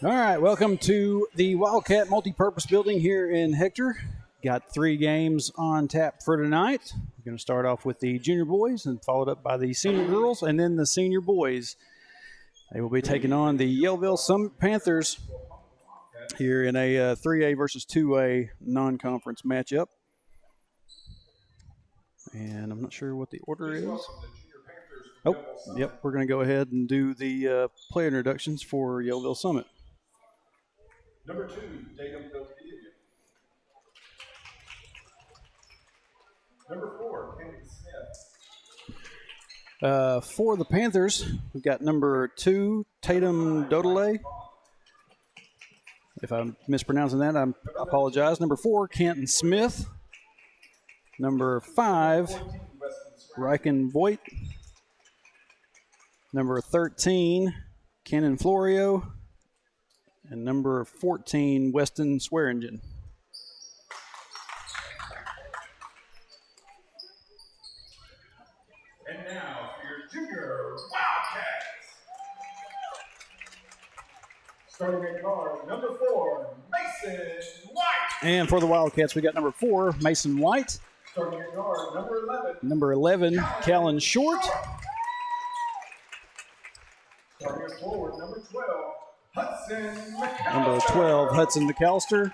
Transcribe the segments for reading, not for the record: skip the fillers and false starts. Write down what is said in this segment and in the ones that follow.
All right, welcome to the Wildcat Multipurpose Building here in Hector. Got 3 games on tap for tonight. We're going to start off with the junior boys and followed up by the senior girls and then the senior boys. They will be taking on the Yellville-Summit Panthers here in a 3A versus 2A non-conference matchup. And I'm not sure what the order is. Oh, yep, we're going to go ahead and do the player introductions for Yellville-Summit. Number 2, Tatum Wildcat. Number 4, Kennedy Smith. For the Panthers, we've got number 2, Tatum Dodele. If I'm mispronouncing that, I apologize. Number 4, Canton Smith. Number 5, Riken Voigt. Number 13, Cannon Florio. And number 14, Weston Swearingen. And now for your junior Wildcats. Starting at guard, number 4, Mason White. And for the Wildcats, we got number 4, Mason White. Starting at guard, number 11. Number 11, Callan Short. Starting at forward, number 12, Hudson McAllister. Number 12, Hudson McAllister.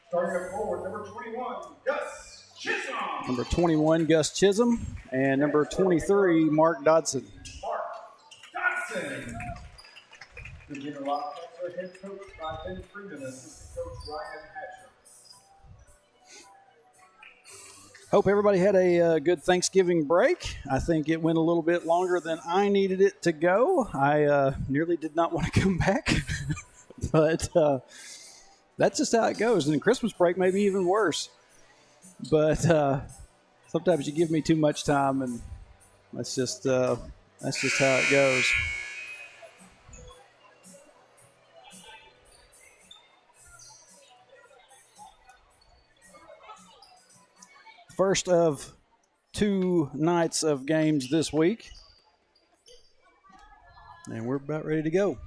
Starting at forward, number 21, Gus Chisholm. Number 21, Gus Chisholm. And number 23, Mark Dodson. Mark Dodson. The junior Wildcats are head coached by Ben Freeman, assistant coach Ryan Hatcher. Hope everybody had a good Thanksgiving break. I think it went a little bit longer than I needed it to go. I nearly did not want to come back, but that's just how it goes. And Christmas break may be even worse. But sometimes you give me too much time, and that's just how it goes. First of 2 nights of games this week. And we're about ready to go.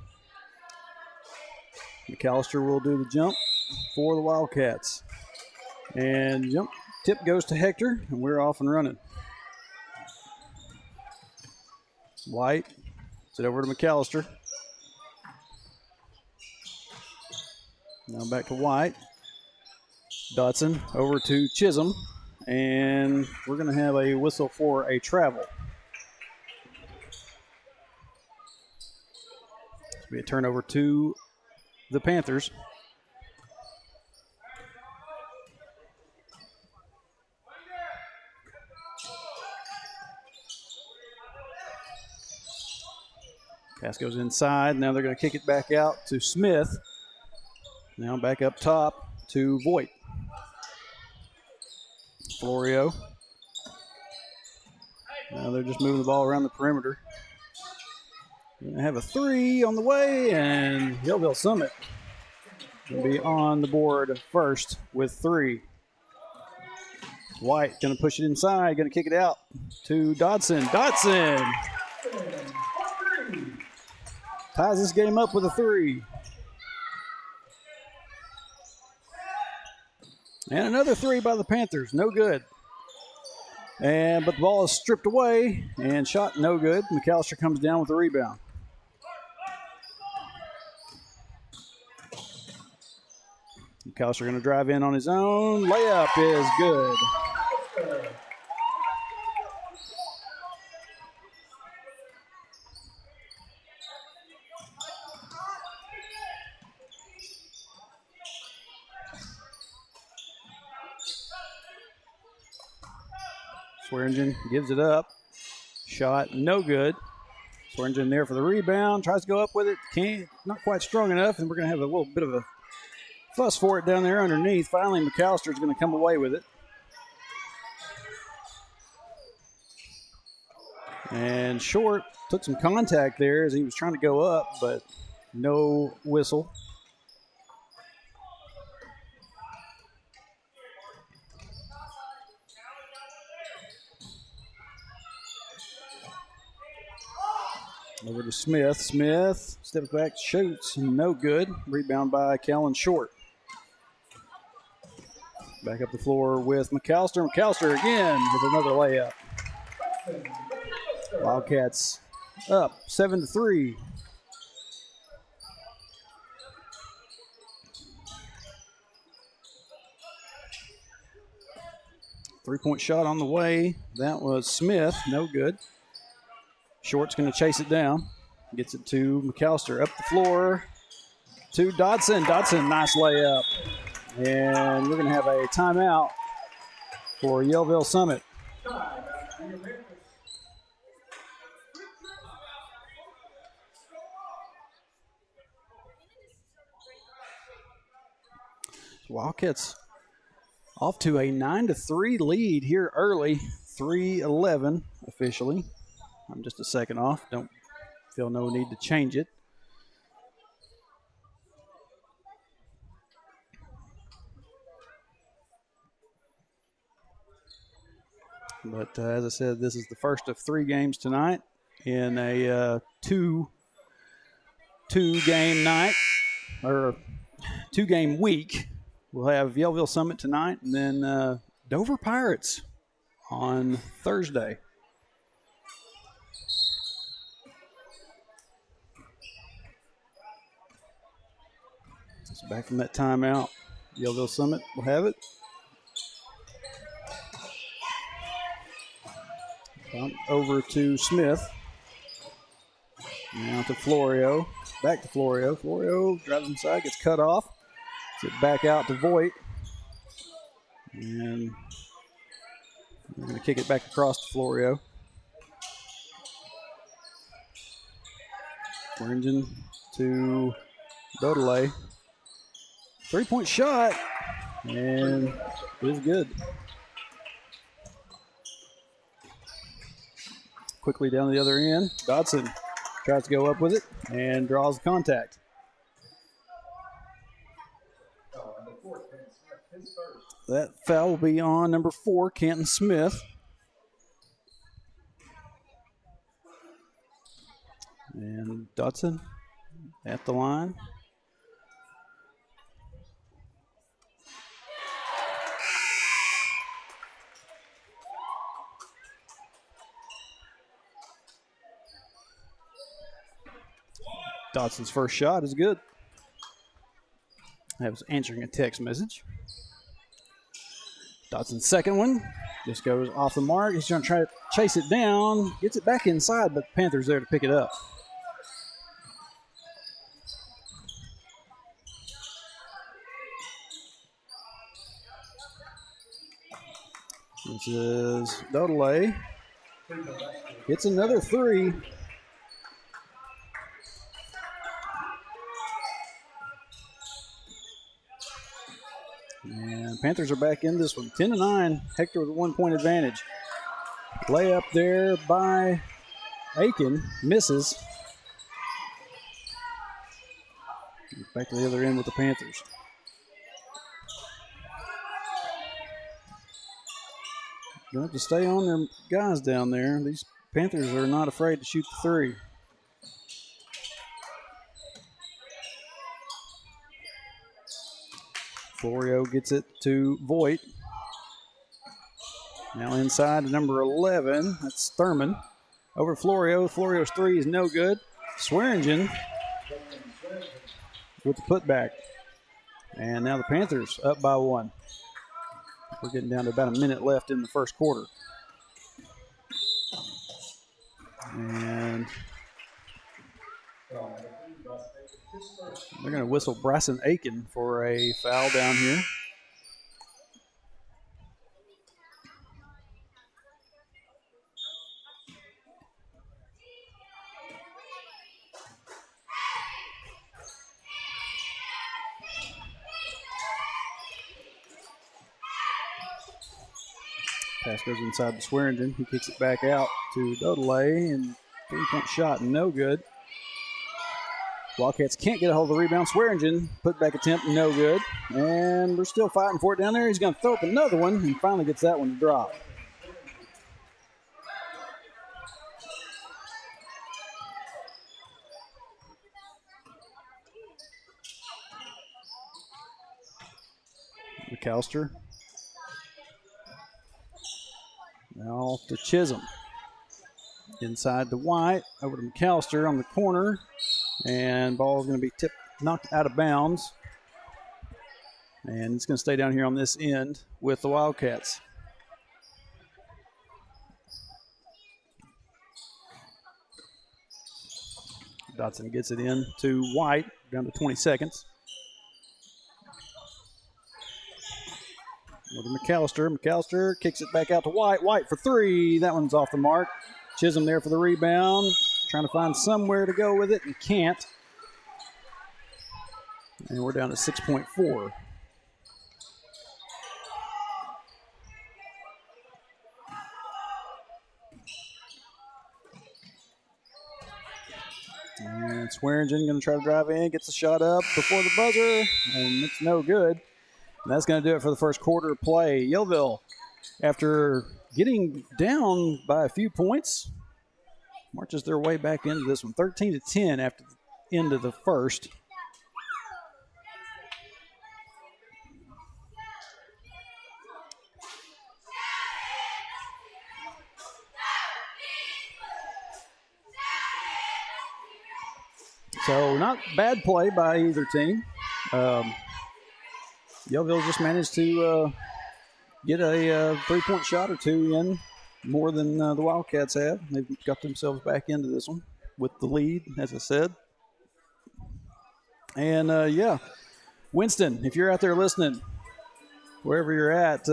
McAllister will do the jump for the Wildcats. And jump tip goes to Hector, and we're off and running. White, sit over to McAllister. Now back to White. Dodson over to Chisholm. And we're going to have a whistle for a travel. It's be a turnover to the Panthers. Pass goes inside. Now they're going to kick it back out to Smith. Now back up top to Voigt. Florio. Now they're just moving the ball around the perimeter. We're going to have a 3 on the way, and Yellville-Summit will be on the board first with 3. White going to push it inside, going to kick it out to Dodson. Dodson ties this game up with a 3. And another 3 by the Panthers. No good. But the ball is stripped away and shot no good. McAllister comes down with the rebound. McAllister going to drive in on his own. Layup is good. Swearingen gives it up. Shot no good. Swearingen there for the rebound. Tries to go up with it. Can't. Not quite strong enough. And we're going to have a little bit of a fuss for it down there underneath. Finally, McAllister is going to come away with it. And Short took some contact there as he was trying to go up, but no whistle. Over to Smith. Smith steps back, shoots, no good. Rebound by Kellen Short. Back up the floor with McAllister. McAllister again with another layup. Wildcats up 7-3. Three-point shot on the way. That was Smith, no good. Short's going to chase it down. Gets it to McAllister. Up the floor to Dodson. Dodson, nice layup. And we're going to have a timeout for Yellville-Summit. Wildcats off to a 9-3 lead here early. 3-11 officially. I'm just a second off. Don't feel no need to change it. But as I said, this is the first of 3 games tonight in a two-game night or 2-game week. We'll have Yellville-Summit tonight and then Dover Pirates on Thursday. So back from that timeout, Yellville-Summit will have it. Over to Smith. Now to Florio. Back to Florio. Florio drives inside, gets cut off. Gets it back out to Voigt. And we're going to kick it back across to Florio. Swearingen to Dodele. Three-point shot. And it is good. Quickly down the other end. Dodson tries to go up with it and draws the contact. That foul will be on number 4, Canton Smith. And Dodson at the line. Dodson's first shot is good. I was answering a text message. Dodson's second one just goes off the mark. He's going to try to chase it down. Gets it back inside, but the Panthers there to pick it up. This is Dodele. Hits another 3. And Panthers are back in this one. 10-9. Hector with a 1-point advantage. Layup there by Aiken. Misses. Back to the other end with the Panthers. Going to have to stay on their guys down there. These Panthers are not afraid to shoot the 3. Florio gets it to Voigt. Now inside to number 11. That's Thurman. Over Florio. Florio's 3 is no good. Swearingen with the putback. And now the Panthers up by 1. We're getting down to about a minute left in the first quarter. And they're going to whistle Bryson Aiken for a foul down here. Pass goes inside to Swearingen. He kicks it back out to Dodele, and 3-point shot, no good. Wildcats can't get a hold of the rebound. Swearingen, put back attempt, no good. And we're still fighting for it down there. He's going to throw up another one and finally gets that one to drop. McAllister. Now off to Chisholm. Inside to White, over to McAllister on the corner. And ball is going to be knocked out of bounds. And it's going to stay down here on this end with the Wildcats. Dotson gets it in to White, down to 20 seconds. Over to McAllister. McAllister kicks it back out to White. White for three. That one's off the mark. Chisholm there for the rebound. Trying to find somewhere to go with it and can't. And we're down to 6.4. And Swearingen going to try to drive in, gets the shot up before the buzzer, and it's no good. And that's going to do it for the first quarter of play. Yellville, after getting down by a few points, marches their way back into this one, 13-10 after the end of the first. So not bad play by either team. Yellville just managed to get a three-point shot or two in more than the Wildcats have. They've got themselves back into this one with the lead, as I said. And, yeah, Winston, if you're out there listening, wherever you're at,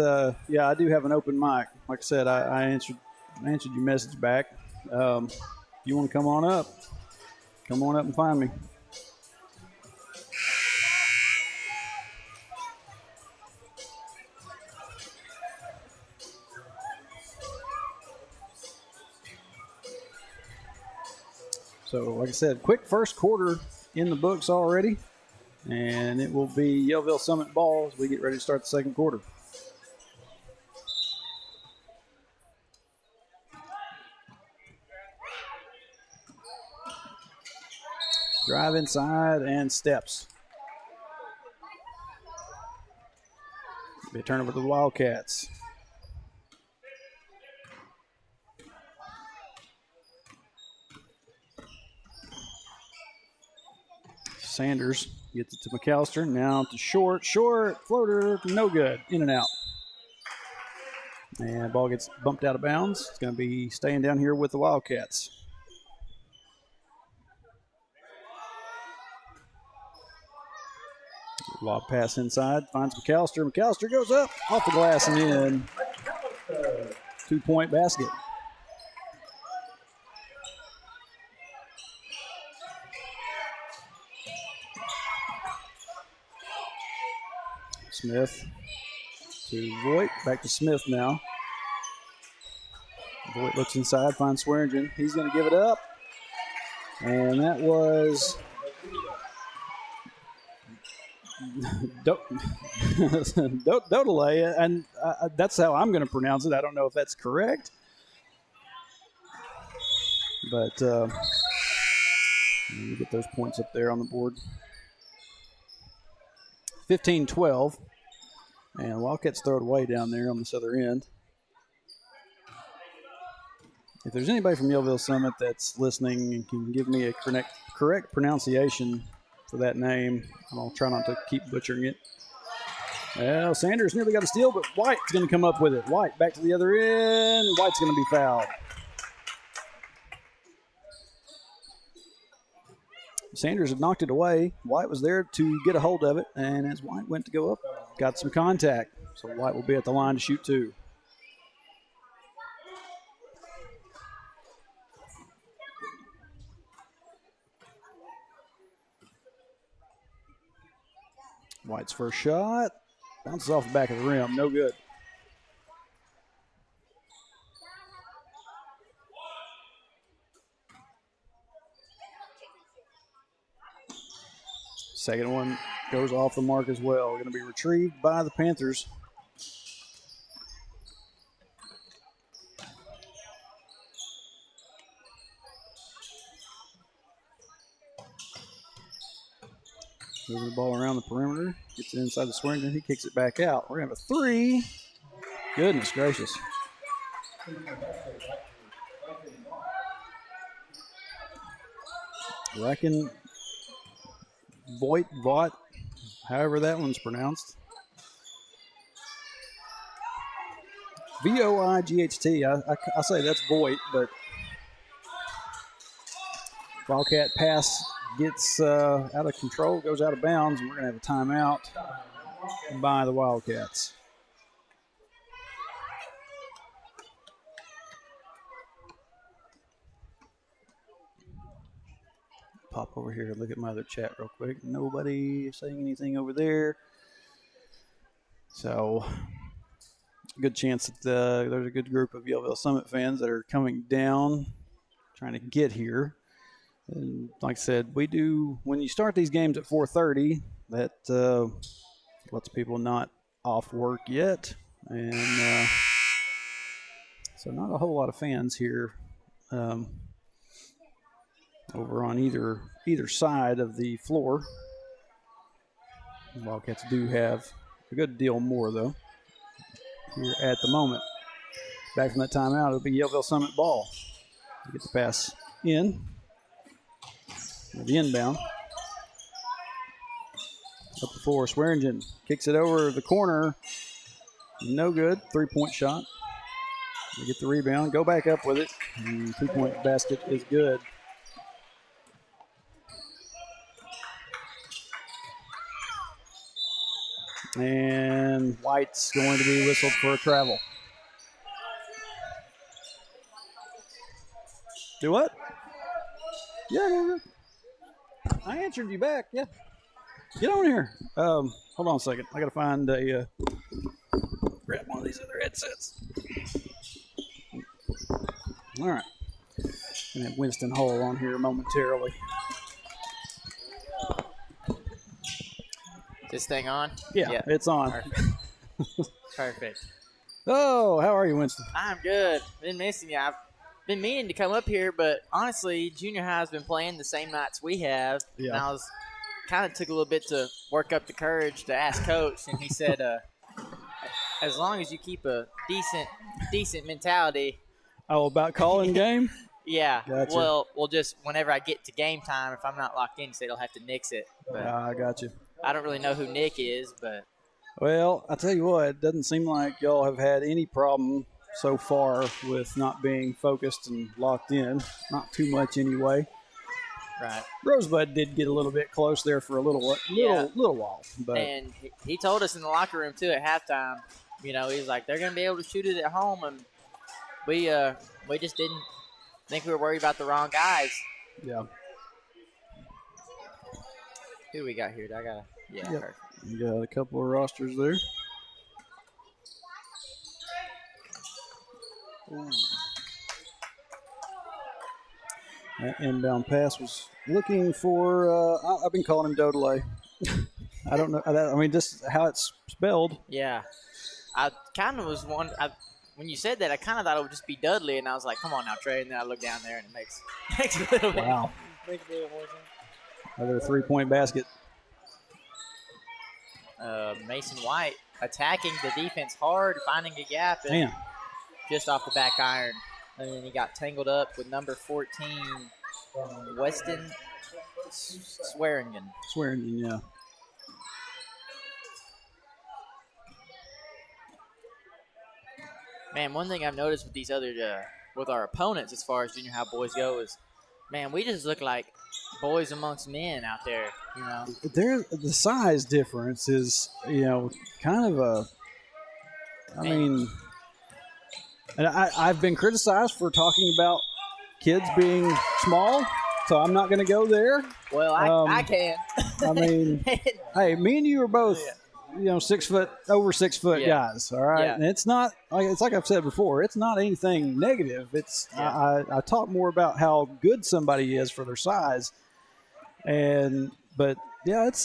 yeah, I do have an open mic. Like I said, I answered your message back. If you want to come on up and find me. So, like I said, quick first quarter in the books already, and it will be Yellville-Summit ball as we get ready to start the second quarter. Drive inside and steps. Be a turnover to the Wildcats. Sanders gets it to McAllister. Now to short, floater, no good. In and out. And ball gets bumped out of bounds. It's going to be staying down here with the Wildcats. Lob pass inside, finds McAllister. McAllister goes up, off the glass and in. 2-point basket. Smith to Voigt, back to Smith now. Voigt looks inside, finds Swearingen. He's going to give it up. And that was Dodele, and that's how I'm going to pronounce it. I don't know if that's correct. But let me get those points up there on the board. 15-12. And Wildcats throw it away down there on this other end. If there's anybody from Yellville-Summit that's listening and can give me a correct pronunciation for that name, I'll try not to keep butchering it. Well, Sanders nearly got a steal, but White's going to come up with it. White back to the other end. White's going to be fouled. Sanders had knocked it away. White was there to get a hold of it, and as White went to go up, got some contact. So White will be at the line to shoot two. White's first shot bounces off the back of the rim. No good. Second one goes off the mark as well. Going to be retrieved by the Panthers. Moving the ball around the perimeter. Gets it inside the Swearingen. He kicks it back out. We're going to have a 3. Goodness gracious. Reckon Voigt, however that one's pronounced. Voight. I say that's Voigt, but Wildcat pass gets out of control, goes out of bounds, and we're going to have a timeout by the Wildcats. Pop over here and look at my other chat real quick. Nobody saying anything over there. So, good chance that there's a good group of Yellville-Summit fans that are coming down, trying to get here. And like I said, we do, when you start these games at 4:30, that lets people not off work yet. And so not a whole lot of fans here. Over on either side of the floor. The Wildcats do have a good deal more, though, here at the moment. Back from that timeout, it'll be Yellville-Summit ball. You get the pass in. The inbound. Up the floor, Swearingen kicks it over the corner. No good. 3-point shot. They get the rebound, go back up with it. And 2-point basket is good. And White's going to be whistled for a travel. Do what? Yeah. I answered you back. Yeah. Get on here. Hold on a second. I got to find a grab one of these other headsets. All right. Gonna have Winston Hall on here momentarily. This thing on? Yeah, it's on. Perfect. Oh, how are you, Winston? I'm good. Been missing you. I've been meaning to come up here, but honestly, junior high's been playing the same nights we have. Yeah. And I was kind of took a little bit to work up the courage to ask Coach, and he said, as long as you keep a decent mentality. Oh, about calling game? Yeah. Gotcha. Well, just whenever I get to game time, if I'm not locked in, he said he'll have to nix it. But I got you. I don't really know who Nick is, but. Well, I tell you what, it doesn't seem like y'all have had any problem so far with not being focused and locked in. Not too much anyway. Right. Rosebud did get a little bit close there for a little while. But. And he told us in the locker room, too, at halftime, he's like, they're going to be able to shoot it at home. And we just didn't think we were worried about the wrong guys. Yeah. Who we got here? Yeah. Yep. Perfect. You got a couple of rosters there. Ooh. That inbound pass was looking for, I've been calling him Dodelay. I don't know. I mean, just how it's spelled. Yeah. I kind of was one. When you said that, I kind of thought it would just be Dudley, and I was like, come on now, Trey. And then I look down there, and it makes a little bit. Wow. Makes a little more sense. Another 3-point basket. Mason White attacking the defense hard, finding a gap, and just off the back iron. And then he got tangled up with number 14, Weston Swearingen. Swearingen, yeah. Man, one thing I've noticed with these other, with our opponents as far as junior high boys go is, man, we just look like boys amongst men out there, The size difference is, kind of a. I mean, and I've been criticized for talking about kids being small, so I'm not going to go there. Well, I can. I mean, hey, me and you are both, 6 foot, over 6 foot guys. All right, and it's not it's like I've said before. It's not anything negative. It's I talk more about how good somebody is for their size, but it's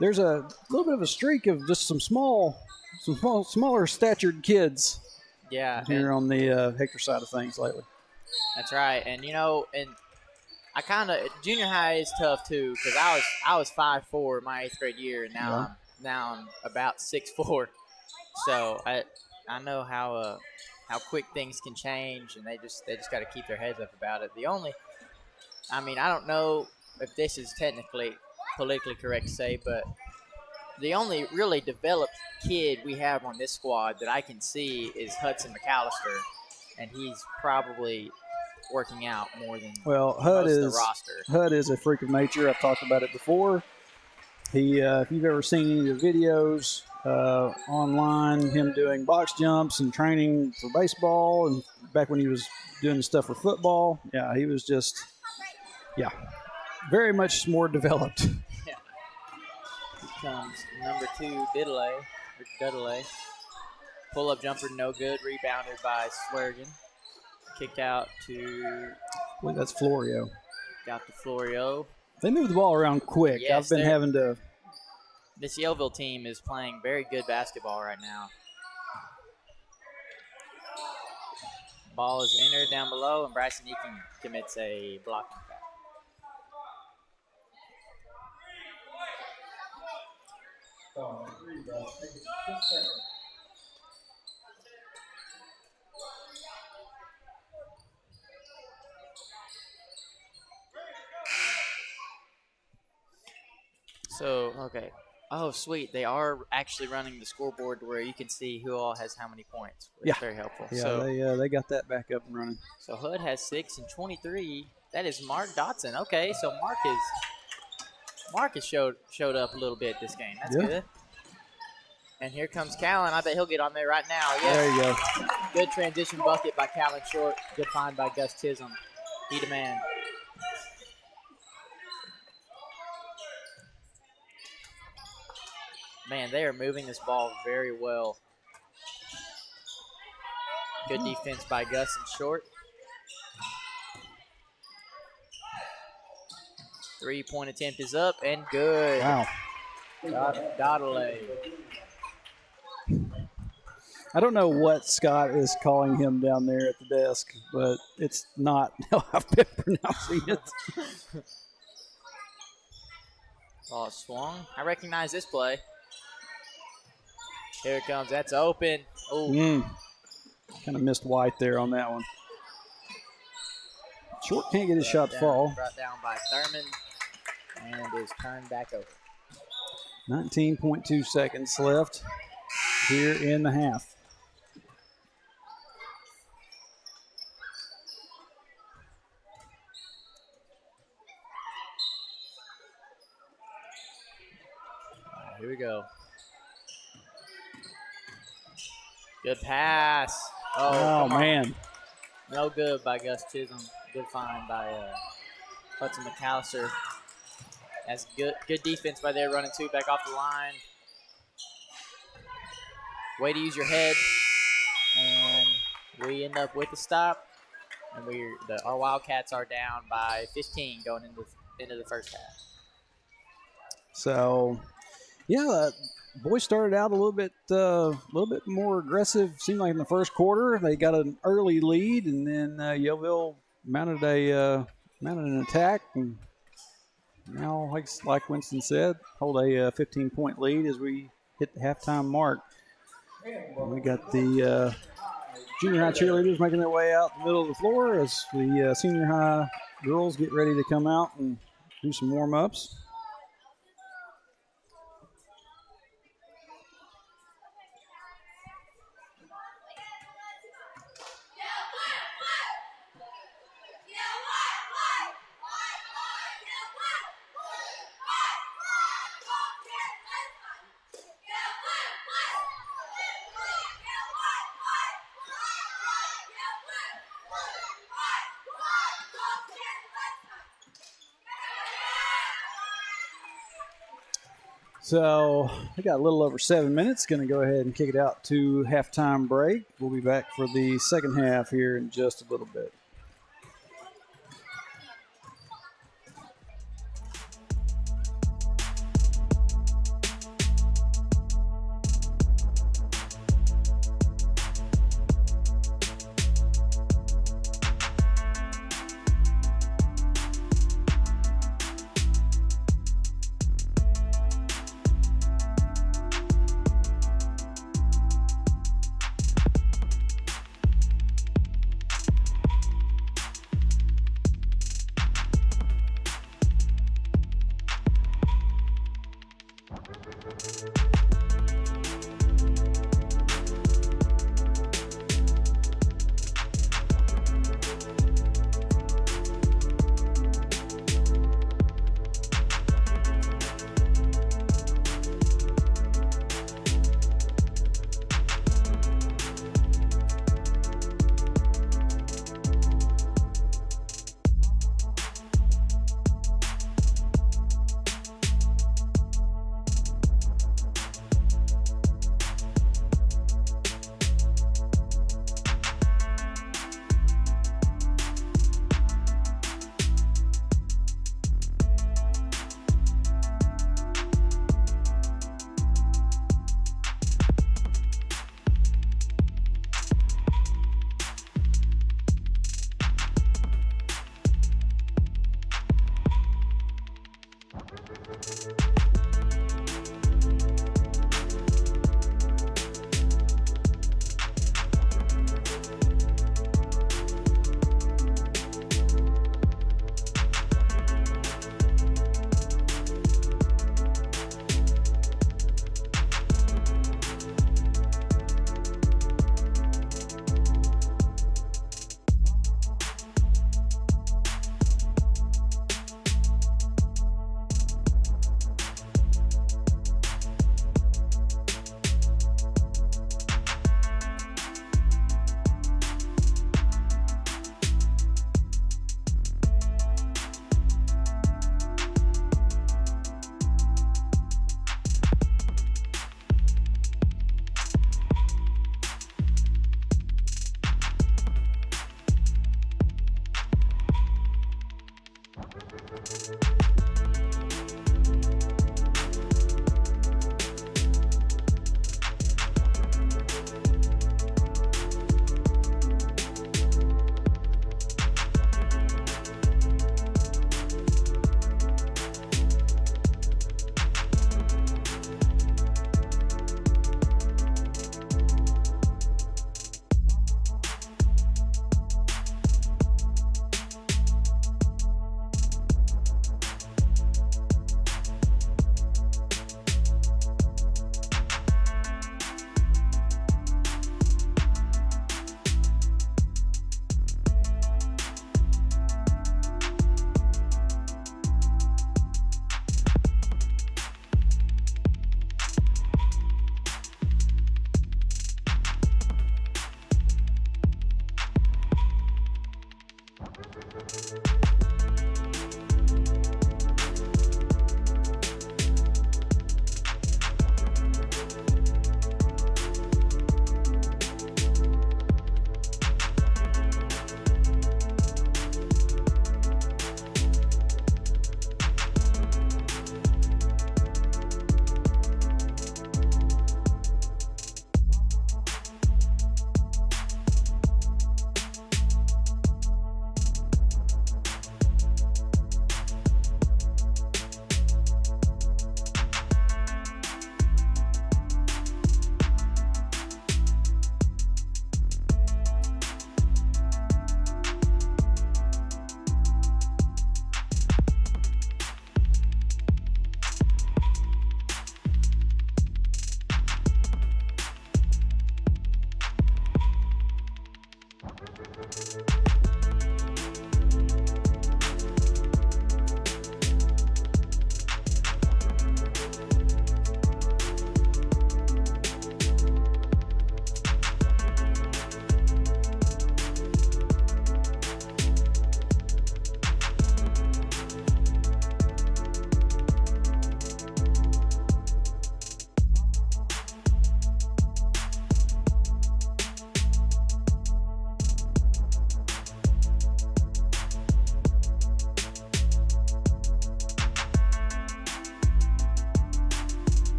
there's a little bit of a streak of just some smaller statured kids. Yeah, here on the Hector side of things lately. That's right, and junior high is tough too because I was 5'4" my 8th grade year, and now I'm about 6'4", so I know how quick things can change, and they just got to keep their heads up about it. I don't know if this is technically politically correct to say, but the only really developed kid we have on this squad that I can see is Hudson McAllister, and he's probably working out more than Hud most of the roster. Hud is a freak of nature. I've talked about it before. He, if you've ever seen any of the videos online, him doing box jumps and training for baseball, and back when he was doing the stuff for football, he was just, very much more developed. Yeah. Here comes number 2, Dudley. Pull-up jumper, no good. Rebounded by Swearigan. Kicked out to... I believe that's Florio. Got to Florio. They move the ball around quick. Yes, I've been having to... This Yellville team is playing very good basketball right now. Ball is entered down below, and Bryson Eakin commits a blocking foul. So, okay. Oh, sweet. They are actually running the scoreboard where you can see who all has how many points. It's very helpful. Yeah, so, they got that back up and running. So Hood has 6 and 23. That is Mark Dotson. Okay, so Mark has showed up a little bit this game. That's good. And here comes Callan. I bet he'll get on there right now. Yes. There you go. Good transition bucket by Callan Short. Good find by Gus Chisholm. He the man. Man, they are moving this ball very well. Good defense by Gus and Short. 3-point attempt is up and good. Wow. Dodley. I don't know what Scott is calling him down there at the desk, but it's not how I've been pronouncing it. Ball swung. I recognize this play. Here it comes. That's open. Oh. Kind of missed White there on that one. Short can't get his shot to fall. Brought down by Thurman and is turned back over. 19.2 seconds left here in the half. Here we go. Good pass. Oh man. No good by Gus Chisholm. Good find by Hudson McAllister. That's good defense by there, running 2 back off the line. Way to use your head. And we end up with the stop. And our Wildcats are down by 15 going into the first half. So, boys started out a little bit more aggressive. Seemed like in the first quarter they got an early lead, and then Yellville mounted an attack, and now, like Winston said, hold a 15-point lead as we hit the halftime mark. And we got the junior high cheerleaders making their way out the middle of the floor as the senior high girls get ready to come out and do some warm-ups. So we got a little over 7 minutes. Going to go ahead and kick it out to halftime break. We'll be back for the second half here in just a little bit.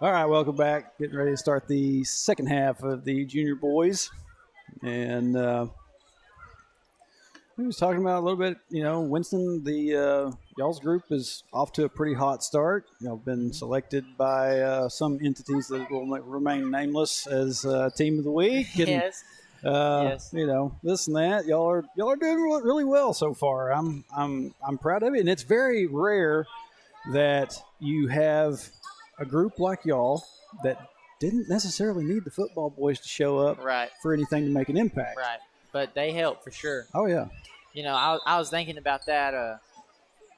All right, welcome back. Getting ready to start the second half of the junior boys. And we was talking about a little bit, Winston, the y'all's group is off to a pretty hot start. Been selected by some entities that will remain nameless as team of the week. And, Yes. Yes. This and that. Y'all are doing really well so far. I'm proud of it, and it's very rare that you have a group like y'all that didn't necessarily need the football boys to show up for anything to make an impact. Right. But they help for sure. Oh yeah. I was thinking about that.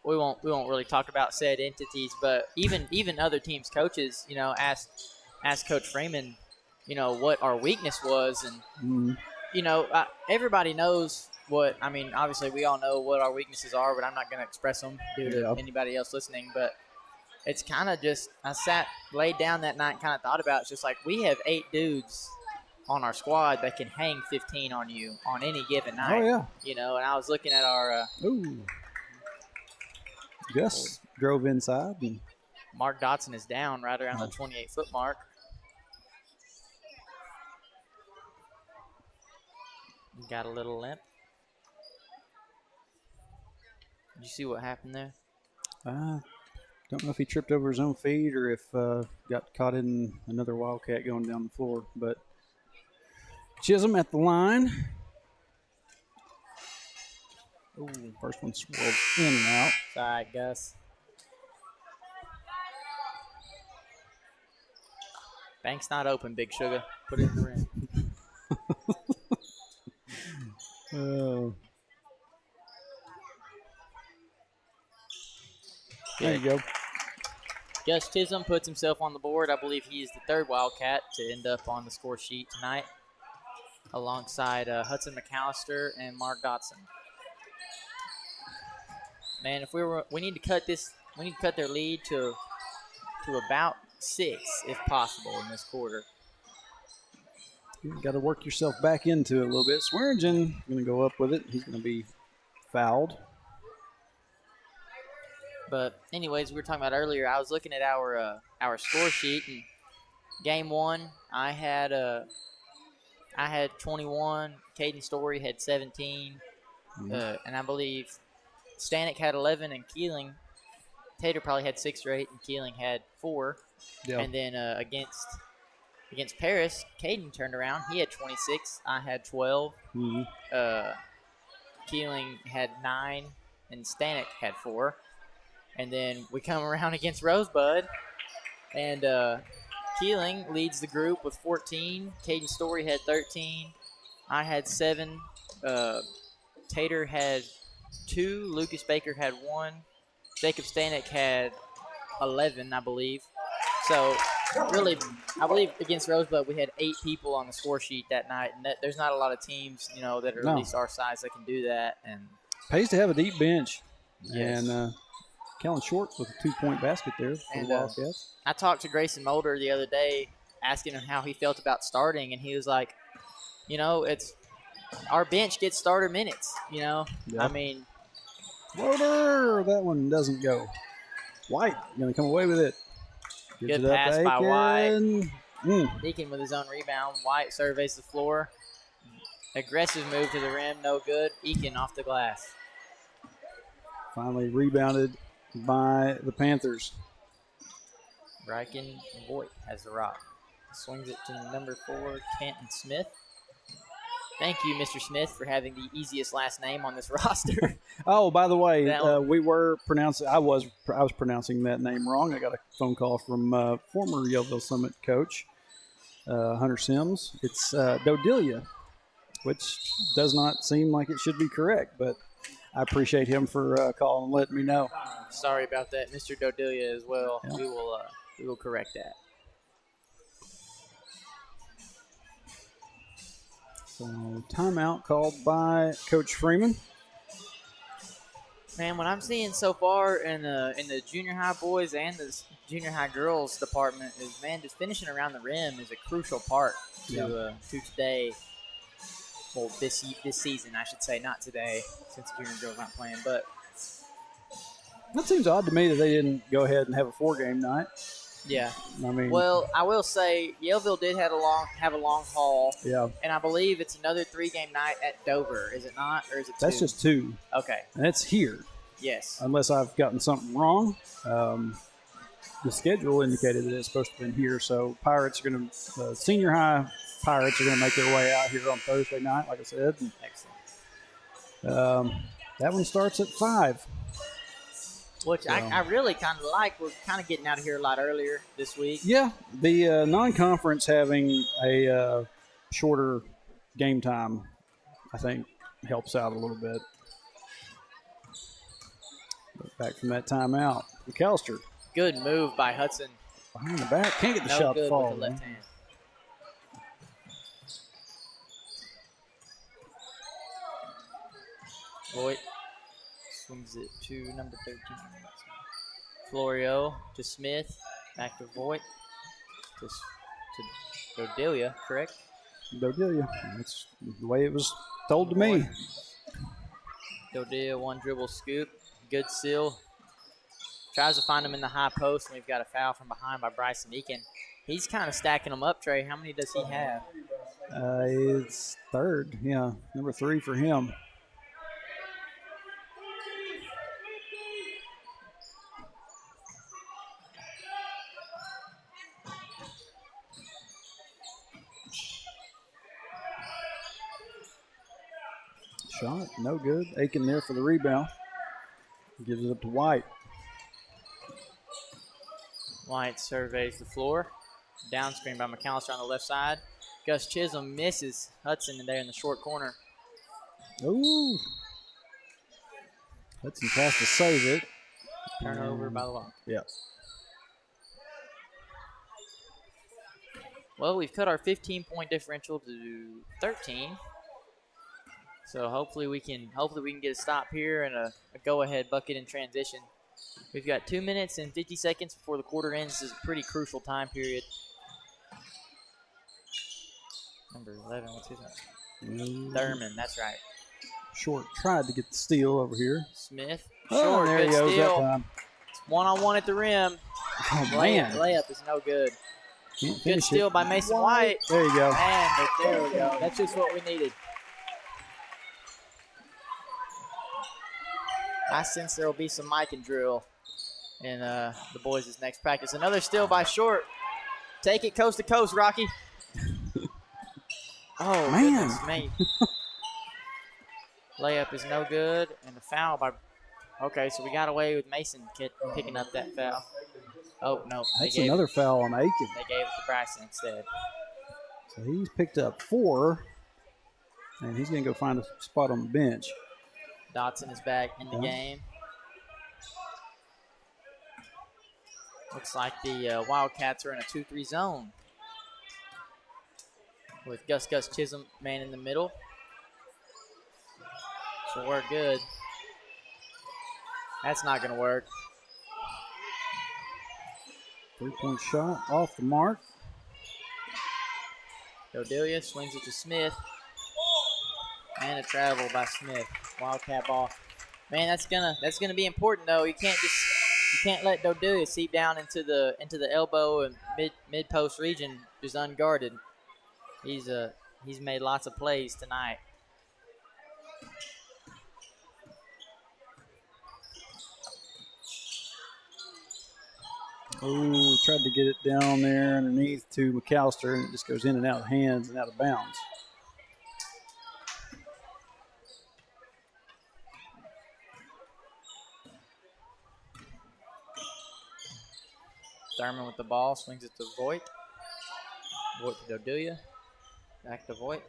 We won't really talk about said entities, but even other teams' coaches, asked Coach Freeman, what our weakness was, and everybody knows what. I mean, obviously we all know what our weaknesses are, but I'm not going to express them due to anybody else listening. But it's kind of just laid down that night and kind of thought about it. It's just like we have 8 dudes on our squad that can hang 15 on you on any given night. Oh, yeah. And I was looking at our Gus drove inside. And Mark Dotson is down right around the 28-foot mark. Got a little limp. Did you see what happened there? Don't know if he tripped over his own feet or if got caught in another Wildcat going down the floor. But Chisholm at the line. Ooh, first one swirled in and out. All right, Gus. Bank's not open, Big Sugar. Put it in the rim. There you go. Gus Chisholm puts himself on the board. I believe he is the third Wildcat to end up on the score sheet tonight, alongside Hudson McAllister and Mark Dotson. Man, if we need to cut this, we need to cut their lead to about 6, if possible, in this quarter. You got to work yourself back into it a little bit. Swearingen going to go up with it. He's going to be fouled. But anyways, we were talking about earlier. I was looking at our score sheet, and game 1, I had 21. Caden Story had 17, and I believe Stanek had 11, and Keeling, Tater probably had 6 or 8, and Keeling had 4. Yeah. And then against Paris, Caden turned around. He had 26. I had 12. Keeling had 9, and Stanek had 4. And then we come around against Rosebud, and Keeling leads the group with 14. Caden Story had 13. I had 7. Tater had 2. Lucas Baker had 1. Jacob Stanek had 11, I believe. So, really, I believe against Rosebud we had 8 people on the score sheet that night, and there's not a lot of teams, that are at least our size that can do that. And pays to have a deep bench. Yes. And Kellen Short with a 2-point basket there for the Wildcats. I talked to Grayson Mulder the other day, asking him how he felt about starting, and he was like, it's our bench gets starter minutes. Yep. I mean, Mulder, that one doesn't go. White going to come away with it. Gives good it pass up by Aiken. White. Deacon with his own rebound. White surveys the floor. Aggressive move to the rim, no good. Eakin off the glass. Finally rebounded by the Panthers. Riken Voigt has the rock. Swings it to number 4, Canton Smith. Thank you, Mr. Smith, for having the easiest last name on this roster. Oh, by the way, we were pronouncing. I was pronouncing that name wrong. I got a phone call from former Yellville-Summit coach Hunter Sims. It's Dodelia, which does not seem like it should be correct, but I appreciate him for calling and letting me know. Sorry about that, Mr. Dodelia, as well. Yeah. We will correct that. So timeout called by Coach Freeman. Man, what I'm seeing so far in the junior high boys and the junior high girls department is, man, just finishing around the rim is a crucial part to today. Well, this season, I should say, not today, since the junior girls aren't playing. But that seems odd to me that they didn't go ahead and have a 4-game night. Yeah. I mean, well, I will say Yellville did have a long haul. Yeah. And I believe it's another 3-game night at Dover, is it not? Or is it 2? That's just 2. Okay. And it's here. Yes. Unless I've gotten something wrong. The schedule indicated that it's supposed to have been here. So Pirates are going to, senior high Pirates are going to make their way out here on Thursday night, like I said. And, excellent. That one starts at 5. Which I really kind of like. We're kind of getting out of here a lot earlier this week. Yeah, the non-conference having a shorter game time, I think, helps out a little bit. But back from that timeout, McAllister. Good move by Hudson. Behind the back, can't get the shot to fall. With the left hand. Voigt swings it to number 13. Florio to Smith, back to Voigt, to Dodelia, correct? Dodelia. That's the way it was told to me. Dodelia, one dribble scoop. Good seal. Tries to find him in the high post, and we've got a foul from behind by Bryson Eakin. He's kind of stacking them up, Trey. How many does he have? It's 3rd, yeah. Number 3 for him. Shot, no good. Aiken there for the rebound. Gives it up to White. White surveys the floor. Down screen by McAllister on the left side. Gus Chisholm misses Hudson in there in the short corner. Ooh. Hudson tries to save it. Turnover by the Wildcats. Yeah. Well, we've cut our 15-point differential to 13. So hopefully we can get a stop here and a go-ahead bucket in transition. We've got 2 minutes and 50 seconds before the quarter ends. This is a pretty crucial time period. Number 11, what's his name? Thurman, that's right. Short tried to get the steal over here. Smith, short, there he goes steal. that time. It's one-on-one at the rim. Oh, man. Layup is no good. Good steal by Mason White. There you go. And there we go. That's just what we needed. I sense there will be some mic and drill in the boys' next practice. Another steal by Short. Take it coast to coast, Rocky. Oh, man. Goodness me. Layup is no good, and a foul by – okay, so we got away with Mason picking up that foul. Oh, no. That's another foul on Aiken. They gave it to Bryson instead. So he's picked up 4, and he's going to go find a spot on the bench. Dotson is back in the game. Looks like the Wildcats are in a 2-3 zone with Gus Chisholm, man in the middle. So we're good. That's not going to work. 3-point shot off the mark. Dodelia swings it to Smith. And a travel by Smith. Wildcat ball. Man, that's gonna be important though. You can't let Dodelia seep down into the elbow and mid post region just unguarded. He's made lots of plays tonight. Oh, tried to get it down there underneath to McAllister, and it just goes in and out of hands and out of bounds. Thurman with the ball, swings it to Voigt. Voigt to Dodelia. Back to Voigt.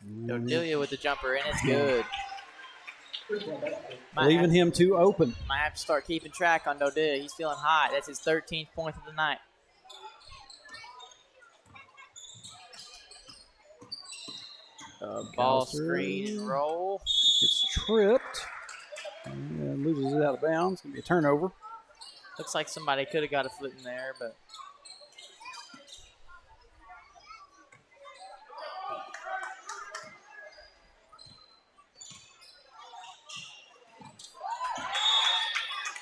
Dodelia with the jumper, and it's good. Leaving him too open. Might have to start keeping track on Dodelia. He's feeling hot. That's his 13th point of the night. Ball screen and roll. Gets tripped. And loses it out of bounds. It's going to be a turnover. Looks like somebody could have got a foot in there, but.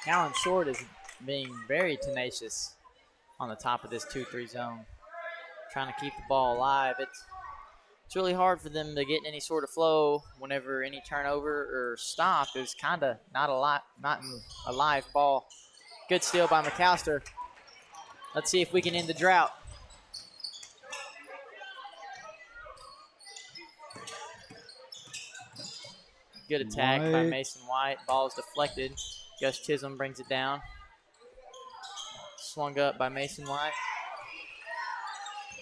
Callan Short is being very tenacious on the top of this 2-3 zone, trying to keep the ball alive. It's really hard for them to get any sort of flow whenever any turnover or stop is kind of not a live ball. Good steal by McAllister. Let's see if we can end the drought. Good attack by Mason White. Ball is deflected. Gus Chisholm brings it down. Swung up by Mason White.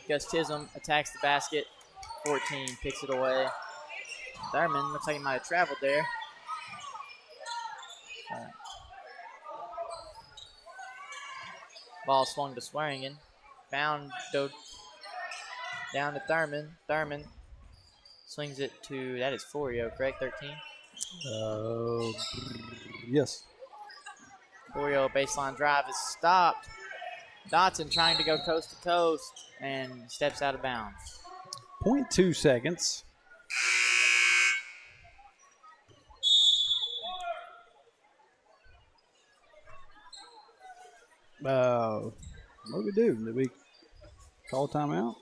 Gus Chisholm attacks the basket. 14 picks it away. Thurman looks like he might have traveled there. Ball swung to Swearingen. Down to Thurman. Thurman swings it to, that is Florio, correct? 13? Yes. Florio baseline drive is stopped. Dotson trying to go coast to coast and steps out of bounds. 0.2 seconds. What do we do? Did we call a timeout?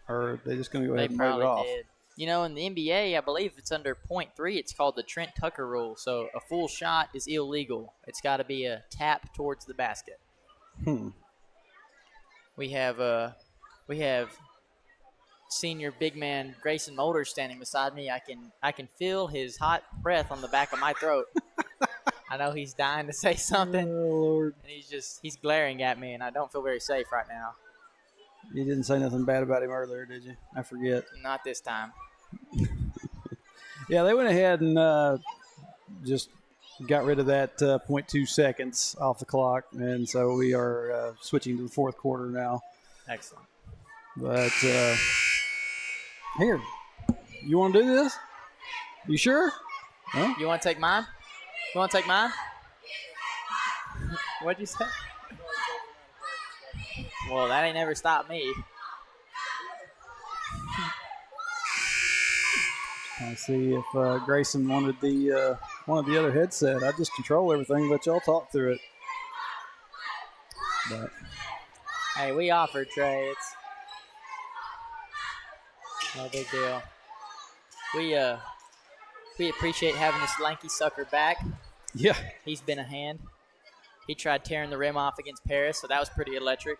Or are they just going to go ahead and move it off? Did. You know, in the NBA, I believe it's under 0.3. It's called the Trent Tucker rule. So a full shot is illegal. It's got to be a tap towards the basket. We have senior big man Grayson Mulder standing beside me. I can feel his hot breath on the back of my throat. I know he's dying to say something. Oh, Lord. And he's glaring at me, and I don't feel very safe right now. You didn't say nothing bad about him earlier, did you? I forget. Not this time. Yeah, they went ahead and just got rid of that 0.2 seconds off the clock, and so we are switching to the fourth quarter now. Excellent. But here, you want to do this? You sure? Huh? You want to take mine? You want to take mine? What'd you say? Well, that ain't never stopped me. I see if Grayson wanted the other headset. I just control everything, let y'all talk through it. But hey, we offered, Trey. It's no big deal. We appreciate having this lanky sucker back. Yeah, he's been a hand. He tried tearing the rim off against Paris, so that was pretty electric.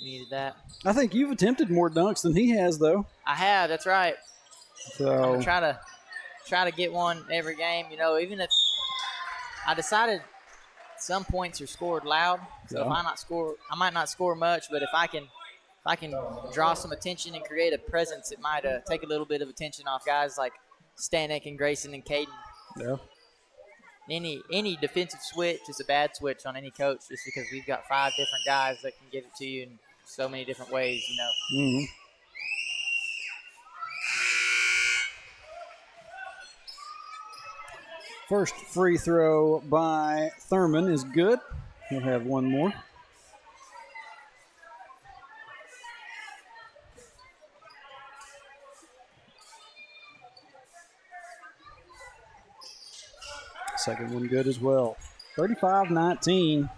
Needed that. I think you've attempted more dunks than he has, though. I have. That's right. So I'm gonna try to get one every game. You know, even if I decided some points are scored loud, so if I might not score much, but if I can draw some attention and create a presence, it might take a little bit of attention off guys like Stanek and Grayson and Caden. Yeah. Any defensive switch is a bad switch on any coach, just because we've got 5 different guys that can give it to you in so many different ways, you know. Mm-hmm. First free throw by Thurman is good. He'll have one more. Second one good as well. 35-19.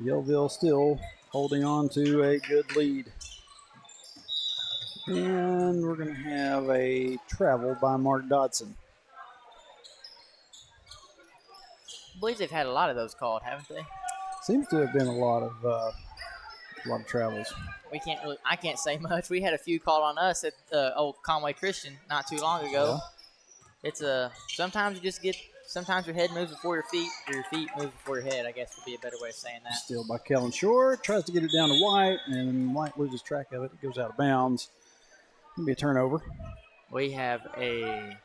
Yellville still holding on to a good lead. And we're going to have a travel by Mark Dodson. I believe they've had a lot of those called, haven't they? Seems to have been a lot of travels. I can't say much. We had a few called on us at old Conway Christian not too long ago. Yeah. It's sometimes your head moves before your feet, or your feet move before your head, I guess would be a better way of saying that. Still by Kellen Short, tries to get it down to White, and White loses track of it. It goes out of bounds. It'll be a turnover. We have a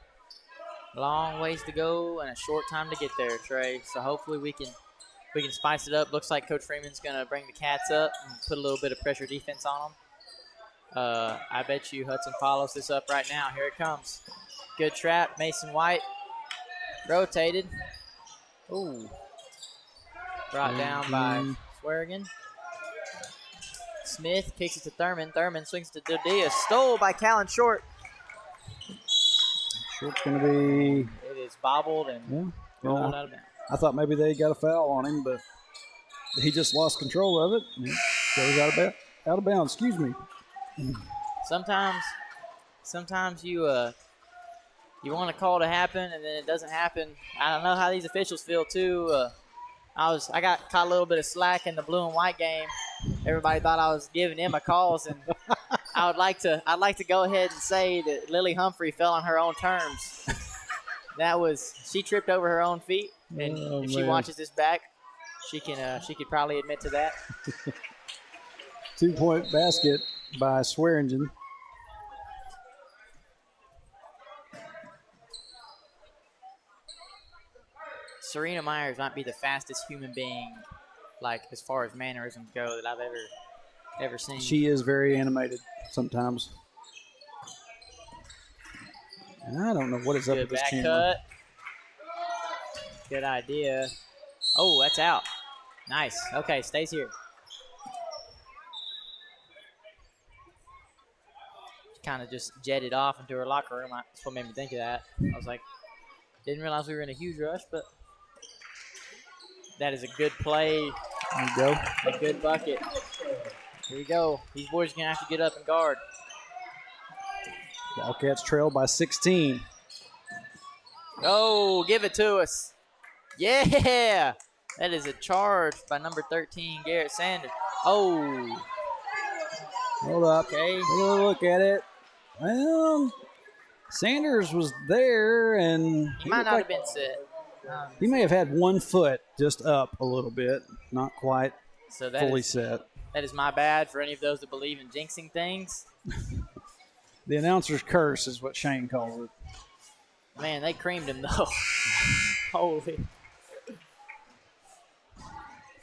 long ways to go and a short time to get there, Trey. So hopefully we can spice it up. Looks like Coach Freeman's going to bring the Cats up and put a little bit of pressure defense on them. I bet you Hudson follows this up right now. Here it comes. Good trap. Mason White rotated. Ooh. Brought down by Swearigan. Smith kicks it to Thurman. Thurman swings to Dodia. Stole by Callan Short. Short's going to be... It is bobbled and going out of bounds. I thought maybe they got a foul on him, but he just lost control of it. And it goes out of bounds. Excuse me. Sometimes you want a call to happen and then it doesn't happen. I don't know how these officials feel too. I got caught a little bit of slack in the blue and white game. Everybody thought I was giving Emma calls, and I'd like to go ahead and say that Lily Humphrey fell on her own terms. She tripped over her own feet, and if she watches this back, she could probably admit to that. 2-point basket by Swearingen. Serena Myers might be the fastest human being, like as far as mannerisms go, that I've ever seen. She is very animated sometimes. And I don't know what is up with this back camera. Cut. Good idea. Oh, that's out. Nice. Okay, stays here. Kind of just jetted off into her locker room. That's what made me think of that. I was like, didn't realize we were in a huge rush, but that is a good play. There you go. A good bucket. Here we go. These boys are going to have to get up and guard. Wildcats trail by 16. Oh, give it to us. Yeah. That is a charge by number 13, Garrett Sanders. Oh. Hold up. Okay. Take a look at it. Well, Sanders was there, and he might not have been set. He may have had 1 foot just up a little bit, not quite fully set. That is my bad for any of those that believe in jinxing things. The announcer's curse is what Shane calls it. Man, they creamed him, though. Holy.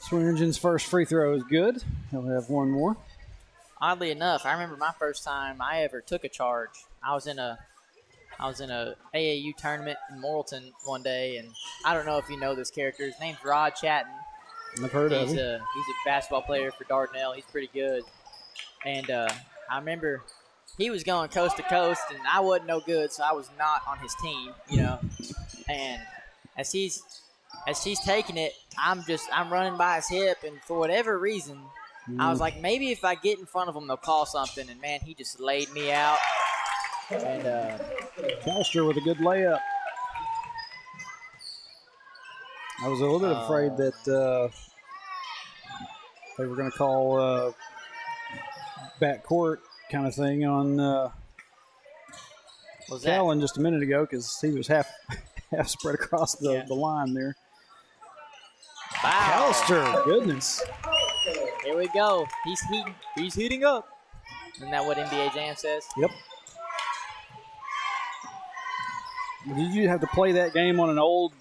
Swearingen's first free throw is good. He'll have 1 more. Oddly enough, I remember my first time I ever took a charge. I was in a AAU tournament in Morrilton one day, and I don't know if you know this character. His name's Rod Chatton. I've heard of him. He's a basketball player for Dardanelle. He's pretty good. And I remember he was going coast to coast, and I wasn't no good, so I was not on his team, you know. And as he's taking it, I'm running by his hip, and for whatever reason, I was like, maybe if I get in front of him, they'll call something. And man, he just laid me out. And Calster with a good layup. I was a little bit afraid that they were going to call backcourt kind of thing on Callan just a minute ago, because he was half spread across the line there. Wow. Calster, goodness. Here we go. He's heating up. Isn't that what NBA Jam says? Yep. Did you have to play that game on an old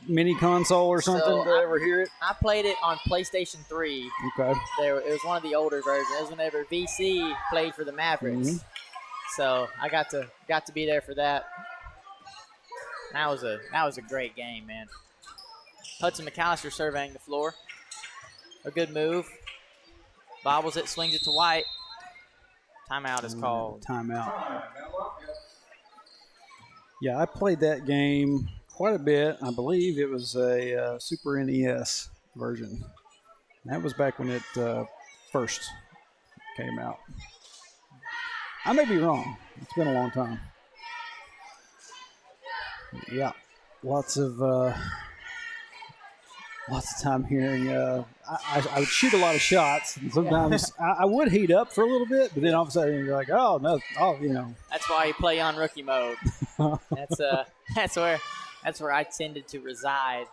mini console or something to ever hear it? I played it on PlayStation 3. Okay. It was one of the older versions. It was whenever VC played for the Mavericks. Mm-hmm. So I got to be there for that. That was a great game, man. Hudson McAllister surveying the floor. A good move. Bobbles it, swings it to White. Timeout is called. Timeout. Yeah, I played that game quite a bit. I believe it was a Super NES version. That was back when it first came out. I may be wrong. It's been a long time. Yeah, lots of lots of time hearing I would shoot a lot of shots, and sometimes I would heat up for a little bit, but then all of a sudden you're like, oh no, That's why you play on rookie mode. That's where I tended to reside.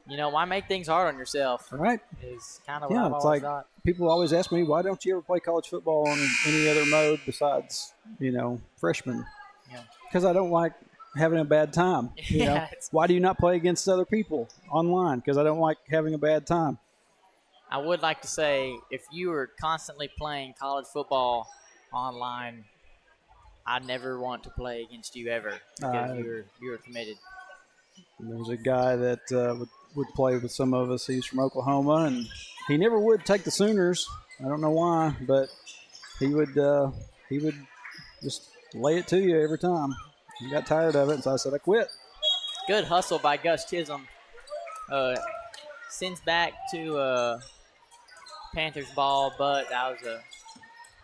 Why make things hard on yourself? Right. Is kind of what I've always thought. People always ask me, why don't you ever play college football on any other mode besides, freshman? Yeah. Because I don't like having a bad time. Why do you not play against other people online? Because I don't like having a bad time. I would like to say, if you were constantly playing college football online, I never want to play against you ever because you're committed. There's a guy that would play with some of us. He's from Oklahoma, and he never would take the Sooners. I don't know why, but he would just lay it to you every time. He got tired of it, and so I said, I quit. Good hustle by Gus Chisholm. Sends back to Panthers ball, but that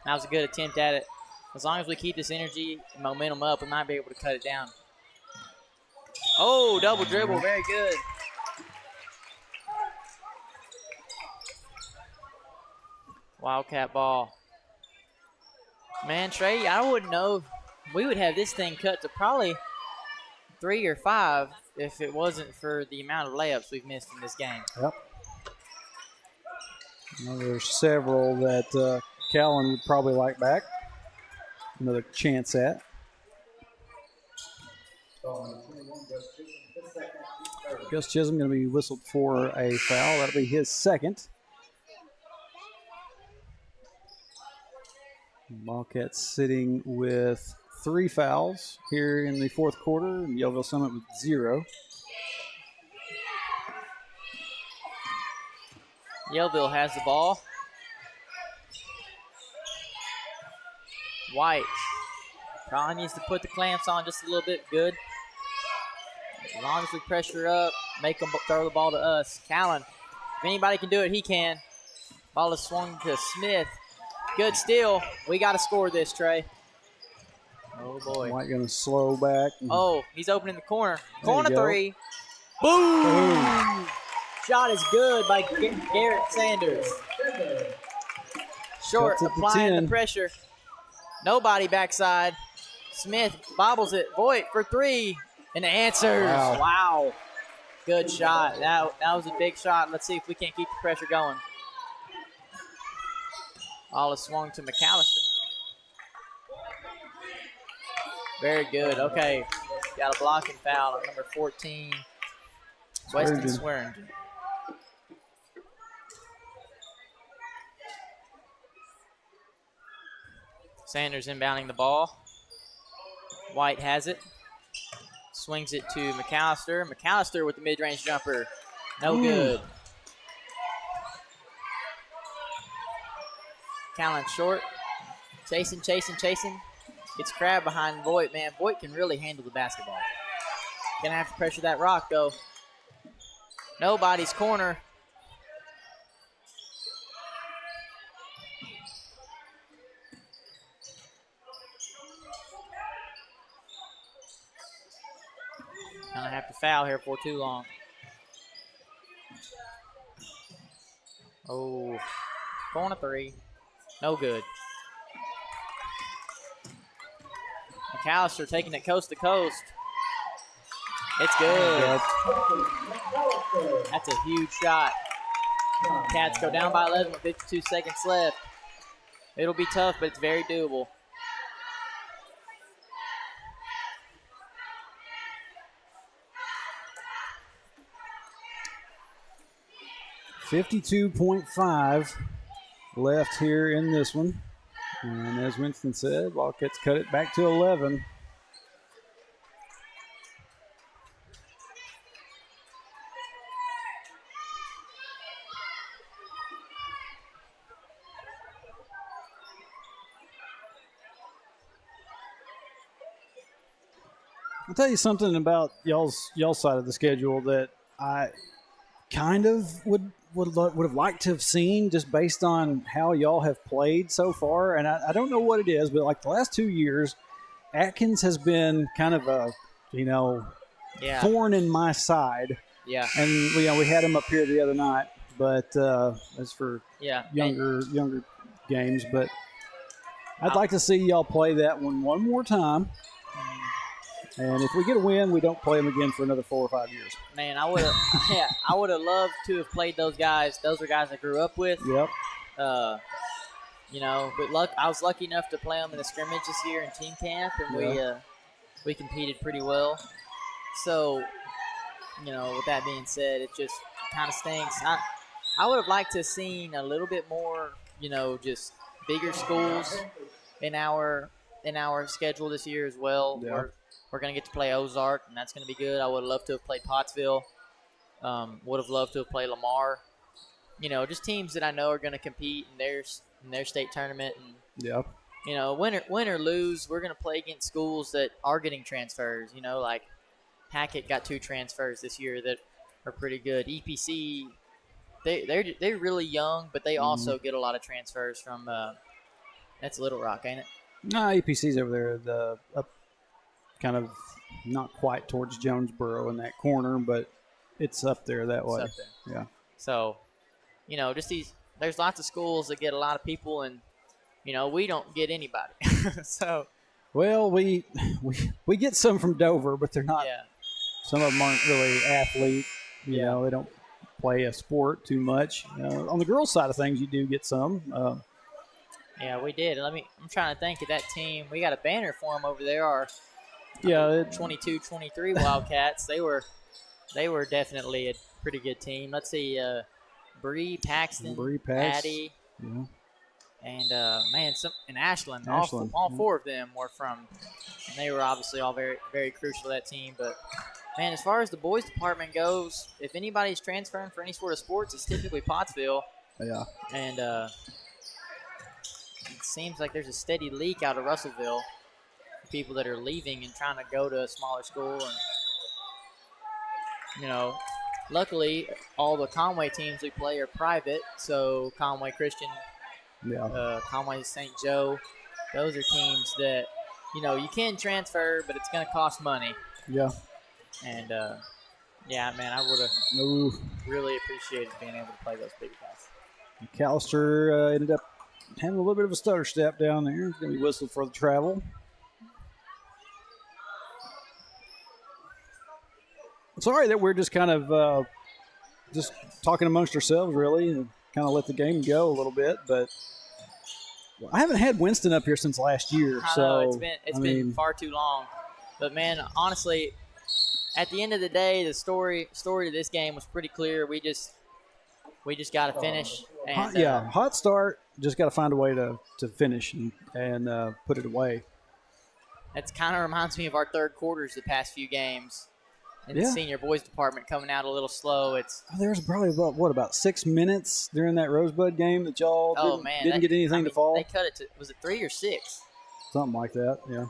was a good attempt at it. As long as we keep this energy and momentum up, we might be able to cut it down. Oh, double dribble, very good. Wildcat ball. Man, Trey, I wouldn't know. We would have this thing cut to probably 3 or 5 if it wasn't for the amount of layups we've missed in this game. Yep. There's several that Callan would probably like back. Another chance at. Gus Chisholm going to be whistled for a foul. That'll be his second. Wildcats sitting with 3 fouls here in the fourth quarter, and Yellville-Summit with 0. Yellville has the ball. White probably needs to put the clamps on just a little bit. Good. As long as we pressure up, make them throw the ball to us. Callan, if anybody can do it, he can. Ball is swung to Smith. Good steal. We got to score this, Trey. Oh, boy. White going to slow back. Oh, he's opening the corner. Corner 3. Boom! Shot is good by Garrett Sanders. Short, applying the pressure. Nobody backside. Smith bobbles it. Voigt for 3. And answers. Wow. Good shot. That was a big shot. Let's see if we can't keep the pressure going. All is swung to McAllister. Very good. Okay. Got a blocking foul on number 14. Weston Swearingen. Sanders inbounding the ball. White has it. Swings it to McAllister. McAllister with the mid-range jumper. No good. Callan short. Chasing. Gets Crab behind Voigt. Man, Voigt can really handle the basketball. Gonna have to pressure that rock, though. Nobody's corner. Gonna have to foul here for too long. Oh, corner 3. No good. McAllister taking it coast to coast. It's good. That's a huge shot. Cats go down by 11 with 52 seconds left. It'll be tough, but it's very doable. .5 left here in this one. And as Winston said, Wildcats cut it back to 11. I'll tell you something about y'all's side of the schedule that I kind of would have liked to have seen just based on how y'all have played so far. And I don't know what it is, but like the last 2 years, Atkins has been kind of a, thorn in my side. Yeah. And we had him up here the other night, but as for younger games, but I'd like to see y'all play that one more time. And if we get a win, we don't play them again for another 4 or 5 years. Man, I would have loved to have played those guys. Those are guys I grew up with. Yep. But I was lucky enough to play them in a scrimmage this year in team camp, and we competed pretty well. So, with that being said, it just kind of stinks. I would have liked to have seen a little bit more, just bigger schools in our schedule this year as well. Yeah. We're going to get to play Ozark, and that's going to be good. I would have loved to have played Pottsville. Would have loved to have played Lamar. Just teams that I know are going to compete in their state tournament. And, win or lose, we're going to play against schools that are getting transfers. Like Hackett got 2 transfers this year that are pretty good. EPC, they're really young, but they also get a lot of transfers from that's Little Rock, ain't it? No, EPC's over there, up kind of not quite towards Jonesboro in that corner, but it's up there that way. It's up there. Yeah. So, just there's lots of schools that get a lot of people, and we don't get anybody. So, well, we get some from Dover, but they're not. Yeah. Some of them aren't really athlete. They don't play a sport too much. On the girls' side of things, you do get some. Yeah, we did. I'm trying to think of that team. We got a banner for them over there. Our 22-23 Wildcats. They were definitely a pretty good team. Let's see, Bree, Paxton, Patty, and and Ashland. All 4 of them were from, and they were obviously all very, very crucial to that team. But man, as far as the boys department goes, if anybody's transferring for any sort of sports, it's typically Pottsville. Yeah. And it seems like there's a steady leak out of Russellville. People that are leaving and trying to go to a smaller school, and luckily all the Conway teams we play are private. So Conway Christian, Conway St. Joe, those are teams that you can transfer, but it's going to cost money. Yeah. And man, I would have really appreciated being able to play those big guys. McAllister ended up having a little bit of a stutter step down there. He's going to be whistled for the travel. Sorry that we're just kind of just talking amongst ourselves, really, and kind of let the game go a little bit. But I haven't had Winston up here since last year, so it's been far too long. But man, honestly, at the end of the day, the story of this game was pretty clear. We just got to finish. And, hot start. Just got to find a way to finish and put it away. That kind of reminds me of our third quarters the past few games. And the senior boys department coming out a little slow. There was probably about 6 minutes during that Rosebud game that y'all didn't get anything to fall. They cut it to, was it 3 or 6? Something like that, yeah.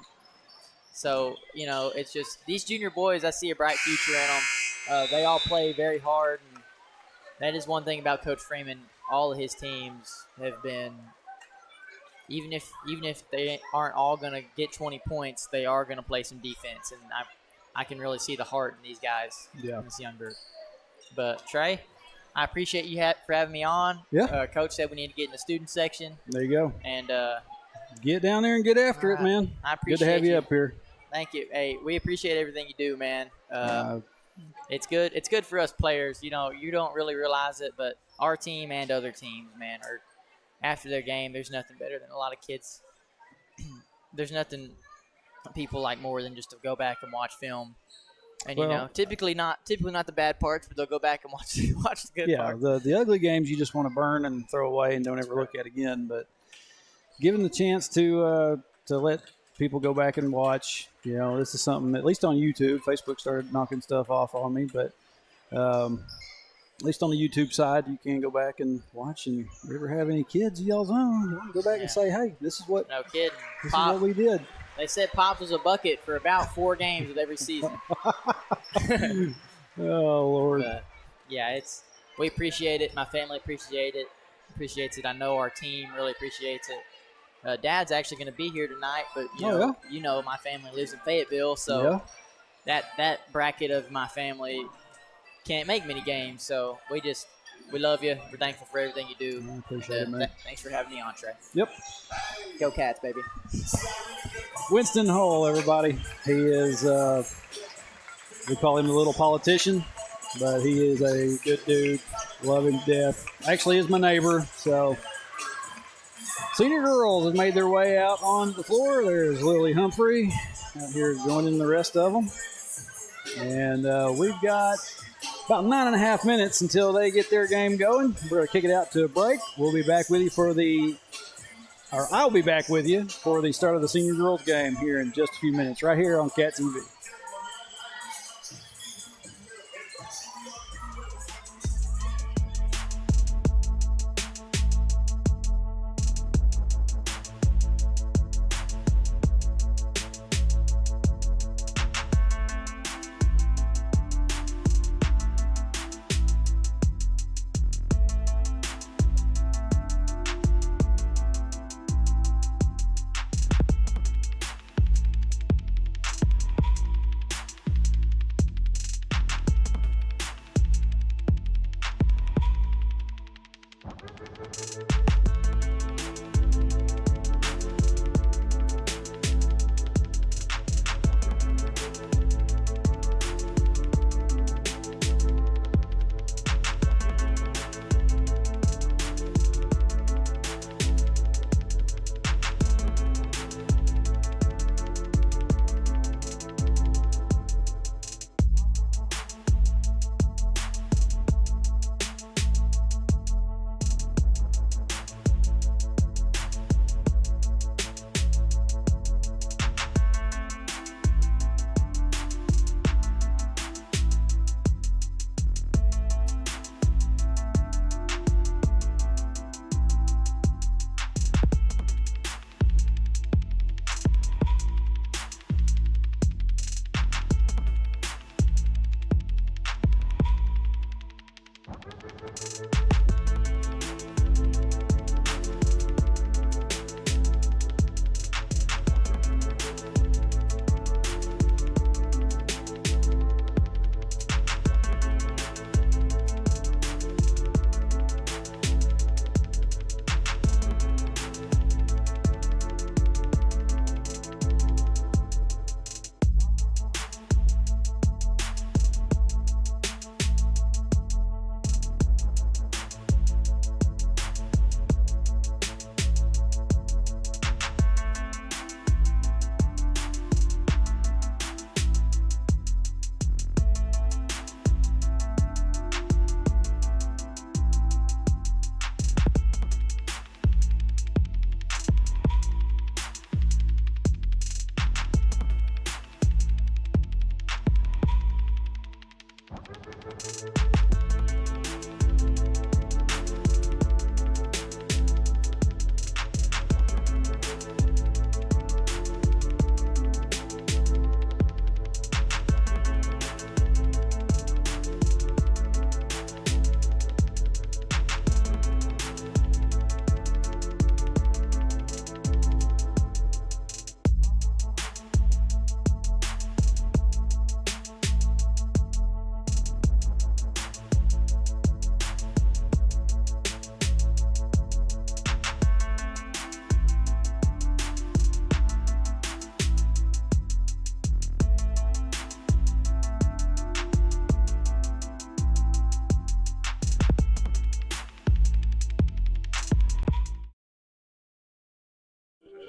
So, it's just these junior boys, I see a bright future in them. They all play very hard. And that is one thing about Coach Freeman. All of his teams have been, even if they aren't all going to get 20 points, they are going to play some defense. And I can really see the heart in these guys, in this young group. But, Trey, I appreciate you for having me on. Yeah. Coach said we need to get in the student section. There you go. And get down there and get after it, man. I appreciate Good to have you up here. Thank you. Hey, we appreciate everything you do, man. It's good. It's good for us players. You don't really realize it, but our team and other teams, man, are after their game. There's nothing better than a lot of kids. There's nothing people like more than just to go back and watch film. And typically not the bad parts, but they'll go back and watch the good parts. Yeah, the ugly games you just want to burn and throw away and don't ever look at again. But given the chance to let people go back and watch, this is something at least on YouTube. Facebook started knocking stuff off on me, but at least on the YouTube side, you can go back and watch. And if you ever have any kids of y'all's own, you want to go back and say, hey, this is what no kidding. This is what we did. They said Pop was a bucket for about 4 games of every season. Oh, Lord. But, we appreciate it. My family appreciates it. I know our team really appreciates it. Dad's actually going to be here tonight, but my family lives in Fayetteville, so that bracket of my family can't make many games. So we love you. We're thankful for everything you do. I appreciate it, man. Thanks for having me on, Trey. Yep. Go Cats, baby. Winston Hull, everybody. He is, we call him the little politician, but he is a good dude. Love him to death. Actually is my neighbor, so. Senior girls have made their way out on the floor. There's Lily Humphrey out here joining the rest of them. And we've got about 9.5 minutes until they get their game going. We're going to kick it out to a break. We'll be back with you I'll be back with you for the start of the senior girls game here in just a few minutes, right here on Cat TV.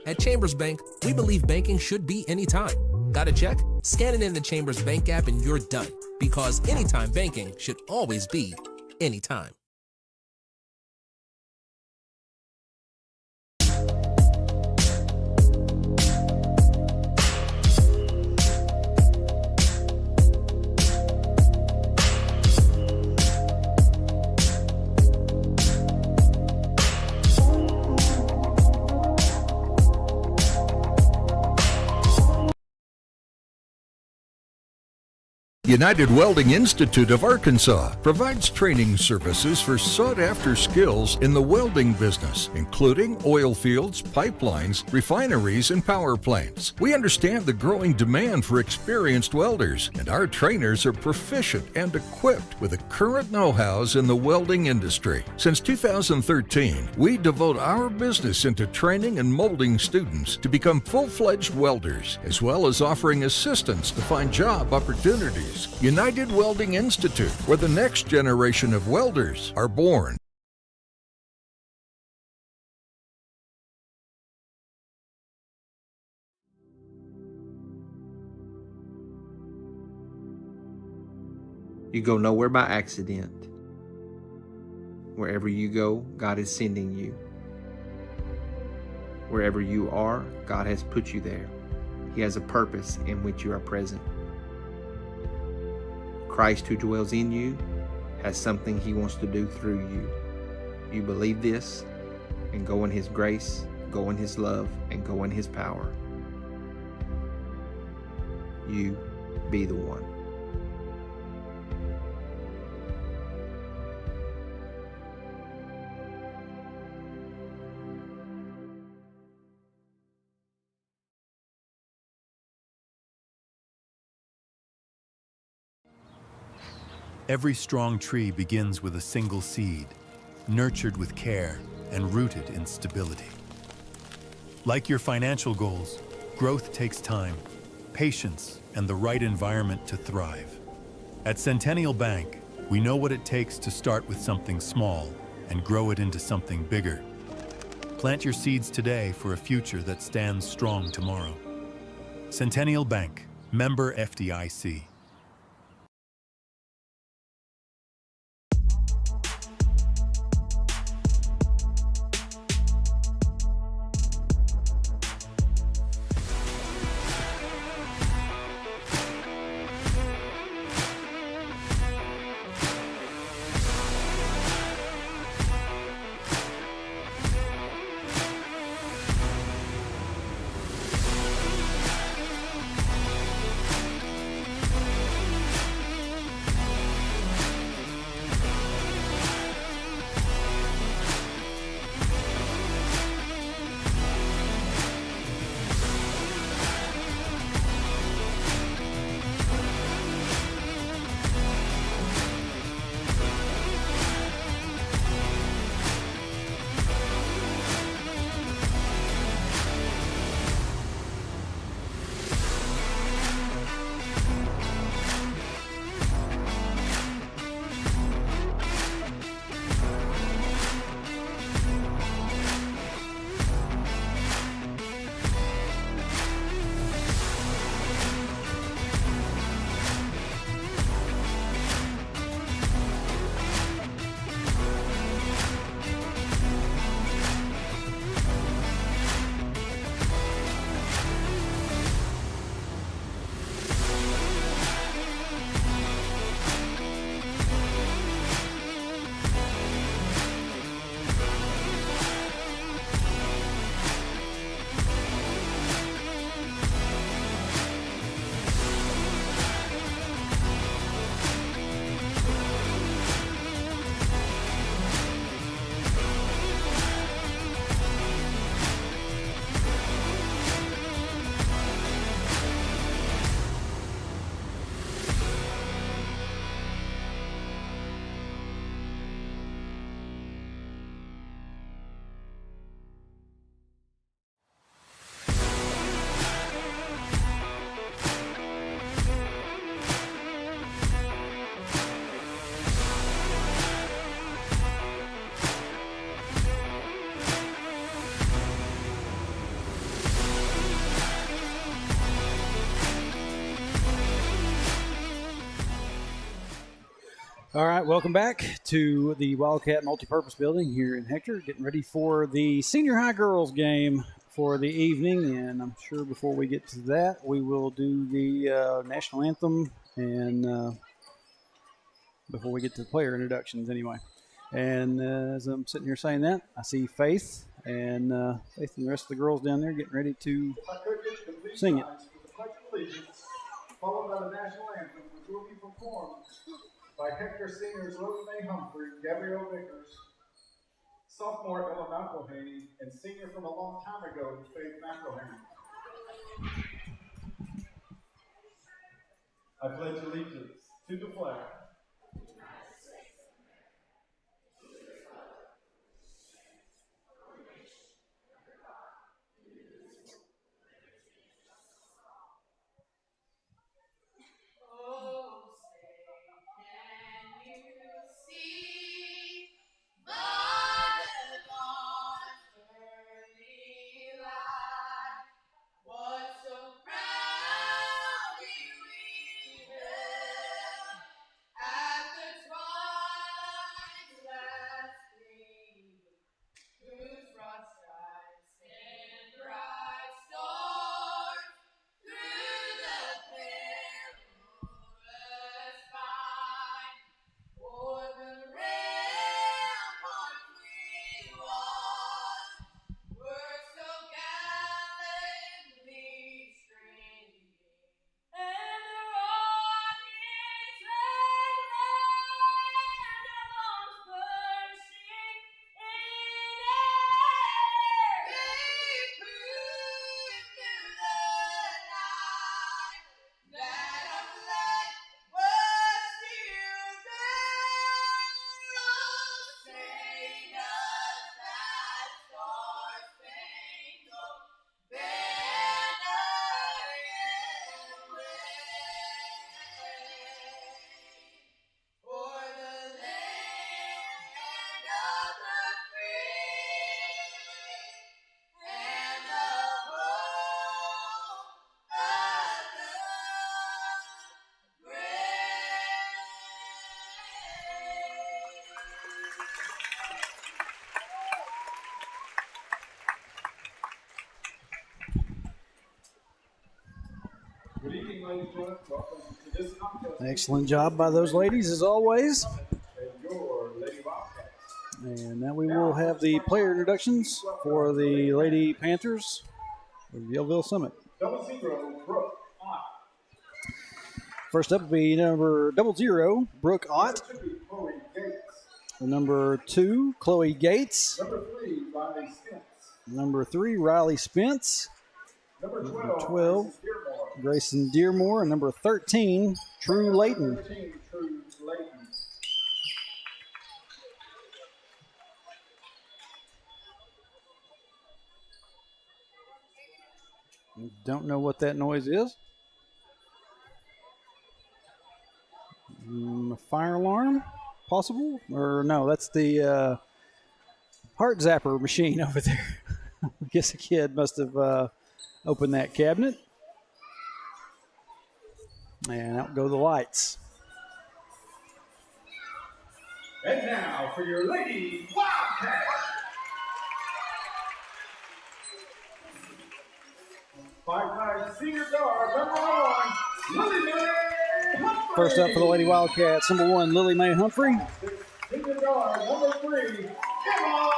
At Chambers Bank, we believe banking should be anytime. Got a check? Scan it in the Chambers Bank app and you're done. Because anytime banking should always be anytime. United Welding Institute of Arkansas provides training services for sought-after skills in the welding business, including oil fields, pipelines, refineries, and power plants. We understand the growing demand for experienced welders, and our trainers are proficient and equipped with the current know-hows in the welding industry. Since 2013, we devote our business into training and molding students to become full-fledged welders, as well as offering assistance to find job opportunities. United Welding Institute, where the next generation of welders are born. You go nowhere by accident. Wherever you go, God is sending you. Wherever you are, God has put you there. He has a purpose in which you are present. Christ who dwells in you has something He wants to do through you. You believe this and go in His grace, go in His love, and go in His power. You be the one. Every strong tree begins with a single seed, nurtured with care and rooted in stability. Like your financial goals, growth takes time, patience, and the right environment to thrive. At Centennial Bank, we know what it takes to start with something small and grow it into something bigger. Plant your seeds today for a future that stands strong tomorrow. Centennial Bank, member FDIC. All right, welcome back to the Wildcat Multipurpose Building here in Hector, getting ready for the senior high girls game for the evening. And I'm sure before we get to that, we will do the national anthem and before we get to the player introductions anyway. And as I'm sitting here saying that, I see Faith and the rest of the girls down there getting ready to sing it. Followed by the national anthem, which will be performed by Hector singers Lily Mae Humphrey, Gabrielle Vickers, sophomore Ella McElhaney, and senior from a long time ago, Faith McElhaney. I pledge allegiance to the flag Good evening, ladies and gentlemen. Welcome to this contest. Excellent job by those ladies, as always. And your Lady Wildcats. And now we will have the player introductions for the Lady Panthers of Yellville-Summit. 00, Brooke Ott. First up will be number 00, Brooke Ott. Number 2, Chloe Gates. Number 2, Chloe Gates. Number 3, Riley Spence. Number 3, Riley Spence. Number 12, 12, Dearmore. Grayson Dearmore. And number 13, True Layton. 13, True Layton. Don't know what that noise is. A fire alarm, possible? Or no, that's the heart zapper machine over there. I guess a kid must have opened that cabinet. And out go the lights. And now for your Lady Wildcat. 5'9" senior guard, number 1, Lily Mae Humphrey. First up for the Lady Wildcats, number 1, Lily Mae Humphrey. Senior guard, number 3, Emma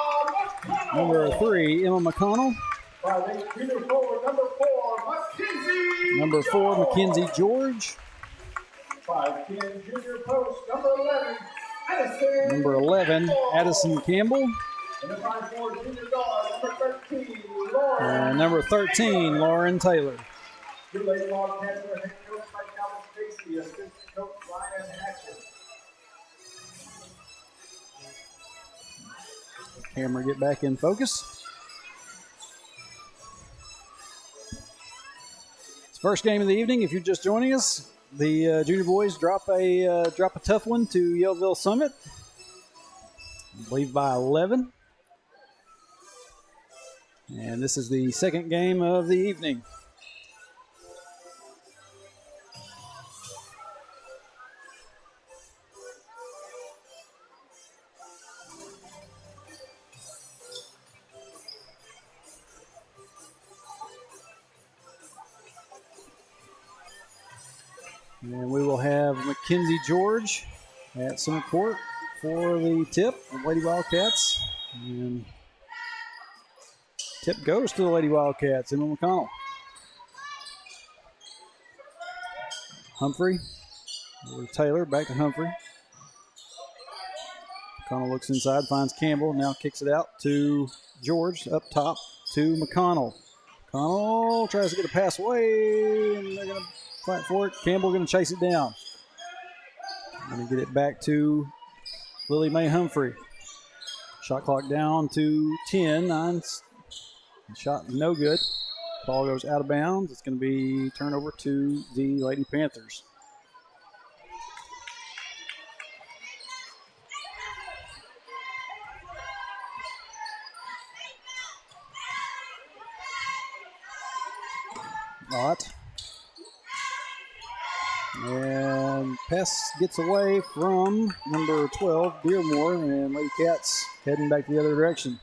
McConnell. Number 3, Emma McConnell. 5'8" junior forward, number 4, Mackenzie. Number 4, Mackenzie George. 5'10" junior post, number 11, Addison. Number 11, Addison Campbell. And the 5'4" junior guard, number 13, Lauren. And number 13, Lauren Taylor. Your Lady Wildcats are head coached by Calvin Stacy, assistant coach Ryan Hatcher. Camera get back in focus. It's the first game of the evening. If you're just joining us, the junior boys drop a tough one to Yellville-Summit. I believe by 11. And this is the second game of the evening. And we will have Mackenzie George at center court for the tip of Lady Wildcats. And tip goes to the Lady Wildcats, Emma McConnell. Humphrey Over to Taylor, back to Humphrey. McConnell looks inside, finds Campbell, now kicks it out to George, up top to McConnell. McConnell tries to get a pass away, and they're going to fight for it. Campbell going to chase it down. Going to get it back to Lily Mae Humphrey. Shot clock down to 10. 9. Shot no good. Ball goes out of bounds. It's going to be turned over to the Lady Panthers. Ott. And pass gets away from number 12, Dearmore, and Lady Cats heading back the other direction.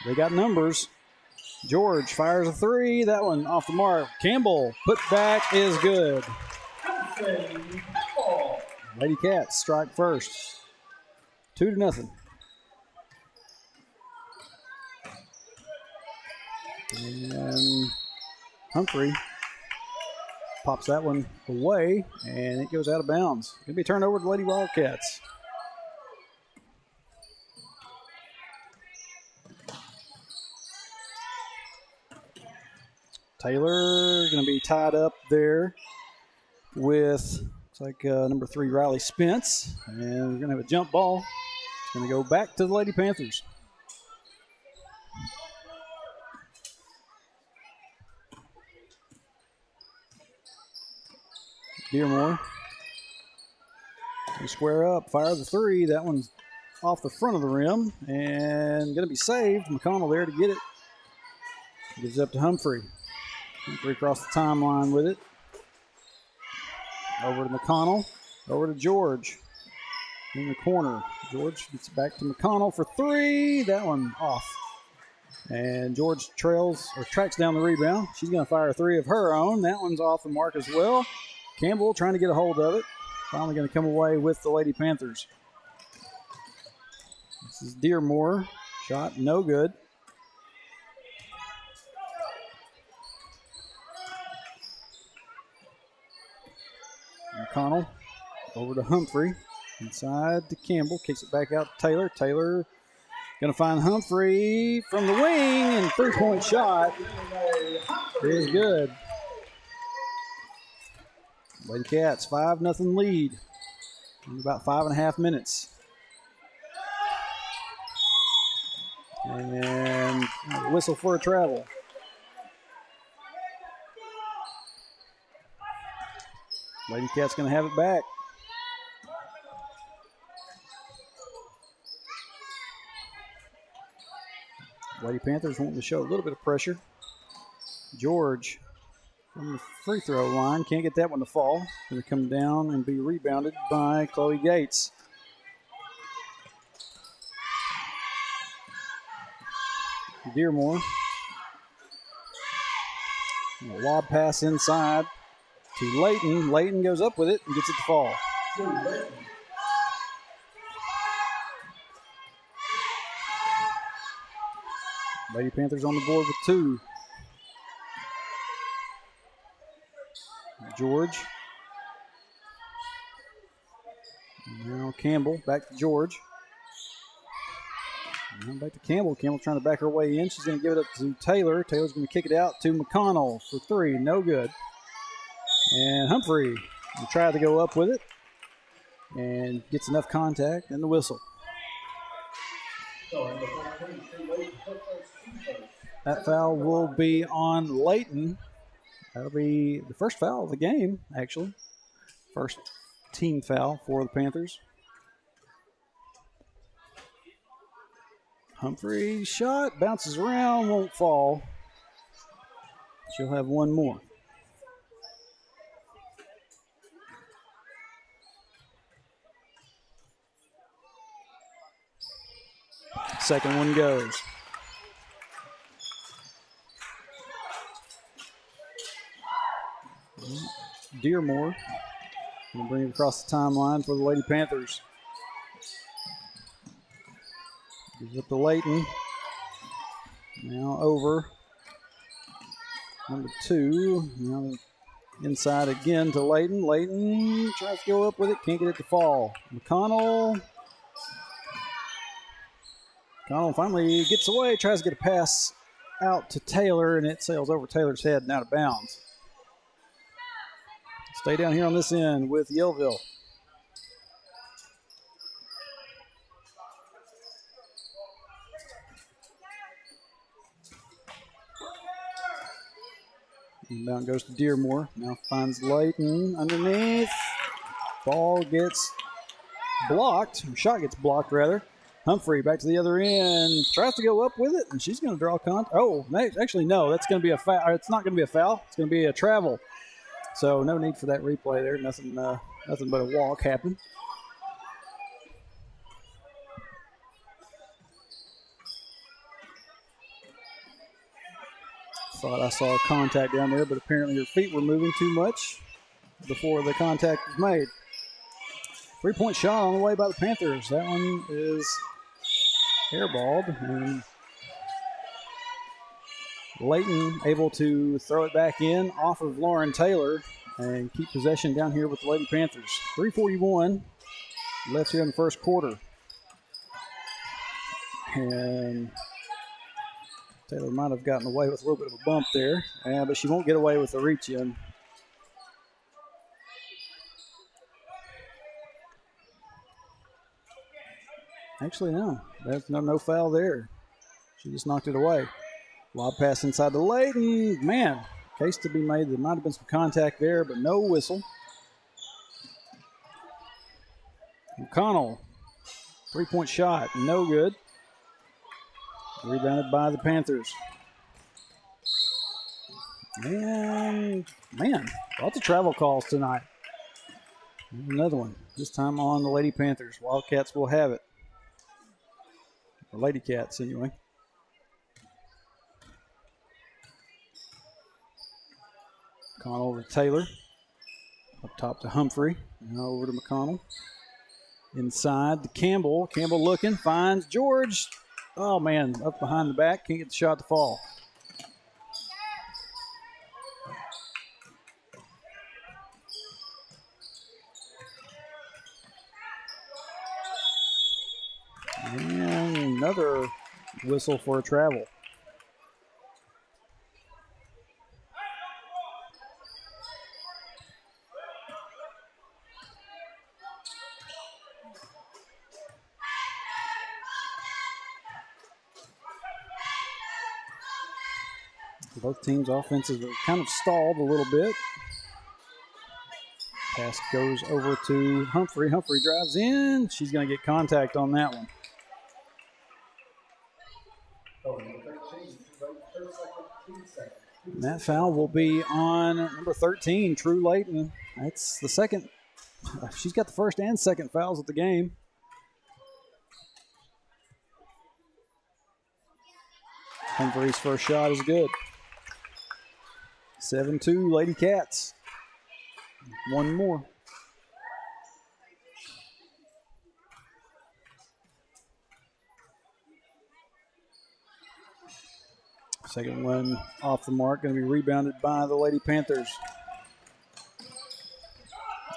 They got numbers. George fires a three. That one off the mark. Campbell, put back is good. Lady Cats strike first. 2-0. And Humphrey pops that one away, and it goes out of bounds. Going to be turned over to Lady Wildcats. Taylor going to be tied up there with, looks like number 3, Riley Spence. And we're going to have a jump ball. It's going to go back to the Lady Panthers. Dearmore. They square up, fire the three. That one's off the front of the rim and going to be saved. McConnell there to get it. Gives it up to Humphrey. Humphrey across the timeline with it. Over to McConnell. Over to George. In the corner. George gets it back to McConnell for three. That one off. And George tracks down the rebound. She's going to fire a three of her own. That one's off the mark as well. Campbell trying to get a hold of it. Finally going to come away with the Lady Panthers. This is Dearmore. Shot no good. McConnell over to Humphrey. Inside to Campbell. Kicks it back out to Taylor. Taylor going to find Humphrey from the wing, and three-point shot is good. Lady Cats, 5-0 lead in about 5.5 minutes. And whistle for a travel. Lady Cats going to have it back. Lady Panthers wanting to show a little bit of pressure. George from the free throw line. Can't get that one to fall. Going to come down and be rebounded by Chloe Gates. Dearmore. A lob pass inside to Layton. Layton goes up with it and gets it to fall. Lady Panthers on the board with two. George. Now Campbell, back to George. Now back to Campbell. Campbell trying to back her way in. She's going to give it up to Taylor. Taylor's going to kick it out to McConnell for three. No good. And Humphrey will try to go up with it and gets enough contact and the whistle. That foul will be on Layton. That'll be the first foul of the game, actually. First team foul for the Panthers. Humphrey's shot bounces around, won't fall. She'll have one more. Second one goes. Dearmore going to bring it across the timeline for the Lady Panthers. Gives it to Layton. Now over. Number two. Now Inside again to Layton. Layton tries to go up with it, can't get it to fall. McConnell finally gets away, tries to get a pass out to Taylor, and it sails over Taylor's head and out of bounds. Stay down here on this end with Yellville. Inbound goes to Dearmore. Now finds Layton underneath. Ball gets blocked. Shot gets blocked, rather. Humphrey back to the other end. Tries to go up with it, and she's going to draw contact. Oh, actually, no. That's going to be a foul. It's not going to be a foul. It's going to be a travel. So no need for that replay there. Nothing but a walk happened. Thought I saw contact down there, but apparently her feet were moving too much before the contact was made. 3-point shot on the way by the Panthers. That one is airballed, and Layton able to throw it back in off of Lauren Taylor and keep possession down here with the Lady Panthers. 3:41 left here in the first quarter. And Taylor might have gotten away with a little bit of a bump there, but she won't get away with the reach in. Actually, no. There's no foul there. She just knocked it away. Lob pass inside to Layton. Man, case to be made. There might have been some contact there, but no whistle. McConnell, 3-point shot, no good. Rebounded by the Panthers. And, man, lots of travel calls tonight. Another one, this time on the Lady Panthers. Wildcats will have it. Or Lady Cats, anyway. McConnell over to Taylor. Up top to Humphrey. Now over to McConnell. Inside to Campbell. Campbell looking, finds George. Oh, man, up behind the back. Can't get the shot to fall. And another whistle for a travel. Both teams' offenses are kind of stalled a little bit. Pass goes over to Humphrey. Humphrey drives in. She's going to get contact on that one. And that foul will be on number 13, True Layton. That's the second. She's got the first and second fouls of the game. Humphrey's first shot is good. 7-2 Lady Cats. One more. Second one off the mark, going to be rebounded by the Lady Panthers.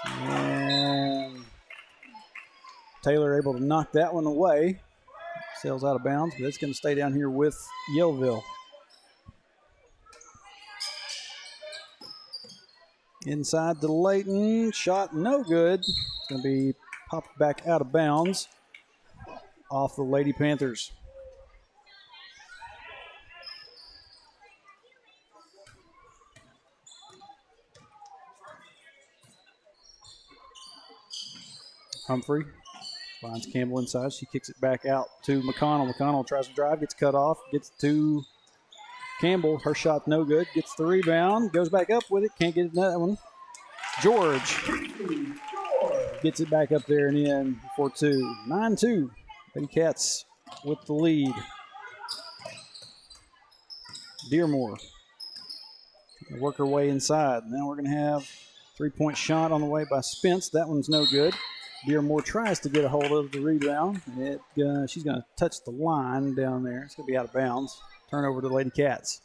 And Taylor able to knock that one away. Sails out of bounds, but it's going to stay down here with Yellville. Inside to Layton, shot no good. It's going to be popped back out of bounds off the Lady Panthers. Humphrey finds Campbell inside. She kicks it back out to McConnell. McConnell tries to drive, gets cut off, gets to Campbell. Her shot no good. Gets the rebound, goes back up with it. Can't get that one. George gets it back up there and in for two. 9-2. Lady Cats with the lead. Dearmore work her way inside. Now we're going to have 3-point shot on the way by Spence. That one's no good. Dearmore tries to get a hold of the rebound. She's going to touch the line down there. It's going to be out of bounds. Turnover to the Lady Cats.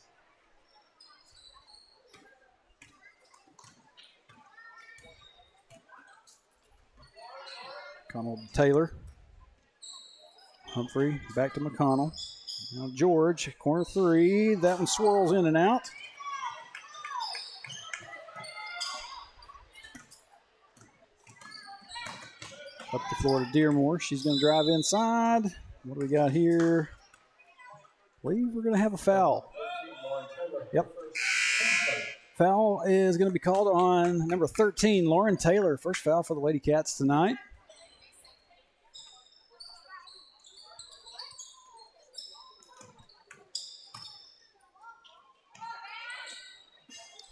McConnell to Taylor. Humphrey back to McConnell. Now George, corner three. That one swirls in and out. Up the floor to Dearmore. She's going to drive inside. What do we got here? I believe we're going to have a foul. Yep. Foul is going to be called on number 13, Lauren Taylor. First foul for the Lady Cats tonight.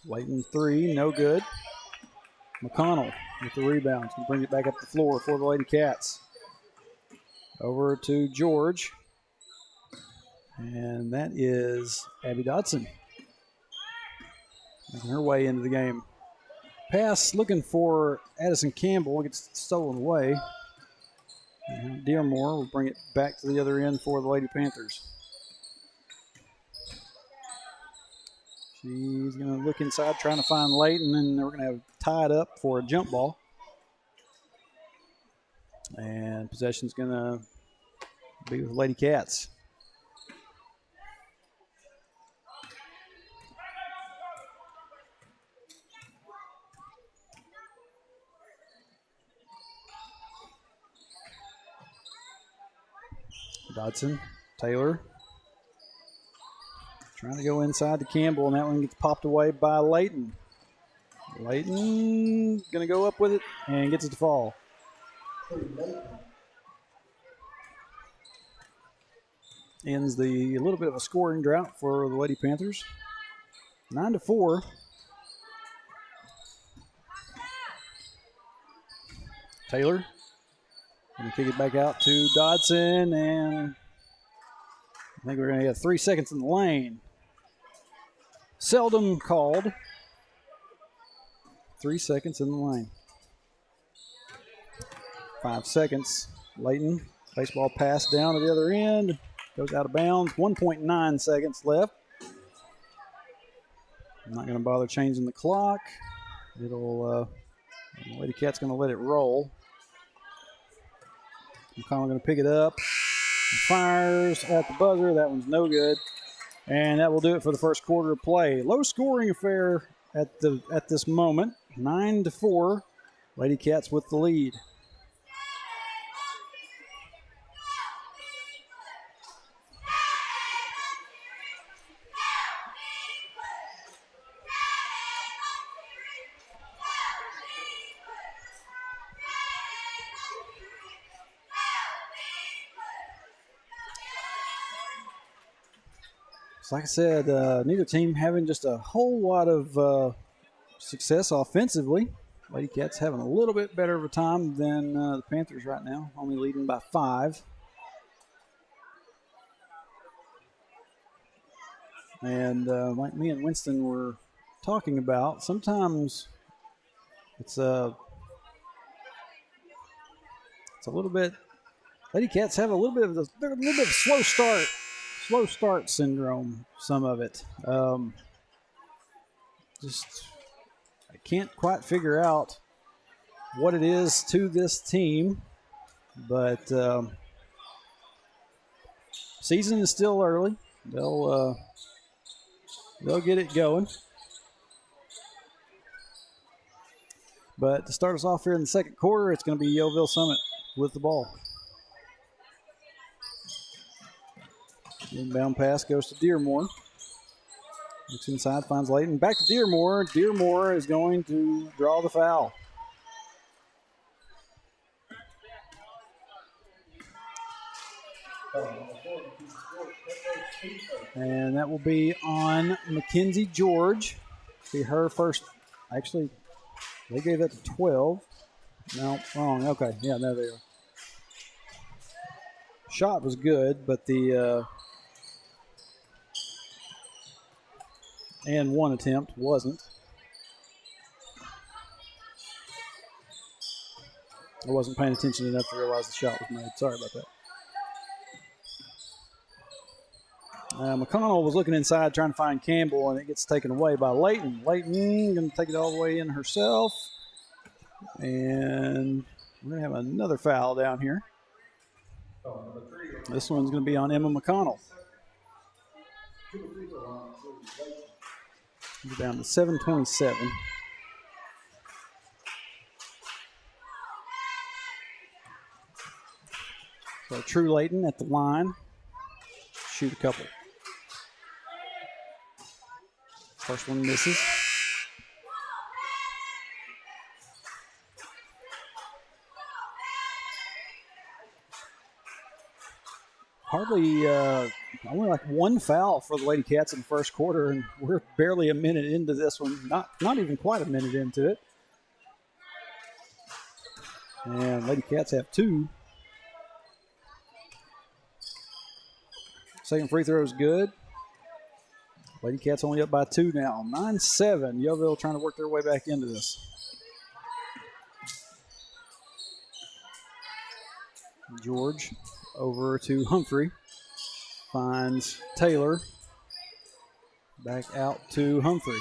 Layton three, no good. McConnell with the rebound. Can bring it back up the floor for the Lady Cats. Over to George. And that is Abby Dodson. Making her way into the game. Pass looking for Addison Campbell. Gets stolen away. And Dearmore will bring it back to the other end for the Lady Panthers. She's going to look inside, trying to find Layton, and we're going to have tied up for a jump ball. And possession's going to be with Lady Cats. Dodson, Taylor. Trying to go inside to Campbell, and that one gets popped away by Layton. Layton going to go up with it and gets it to fall. Ends the little bit of a scoring drought for the Lady Panthers. 9-4. Taylor going to kick it back out to Dodson, and I think we're going to get 3 seconds in the lane. Seldom called. 3 seconds in the lane. 5 seconds. Layton, baseball pass down to the other end. Goes out of bounds. 1.9 seconds left. I'm not going to bother changing the clock. It'll, Lady Cat's going to let it roll. McConnell going to pick it up. Fires at the buzzer. That one's no good. And that will do it for the first quarter of play. Low scoring affair at this moment. 9-4. Lady Cats with the lead. Like I said, neither team having just a whole lot of success offensively. Lady Cats having a little bit better of a time than the Panthers right now, only leading by 5. And like me and Winston were talking about, sometimes it's a little bit. Lady Cats have a little bit of a slow start. Slow start syndrome, some of it. Just, I can't quite figure out what it is to this team, but season is still early. They'll get it going. But to start us off here in the second quarter, it's going to be Yellville-Summit with the ball. Inbound pass goes to Dearmore. Looks inside, finds Layton. Back to Dearmore. Dearmore is going to draw the foul. And that will be on Mackenzie George. Be her first. Actually, they gave that to 12. No, wrong. Okay, yeah, there they are. Shot was good, but the and one attempt wasn't. I wasn't paying attention enough to realize the shot was made. Sorry about that. McConnell was looking inside trying to find Campbell, and it gets taken away by Layton. Layton going to take it all the way in herself. And We're going to have another foul down here. This one's going to be on Emma McConnell. We're down to 7:27. So True Layton at the line. Shoot a couple. First one misses. Hardly, only like one foul for the Lady Cats in the first quarter, and we're barely a minute into this one. Not even quite a minute into it. And Lady Cats have 2. Second free throw is good. Lady Cats only up by 2 now. 9-7. Yellville trying to work their way back into this. George over to Humphrey. Finds Taylor. Back out to Humphrey.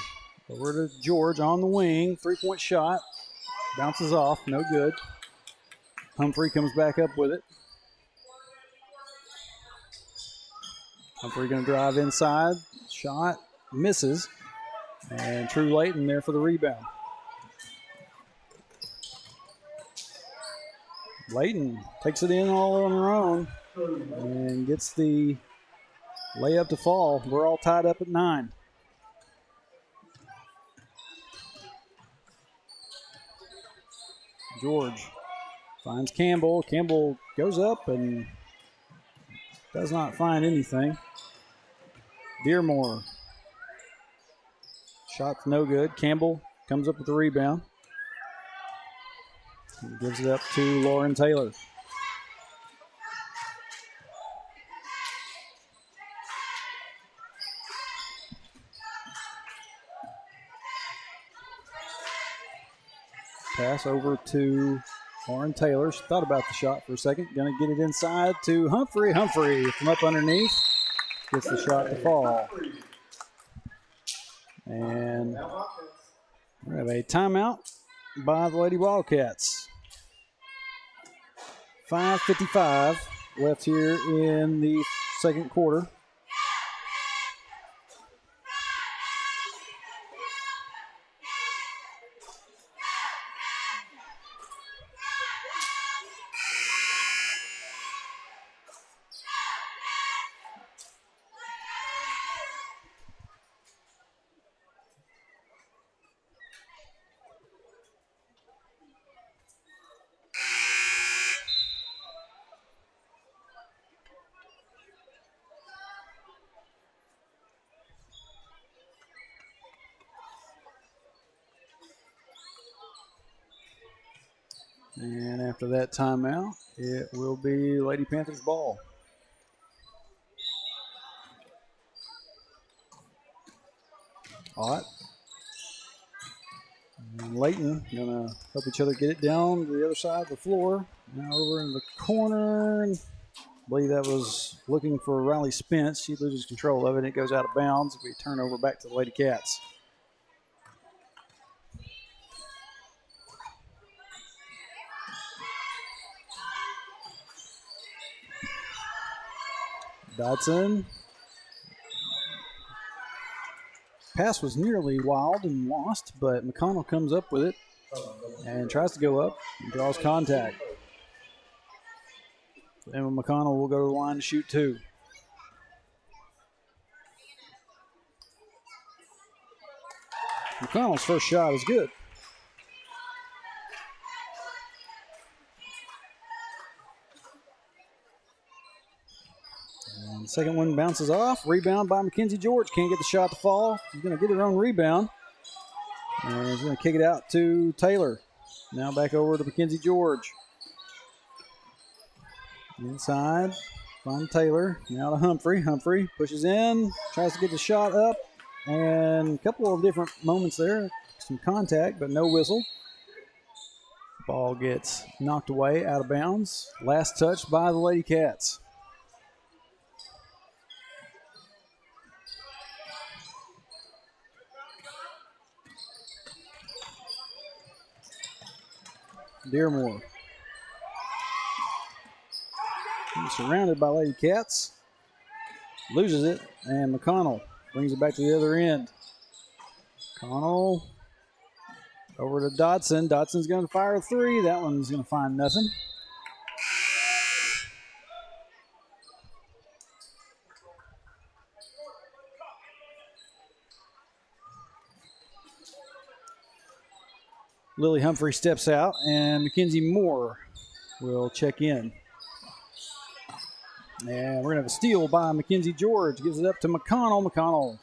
Over to George on the wing. 3-point shot. Bounces off. No good. Humphrey comes back up with it. Humphrey going to drive inside. Shot misses. And True Layton there for the rebound. Layton takes it in all on her own and gets the layup to fall. We're all tied up at 9. George finds Campbell. Campbell goes up and does not find anything. Dearmore. Shot's no good. Campbell comes up with the rebound. And gives it up to Lauren Taylor. Pass over to Lauren Taylor. She thought about the shot for a second. Going to get it inside to Humphrey. Humphrey from up underneath gets the shot to fall. And we have a timeout by the Lady Wildcats. 5:55 left here in the second quarter. And after that timeout, it will be Lady Panthers ball. Ott and Layton gonna help each other get it down to the other side of the floor. Now over in the corner. And I believe that was looking for Riley Spence. She loses control of it and it goes out of bounds. We turn over back to the Lady Cats. Dodson. Pass was nearly wild and lost, but McConnell comes up with it and tries to go up and draws contact. Emma McConnell will go to the line to shoot 2. McConnell's first shot is good. And the second one bounces off. Rebound by Mackenzie George. Can't get the shot to fall. She's going to get her own rebound. And she's going to kick it out to Taylor. Now back over to Mackenzie George. Inside. Find Taylor. Now to Humphrey. Humphrey pushes in. Tries to get the shot up. And a couple of different moments there. Some contact, but no whistle. Ball gets knocked away out of bounds. Last touch by the Lady Cats. Dearmore He's surrounded by Lady Cats. Loses it, and McConnell brings it back to the other end. McConnell over to Dodson. Dodson's going to fire a three. That one's going to find nothing. Lily Humphrey steps out, and Mackenzie Moore will check in. And we're going to have a steal by Mackenzie George. Gives it up to McConnell. McConnell,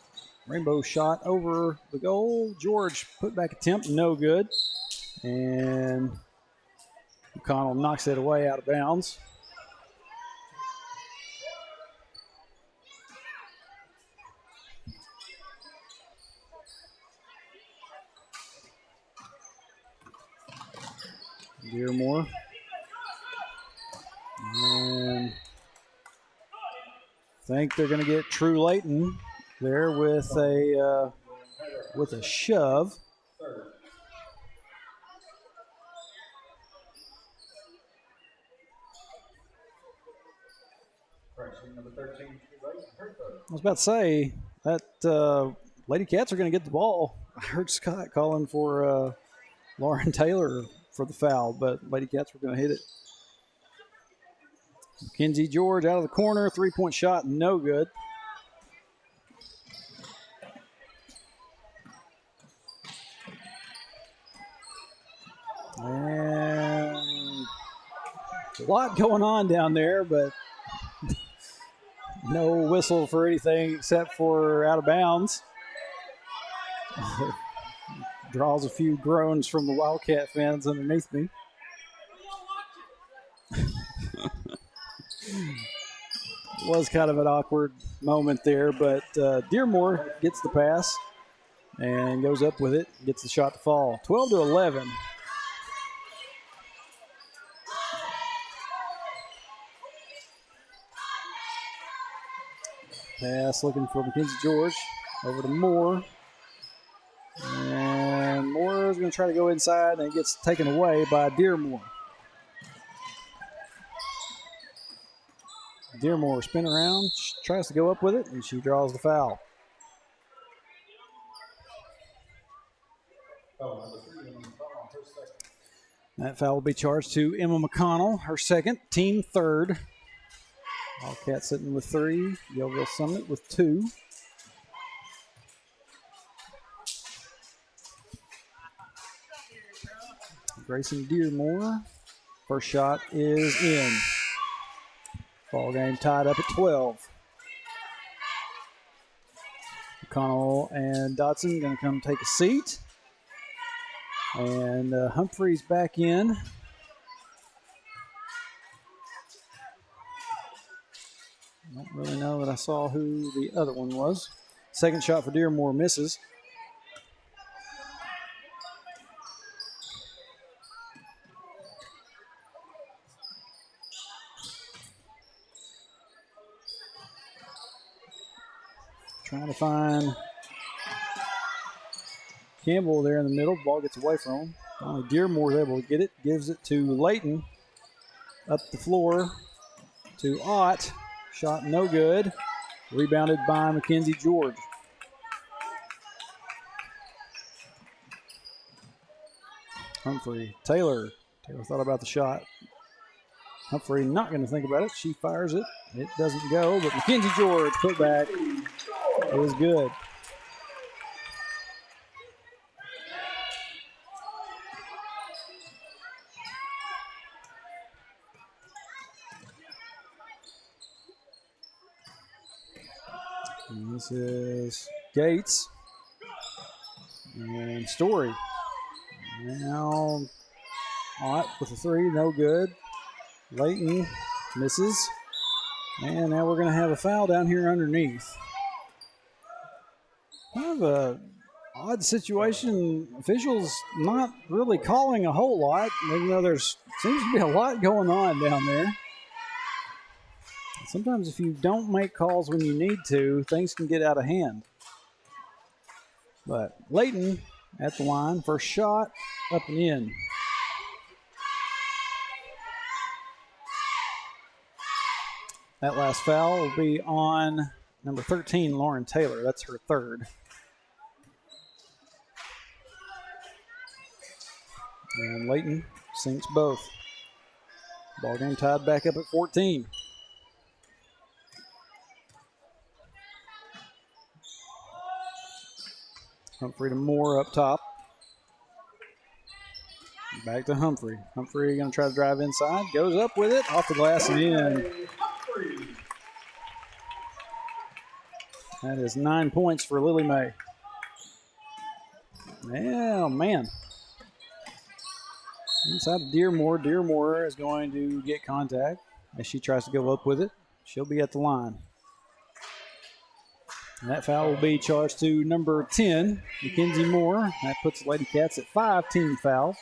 rainbow shot over the goal. George, put back attempt, no good. And McConnell knocks it away out of bounds. Dearmore. And I think they're going to get True Layton there with a shove. I was about to say that Lady Cats are going to get the ball. I heard Scott calling for Lauren Taylor for the foul, but Lady Cats were going to hit it. Mackenzie George out of the corner, three-point shot, no good. And a lot going on down there, but no whistle for anything except for out of bounds. Draws a few groans from the Wildcat fans underneath me. Was kind of an awkward moment there, but Dearmore gets the pass and goes up with it, gets the shot to fall. 12-11. Pass looking for Mackenzie George. Over to Moore. And Moore is going to try to go inside, and it gets taken away by Dearmore. Dearmore spin around, tries to go up with it, and she draws the foul. That foul will be charged to Emma McConnell, her second, team third. Wildcat sitting with 3, Yellville-Summit with 2. Grayson Dearmore, first shot is in. Ball game tied up at 12. McConnell and Dodson going to come take a seat. And Humphrey's back in. Don't really know that I saw who the other one was. Second shot for Dearmore misses. Trying to find Campbell there in the middle. Ball gets away from him. Only Dearmore is able to get it. Gives it to Layton. Up the floor to Ott. Shot no good. Rebounded by Mackenzie George. Humphrey. Taylor thought about the shot. Humphrey not going to think about it. She fires it. It doesn't go, but Mackenzie George put back. It was good. And this is Gates and Story. Now Ott with a 3, no good. Layton misses. And now we're going to have a foul down here underneath. Kind of a odd situation. Officials not really calling a whole lot, even though there's seems to be a lot going on down there. Sometimes if you don't make calls when you need to, things can get out of hand. But Layton at the line, first shot, up and in. That last foul will be on number 13, Lauren Taylor. That's her third. And Layton sinks both. Ball game tied back up at 14. Humphrey to Moore up top. Back to Humphrey. Humphrey going to try to drive inside. Goes up with it. Off the glass and in. That is 9 points for Lily Mae. Oh, man. Inside of Dearmore. Dearmore is going to get contact as she tries to go up with it. She'll be at the line. And that foul will be charged to number 10, Mackenzie Moore. That puts the Lady Cats at 5 team fouls.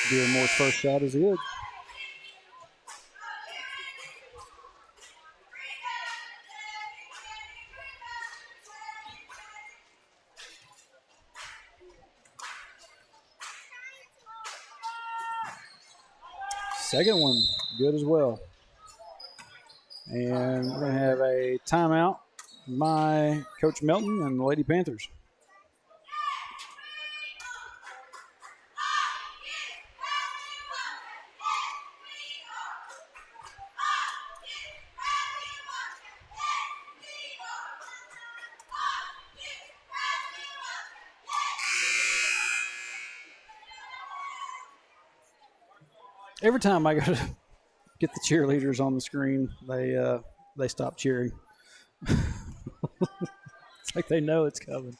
Dearmore's first shot is good. Second one, good as well. And we're going to have a timeout by Coach Melton and the Lady Panthers. Every time I go to get the cheerleaders on the screen, they stop cheering. It's like they know it's coming.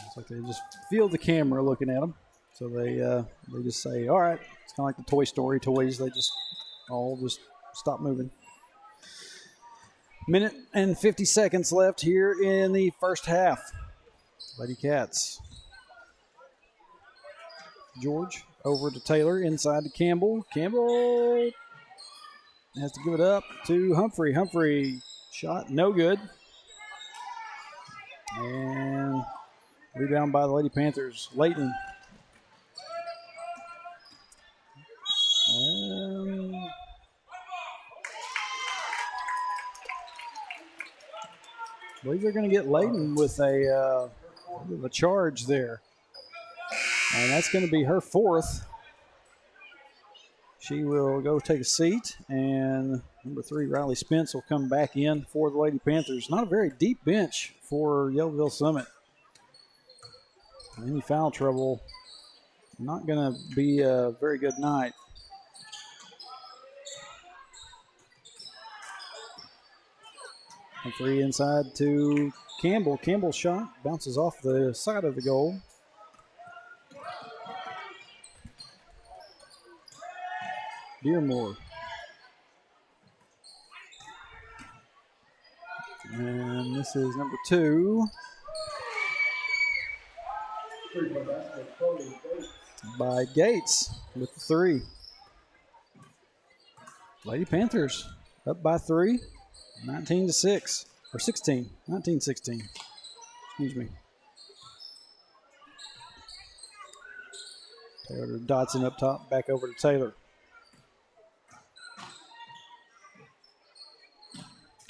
It's like they just feel the camera looking at them, so they just say, "All right." It's kind of like the Toy Story toys; they just all just stop moving. Minute and 50 seconds left here in the first half. Lady Cats. George over to Taylor, inside to Campbell. Campbell has to give it up to Humphrey. Humphrey shot no good. And rebound by the Lady Panthers. Layton. I believe they're going to get Layton with a charge there. And that's going to be her fourth. She will go take a seat. And number 3, Riley Spence, will come back in for the Lady Panthers. Not a very deep bench for Yellville-Summit. Any foul trouble, not going to be a very good night. Humphrey inside to Campbell. Campbell's shot bounces off the side of the goal. Dearmore. And this is number 2. By Gates with the 3. Lady Panthers up by 3. 19-6, or 16, 19-16, excuse me. Taylor Dotson up top, back over to Taylor.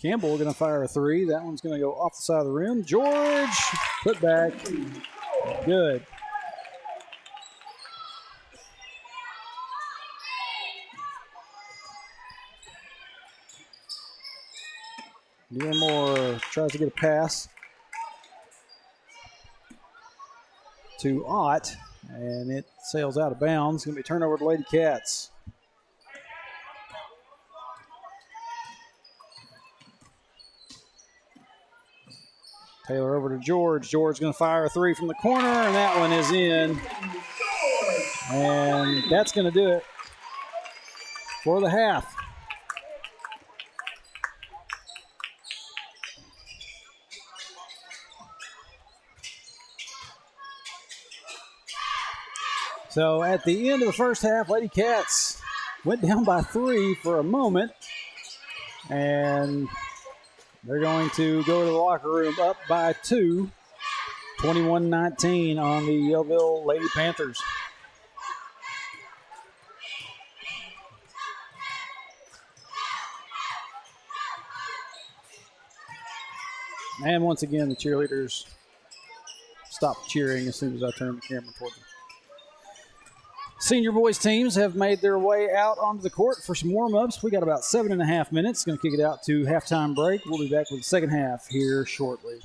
Campbell going to fire a 3. That one's going to go off the side of the rim. George, put back, good. Dearmore tries to get a pass to Ott, and it sails out of bounds. It's going to be a turnover to Lady Cats. Taylor over to George. George going to fire a 3 from the corner, and that one is in. And that's going to do it for the half. So at the end of the first half, Lady Cats went down by 3 for a moment, and they're going to go to the locker room up by 2, 21-19 on the Yellville Lady Panthers. And once again, the cheerleaders stopped cheering as soon as I turned the camera toward them. Senior boys teams have made their way out onto the court for some warm-ups. We got about 7.5 minutes. Going to kick it out to halftime break. We'll be back with the second half here shortly.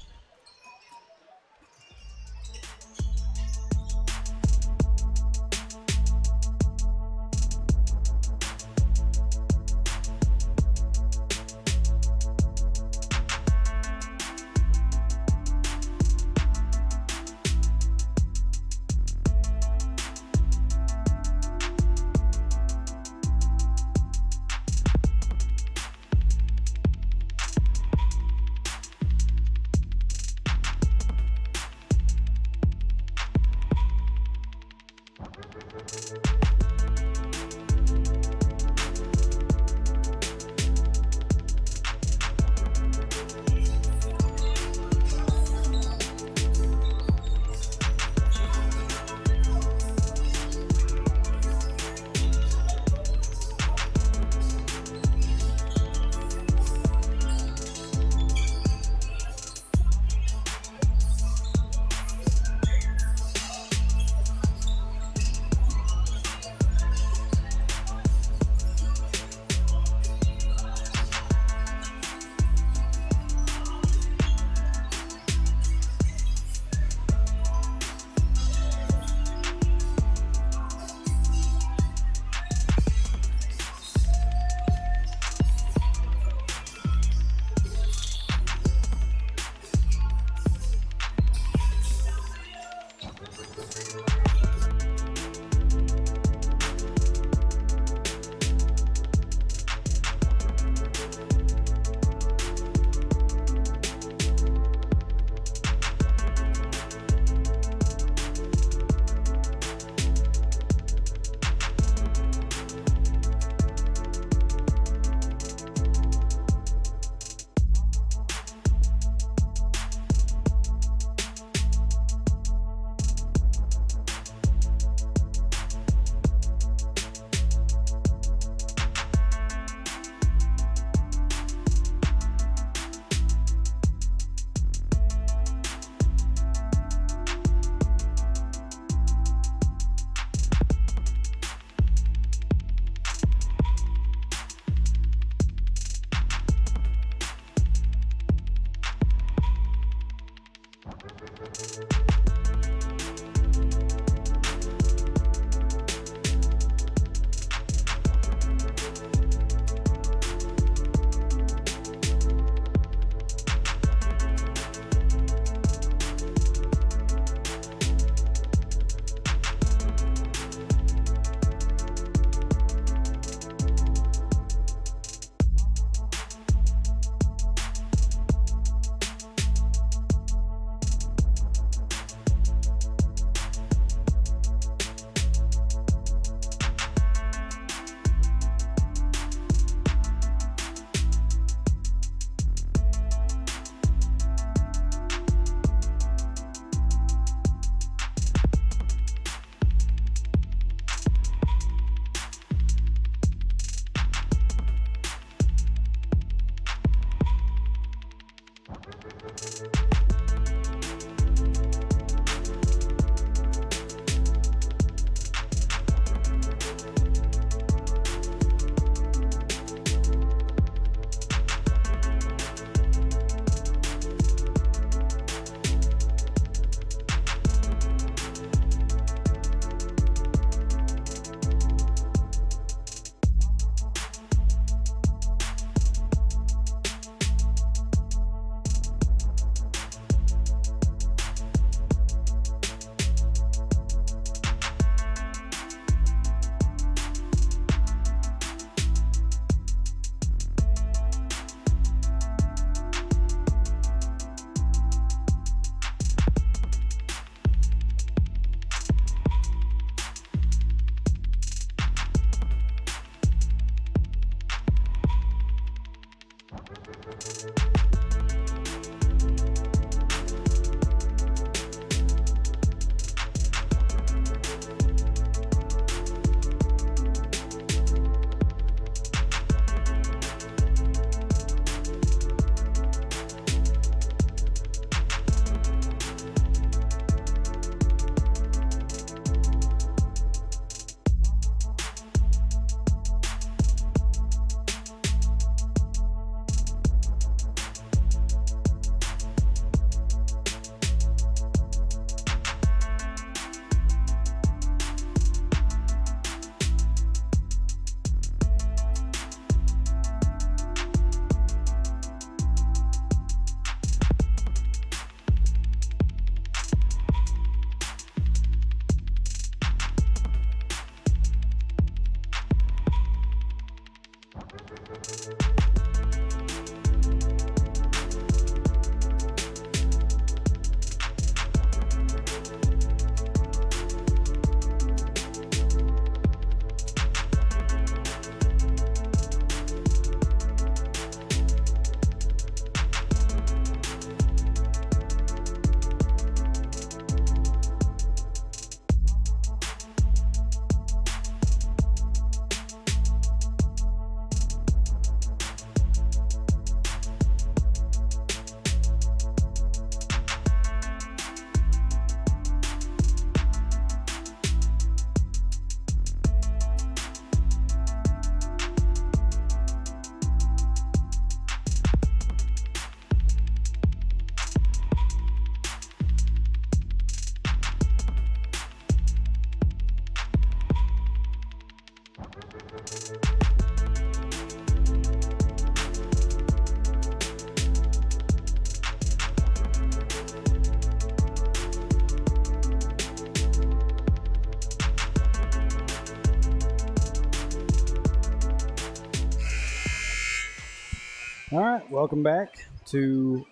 All right, welcome back to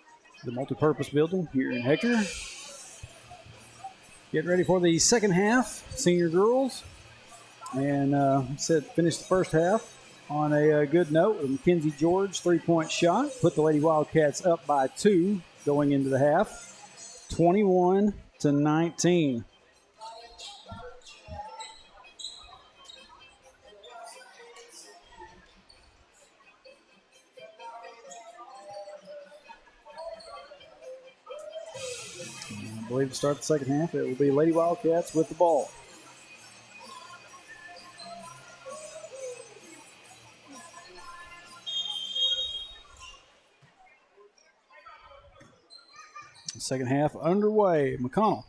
the multipurpose building here in Hector. Getting ready for the second half, senior girls. And finished the first half on a good note with Mackenzie George 3-point shot. Put the Lady Wildcats up by 2 going into the half, 21-19. I believe to start the second half, it will be Lady Wildcats with the ball. Second half underway. McConnell.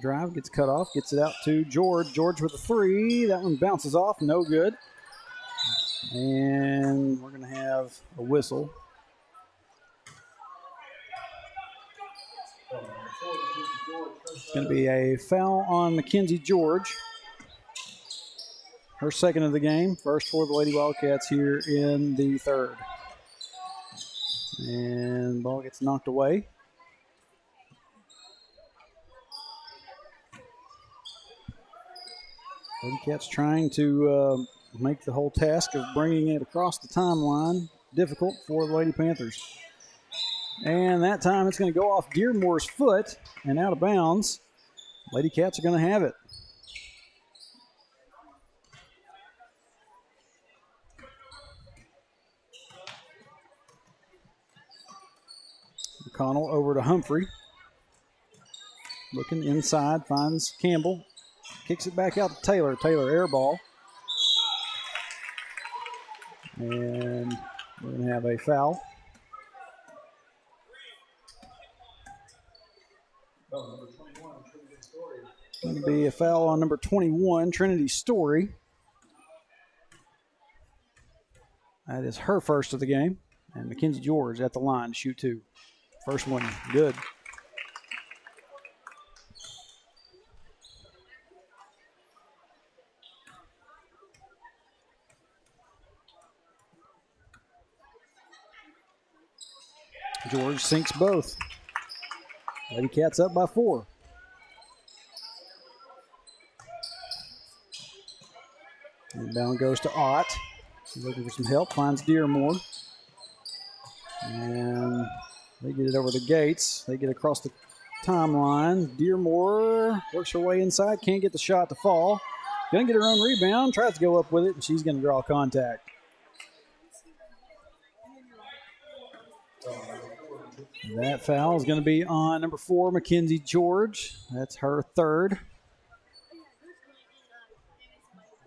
Drive gets cut off, gets it out to George. George with a 3. That one bounces off, no good. And we're going to have a whistle. It's going to be a foul on Mackenzie George. Her second of the game. First for the Lady Wildcats here in the third. And ball gets knocked away. Lady Cats trying to make the whole task of bringing it across the timeline difficult for the Lady Panthers. And that time it's going to go off Dearmore's foot and out of bounds. Lady Cats are going to have it. McConnell over to Humphrey. Looking inside, finds Campbell. Kicks it back out to Taylor. Taylor air ball. And we're going to have a foul. Going to be a foul on number 21, Trinity Story. That is her first of the game. And Mackenzie George at the line to shoot 2. First one, good. George sinks both. Lady Cats up by 4. Inbound goes to Ott. Looking for some help, finds Dearmore. And they get it over the gates. They get across the timeline. Dearmore works her way inside, can't get the shot to fall. Gonna get her own rebound, tries to go up with it, and she's gonna draw contact. That foul is going to be on number 4, Mackenzie George. That's her third.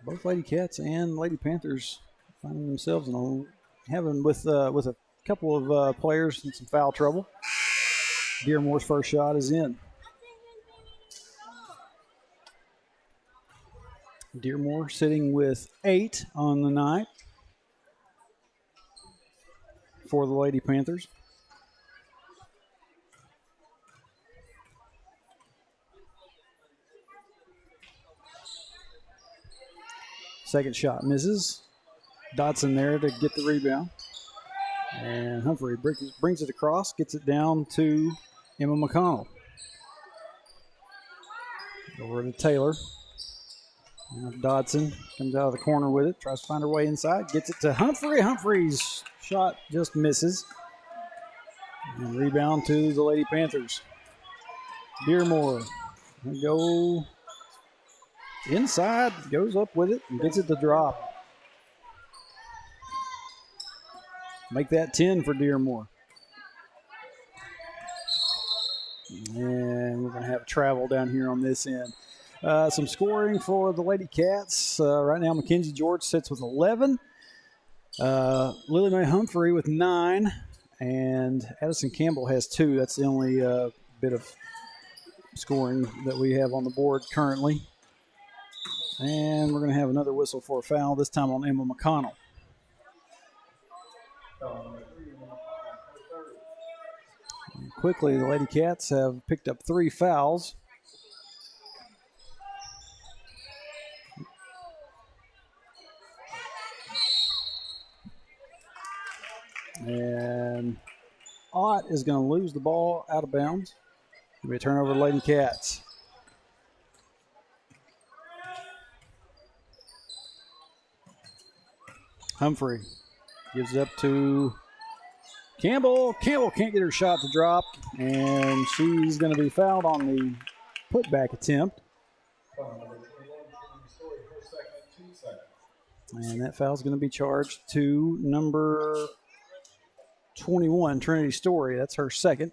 Both Lady Cats and Lady Panthers finding themselves with a couple of players in some foul trouble. Dearmore's first shot is in. Dearmore sitting with 8 on the night for the Lady Panthers. Second shot misses. Dotson there to get the rebound. And Humphrey brings it across, gets it down to Emma McConnell. Over to Taylor. Now Dodson comes out of the corner with it, tries to find her way inside, gets it to Humphrey. Humphrey's shot just misses. And rebound to the Lady Panthers. Dearmore will go inside, goes up with it, and gets it to drop. Make that 10 for Dearmore. And we're going to have travel down here on this end. Some scoring for the Lady Cats. Right now, Mackenzie George sits with 11. Lily Mae Humphrey with 9. And Addison Campbell has 2. That's the only bit of scoring that we have on the board currently. And we're going to have another whistle for a foul, this time on Emma McConnell. And quickly, the Lady Cats have picked up 3 fouls. And Ott is going to lose the ball out of bounds. It'll be a turnover to Lady Cats. Humphrey gives it up to Campbell. Campbell can't get her shot to drop, and she's going to be fouled on the putback attempt. And that foul is going to be charged to number 21, Trinity Story. That's her second.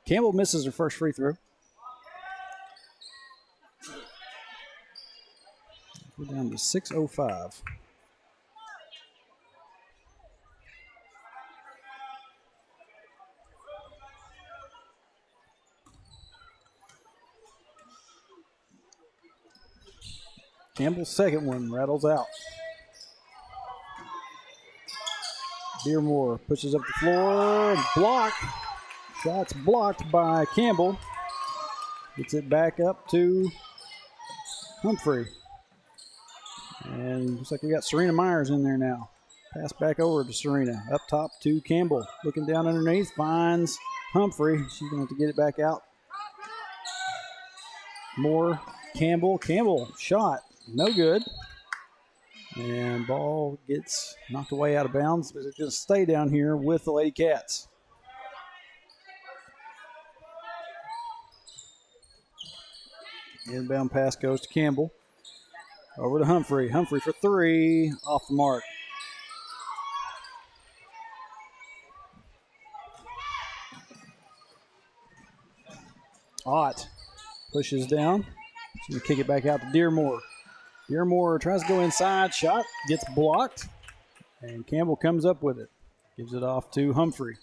Campbell misses her first free throw. We're down to 6:05. Campbell's second one rattles out. Dearmore pushes up the floor, block. Shot's blocked by Campbell. Gets it back up to Humphrey. And looks like we got Serena Myers in there now. Pass back over to Serena. Up top to Campbell. Looking down underneath, finds Humphrey. She's going to have to get it back out. More Campbell. Campbell shot. No good. And ball gets knocked away out of bounds, but it's going to stay down here with the Lady Cats. Inbound pass goes to Campbell. Over to Humphrey. Humphrey for 3. Off the mark. Ott pushes down. She's going to kick it back out to Dearmore. Dearmore tries to go inside. Shot gets blocked. And Campbell comes up with it. Gives it off to Humphrey.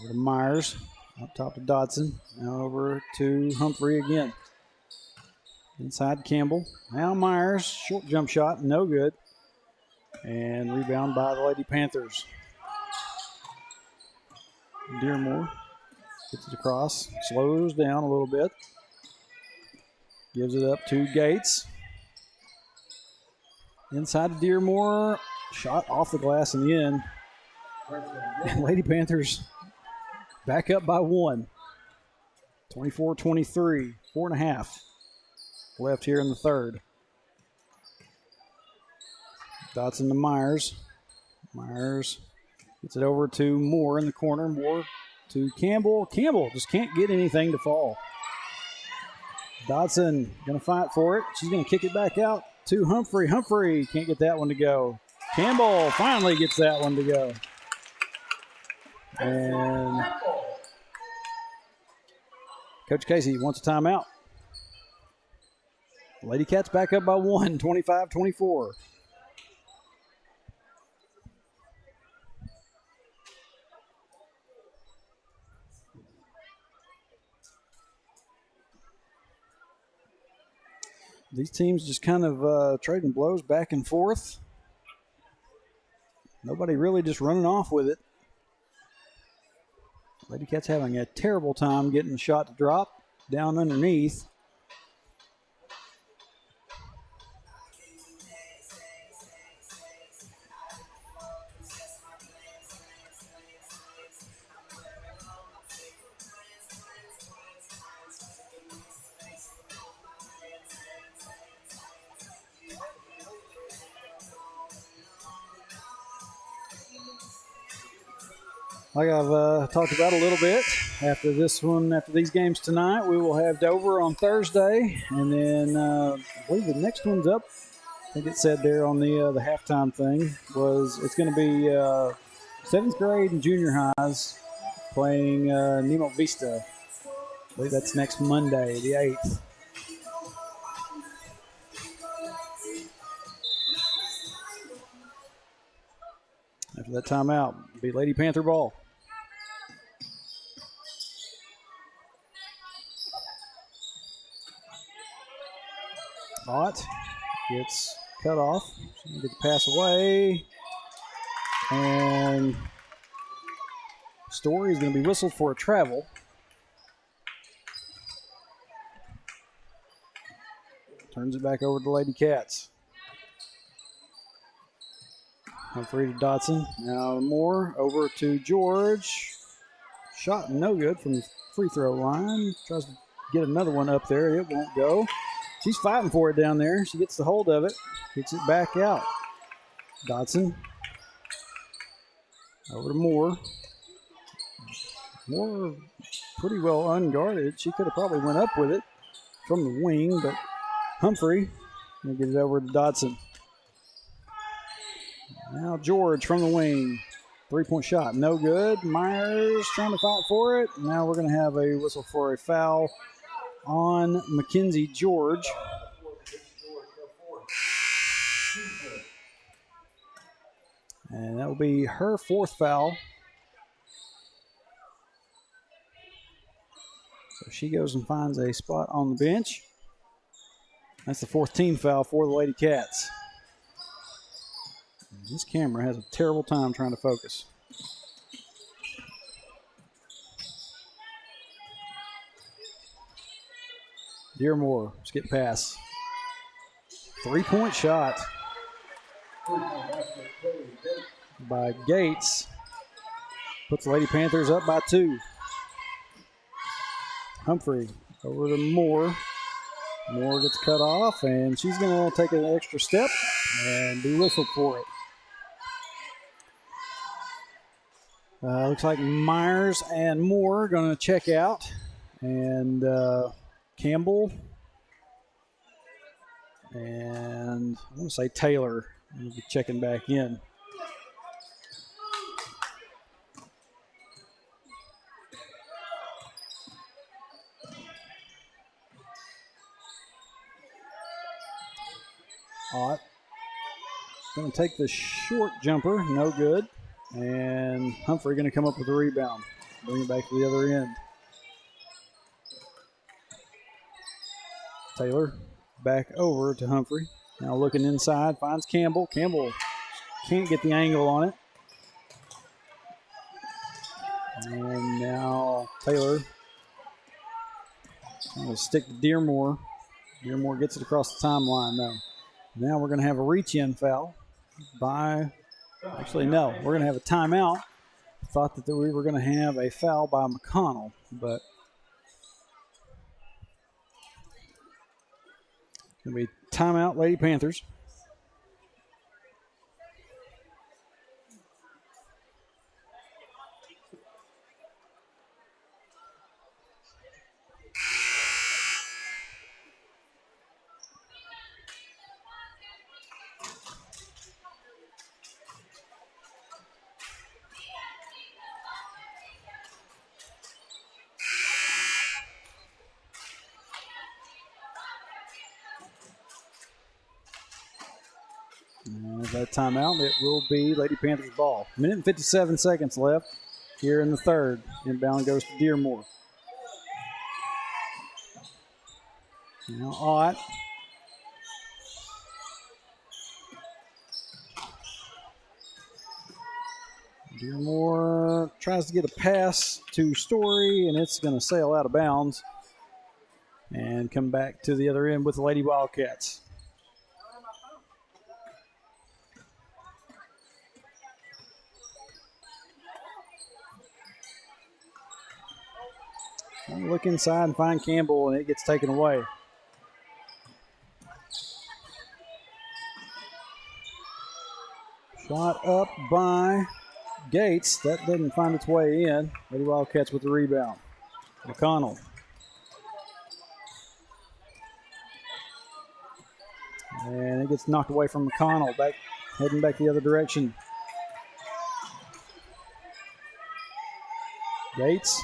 Over to Myers. Up top to Dodson. Now over to Humphrey again. Inside Campbell. Now Myers. Short jump shot. No good. And rebound by the Lady Panthers. Dearmore gets it across. Slows down a little bit. Gives it up to Gates. Inside to Dearmore. Shot off the glass in the end. And Lady Panthers back up by 1. 24-23. 4.5 left here in the third. Dotson to Myers. Myers gets it over to Moore in the corner. Moore to Campbell. Campbell just can't get anything to fall. Dotson going to fight for it. She's going to kick it back out to Humphrey. Humphrey can't get that one to go. Campbell finally gets that one to go. And Coach Casey wants a timeout. Lady Cats back up by 1, 25-24. These teams just kind of trading blows back and forth. Nobody really just running off with it. Lady Cat's having a terrible time getting the shot to drop down underneath. Like I've talked about a little bit, after these games tonight, we will have Dover on Thursday, and then I believe the next one's up. I think it said there on the halftime thing it's going to be 7th grade and junior highs playing Nemo Vista. I believe that's next Monday, the 8th. After that timeout, it'll be Lady Panther ball. Ott gets cut off. She's going to get the pass away. And Story is going to be whistled for a travel. Turns it back over to Lady Cats. Humphrey to Dotson. Now Moore over to George. Shot no good from the free throw line. Tries to get another one up there. It won't go. She's fighting for it down there. She gets the hold of it. Kicks it back out. Dotson. Over to Moore. Moore pretty well unguarded. She could have probably went up with it from the wing, but Humphrey going to get it over to Dotson. Now George from the wing. 3-point shot, no good. Myers trying to fight for it. Now we're going to have a whistle for a foul on Mackenzie George. And that will be her 4th foul. So she goes and finds a spot on the bench. That's the 4th team foul for the Lady Cats. This camera has a terrible time trying to focus. Dearmore, skip pass. 3-point shot by Gates. Puts the Lady Panthers up by 2. Humphrey over to Moore. Moore gets cut off, and she's going to take an extra step and be whistled for it. Looks like Myers and Moore are going to check out, and Campbell and I want to say Taylor will be checking back in. Ott going to take the short jumper, no good. And Humphrey going to come up with a rebound. Bring it back to the other end. Taylor back over to Humphrey. Now looking inside, finds Campbell. Campbell can't get the angle on it. And now Taylor going to stick to Dearmore. Dearmore gets it across the timeline though. Now we're going to have a reach-in foul by, actually no, we're going to have a timeout. Thought that we were going to have a foul by McConnell, but it's going to be timeout, Lady Panthers. And at that timeout, it will be Lady Panthers ball. 1:57 seconds left here in the third. Inbound goes to Dearmore. Now Ott. Dearmore tries to get a pass to Story, and it's going to sail out of bounds and come back to the other end with the Lady Wildcats. Look inside and find Campbell, and it gets taken away. Shot up by Gates. That didn't find its way in. Lady Wildcats with the rebound. McConnell. And it gets knocked away from McConnell. Heading back the other direction. Gates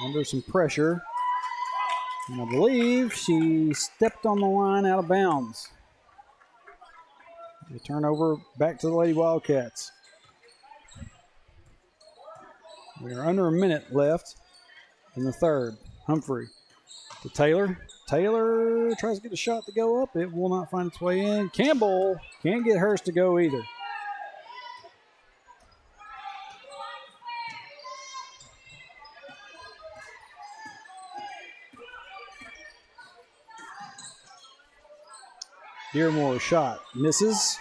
under some pressure. And I believe she stepped on the line out of bounds. The turnover back to the Lady Wildcats. We are under a minute left in the third. Humphrey to Taylor. Taylor tries to get a shot to go up. It will not find its way in. Campbell can't get hers to go either. Dearmore shot misses,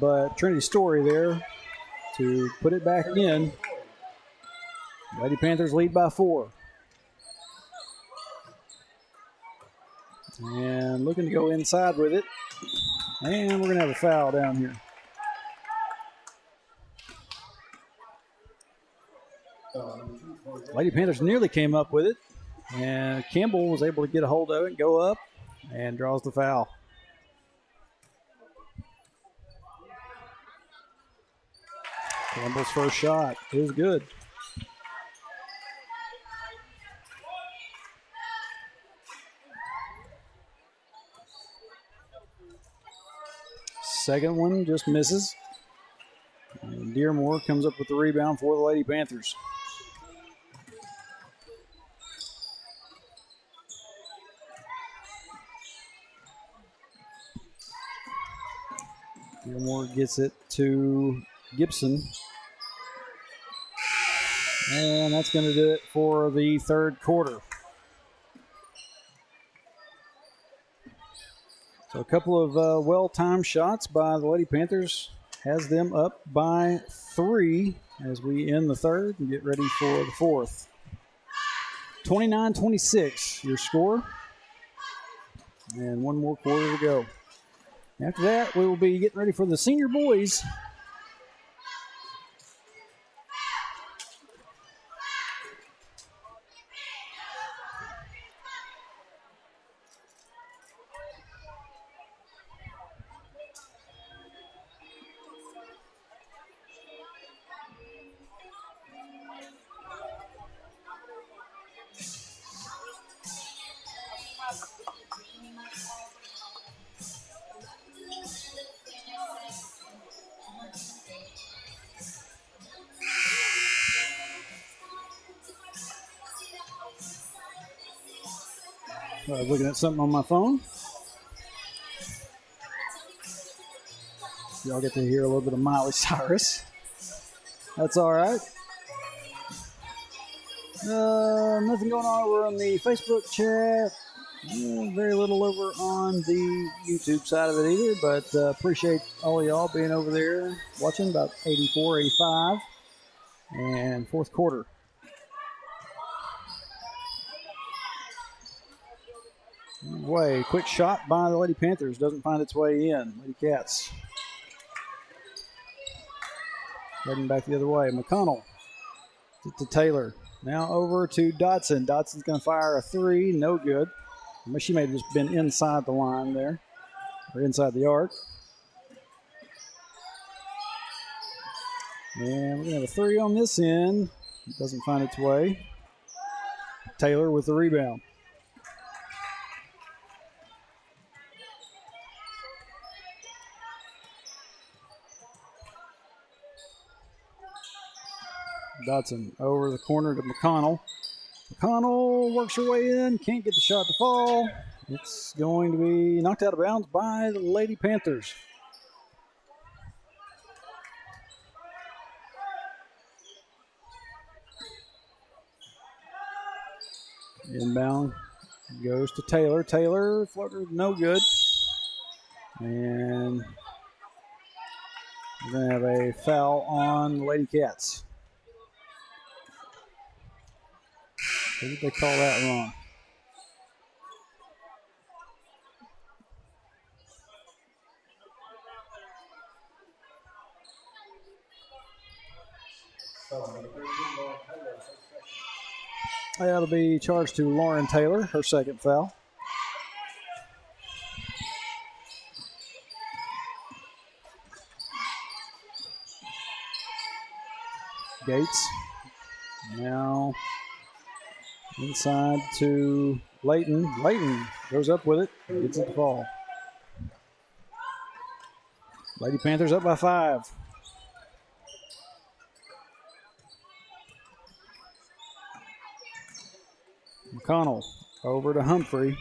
but Trinity Story there to put it back in. Lady Panthers lead by 4. And looking to go inside with it. And we're going to have a foul down here. Lady Panthers nearly came up with it. And Campbell was able to get a hold of it, go up, and draws the foul. Campbell's first shot is good. Second one just misses. And Dearmore comes up with the rebound for the Lady Panthers. Dearmore gets it to Gibson. And that's going to do it for the third quarter. So a couple of well-timed shots by the Lady Panthers has them up by 3 as we end the third and get ready for the fourth. 29-26, your score. And one more quarter to go. After that, we will be getting ready for the senior boys. I was looking at something on my phone. Y'all get to hear a little bit of Miley Cyrus. That's all right. Nothing going on over on the Facebook chat. Very little over on the YouTube side of it either, but appreciate all of y'all being over there watching, about 84, 85, and fourth quarter. Way quick shot by the Lady Panthers, doesn't find its way in. Lady Cats heading back the other way. McConnell to Taylor. Now over to Dotson. Dotson's going to fire a 3. No good. She may have just been inside the line there, or inside the arc. And we're going to have a 3 on this end. It doesn't find its way. Taylor with the rebound. Dotson over the corner to McConnell. McConnell works her way in, can't get the shot to fall. It's going to be knocked out of bounds by the Lady Panthers. Inbound goes to Taylor. Taylor, floater, no good. And we're going to have a foul on the Lady Cats. Who did they call that wrong? That'll be charged to Lauren Taylor, her second foul. Gates. Now inside to Layton. Layton goes up with it, gets it to fall. Lady Panthers up by 5. McConnell over to Humphrey.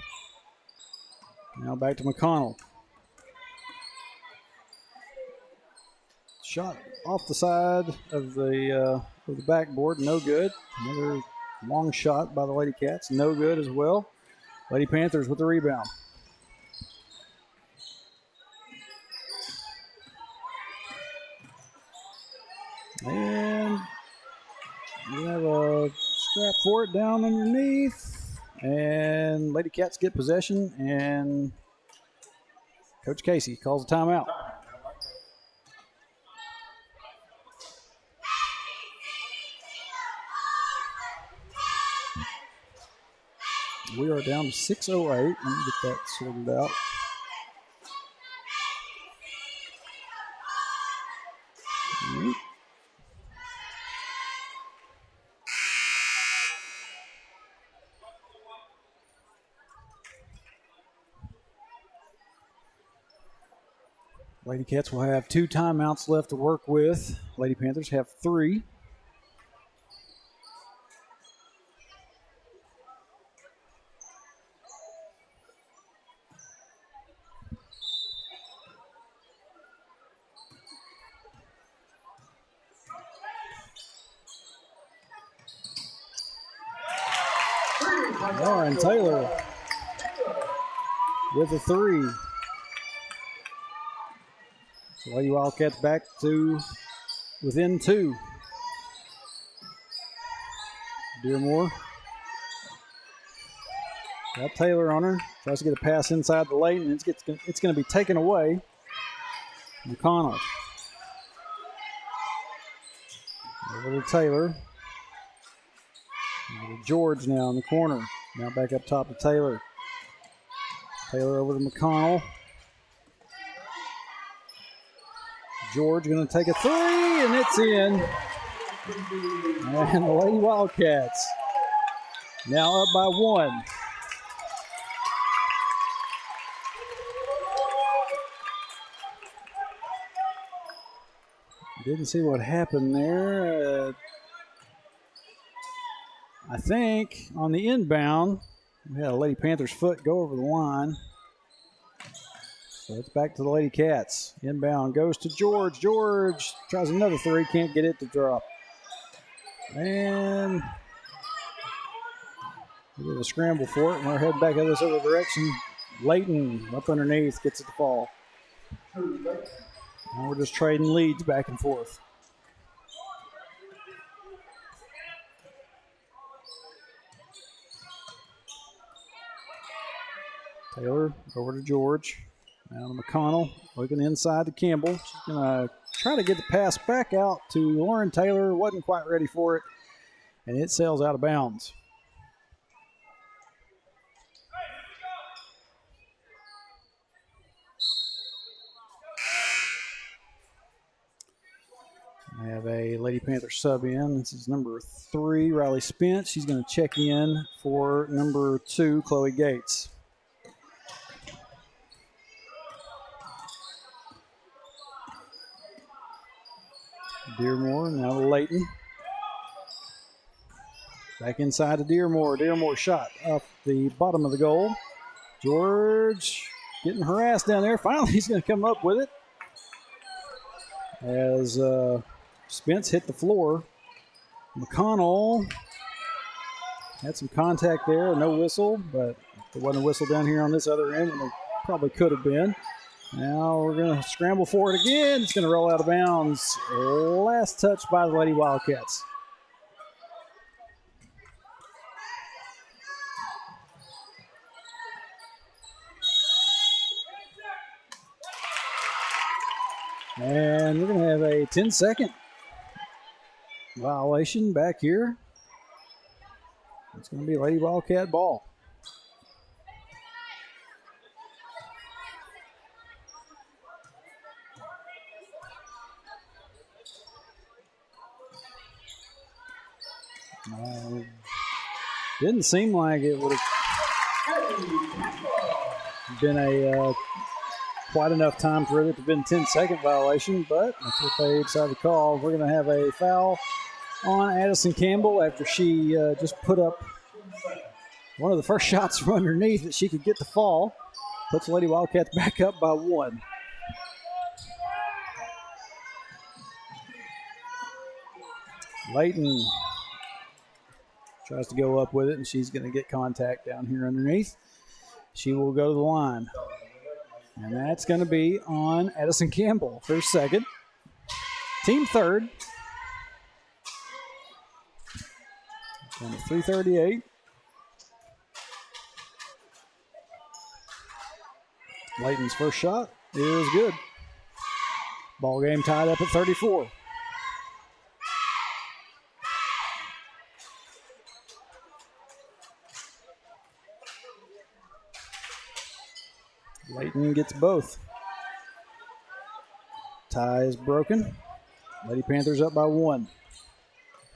Now back to McConnell. Shot off the side of the backboard, no good. Another long shot by the Lady Cats, no good as well. Lady Panthers with the rebound. And we have a scrap for it down underneath. And Lady Cats get possession, and Coach Casey calls a timeout. We are down to 6:08. Let me get that sorted out. Lady Cats will have 2 timeouts left to work with. Lady Panthers have 3. Lauren Taylor with a 3. So Lady Wildcats back to within 2. Dearmore got Taylor on her. Tries to get a pass inside the lane, and it's going to be taken away. McConnell over to Taylor. Over to George now in the corner. Now back up top to Taylor. Taylor over to McConnell. George going to take a 3, and it's in. And the Lady Wildcats now up by 1. Didn't see what happened there. I think on the inbound, we had a Lady Panthers foot go over the line. So it's back to the Lady Cats. Inbound goes to George. George tries another 3, can't get it to drop. And we did a scramble for it, and we're heading back in this other direction. Layton up underneath, gets it to fall. And we're just trading leads back and forth. Taylor over to George. Now to McConnell, looking inside to Campbell. She's going to try to get the pass back out to Lauren Taylor. Wasn't quite ready for it, and it sails out of bounds. I have a Lady Panther sub in. This is number 3, Riley Spence. She's going to check in for number 2, Chloe Gates. Dearmore, now to Layton. Back inside to Dearmore. Dearmore shot up the bottom of the goal. George getting harassed down there. Finally, he's going to come up with it. As Spence hit the floor. McConnell Had some contact there, no whistle, but there wasn't a whistle down here on this other end, and there probably could have been. Now we're going to scramble for it again. It's going to roll out of bounds. Last touch by the Lady Wildcats. And we're going to have a 10-second violation back here. It's going to be Lady Wildcat ball. Didn't seem like it would have been a quite enough time for it to have been a 10-second violation, but that's what they decided to call. We're going to have a foul on Addison Campbell after she just put up one of the first shots from underneath that she could get to fall. Puts Lady Wildcats back up by 1. Layton tries to go up with it, and she's going to get contact down here underneath. She will go to the line. And that's going to be on Addison Campbell, her second. Team third. Down to 3:38. Layton's first shot is good. Ball game tied up at 34. Layton gets both. Tie is broken. Lady Panthers up by 1.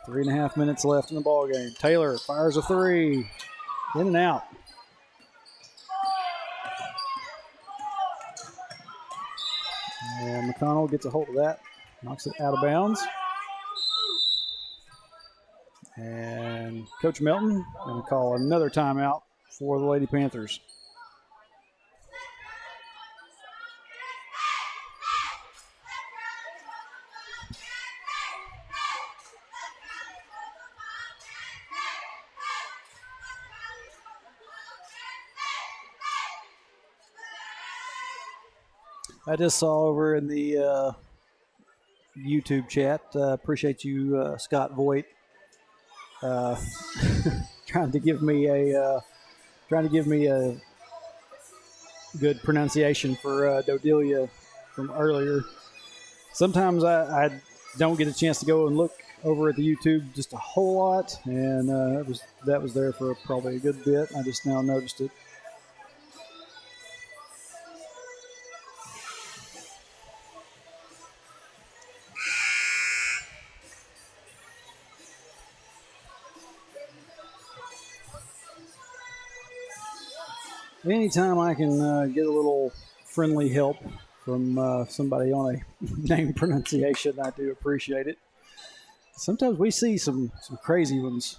3.5 minutes left in the ball game. Taylor fires a 3. In and out. And McConnell gets a hold of that. Knocks it out of bounds. And Coach Melton going to call another timeout for the Lady Panthers. I just saw over in the YouTube chat. Appreciate you, Scott Voigt, trying to give me a good pronunciation for Dodelia from earlier. Sometimes I don't get a chance to go and look over at the YouTube just a whole lot, and that was there for probably a good bit. I just now noticed it. Anytime I can get a little friendly help from somebody on a name pronunciation, I do appreciate it. Sometimes we see some crazy ones.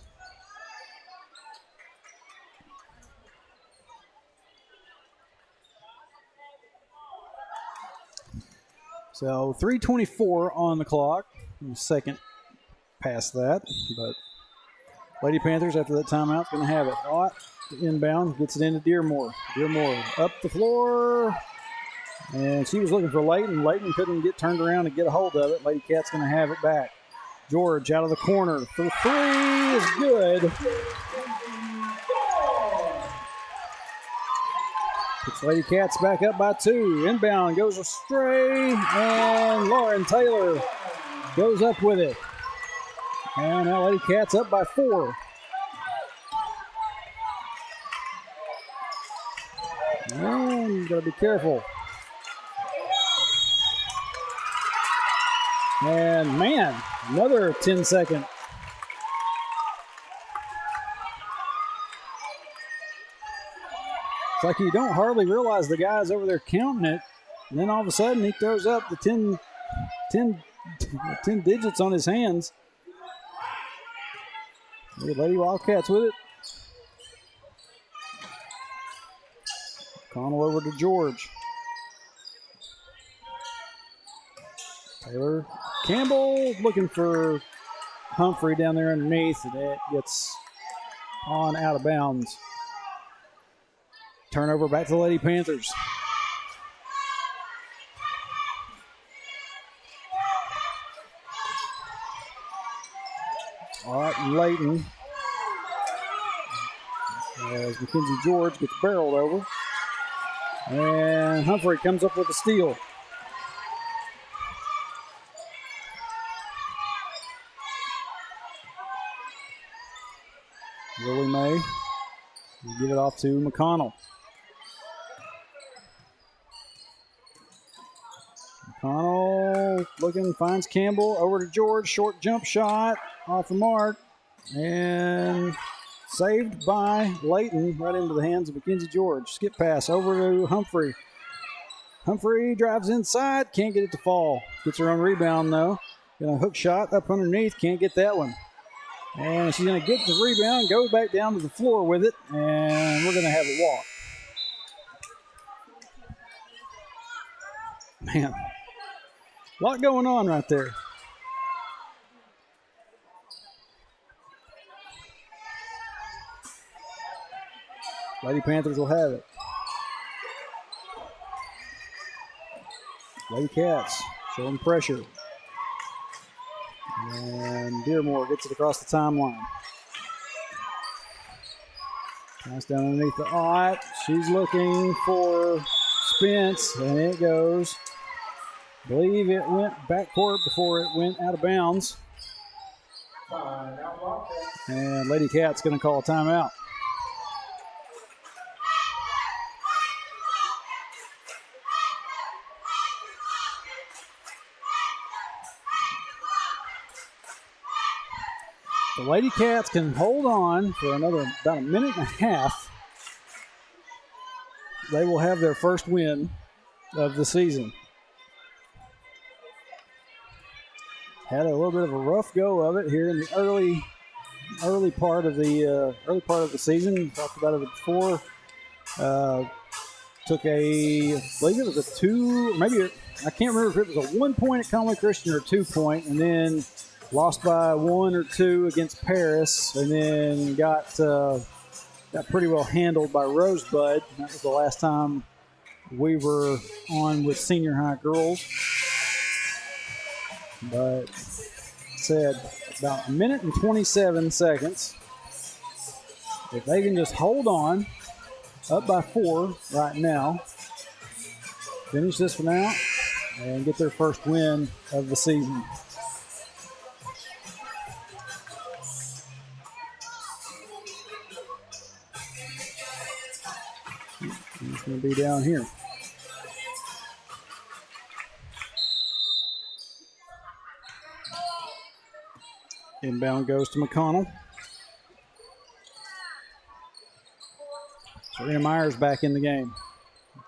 So 3:24 on the clock. Second past that, but Lady Panthers after that timeout is going to have it. Ott inbound, gets it into Dearmore. Dearmore up the floor, and she was looking for Layton. Layton couldn't get turned around and get a hold of it. Lady Cat's going to have it back. George out of the corner for 3 is good. Puts Lady Cats back up by 2. Inbound goes astray, and Lauren Taylor goes up with it. And now Lady Cats up by 4. And you gotta be careful. And man, another 10-second. It's like you don't hardly realize the guy's over there counting it. And then all of a sudden he throws up the 10 digits on his hands. Lady Wildcats with it. Connell over to George. Taylor Campbell looking for Humphrey down there underneath. And that gets on out of bounds. Turnover back to the Lady Panthers. All right, Layton. As Mackenzie George gets barreled over. And Humphrey comes up with a steal. Willie May will give it off to McConnell. McConnell looking, finds Campbell, over to George, short jump shot, off the mark, and saved by Layton, right into the hands of Mackenzie George. Skip pass over to Humphrey. Humphrey drives inside, can't get it to fall. Gets her own rebound though. Gonna hook shot up underneath, can't get that one. And she's going to get the rebound, go back down to the floor with it, and we're going to have a walk. Man, a lot going on right there. Lady Panthers will have it. Lady Cats showing pressure. And Dearmore gets it across the timeline. Pass down underneath the Ott. She's looking for Spence, and it goes. I believe it went backcourt before it went out of bounds. And Lady Cat's going to call a timeout. The Lady Cats can hold on for about a minute and a half. They will have their first win of the season. Had a little bit of a rough go of it here in the early part of the season. Talked about it before. Took I believe it was a 2, I can't remember if it was a 1 point at Conway Christian or a 2 point, and then lost by 1 or 2 against Paris, and then got pretty well handled by Rosebud. That was the last time we were on with senior high girls. But said about a minute and 27 seconds. If they can just hold on, up by 4 right now, finish this one out, and get their first win of the season. It's going to be down here. Inbound goes to McConnell. Serena Myers back in the game.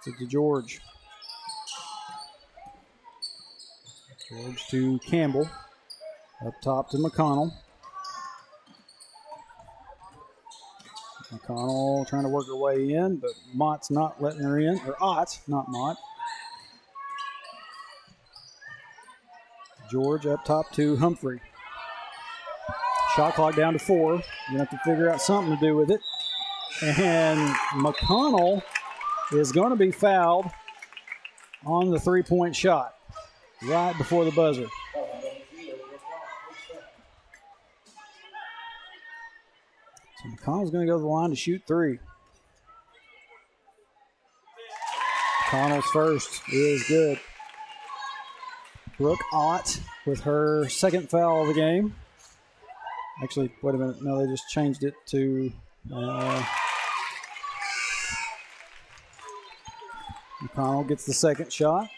It's to George. George to Campbell. Up top to McConnell. McConnell trying to work her way in, but Mott's not letting her in. Or Ott, not Mott. George up top to Humphrey. Shot clock down to 4. You have to figure out something to do with it. And McConnell is going to be fouled on the 3-point shot right before the buzzer. So McConnell's going to go to the line to shoot 3. McConnell's first is good. Brooke Ott with her second foul of the game. Actually, wait a minute. No, they just changed it to McConnell gets the second shot.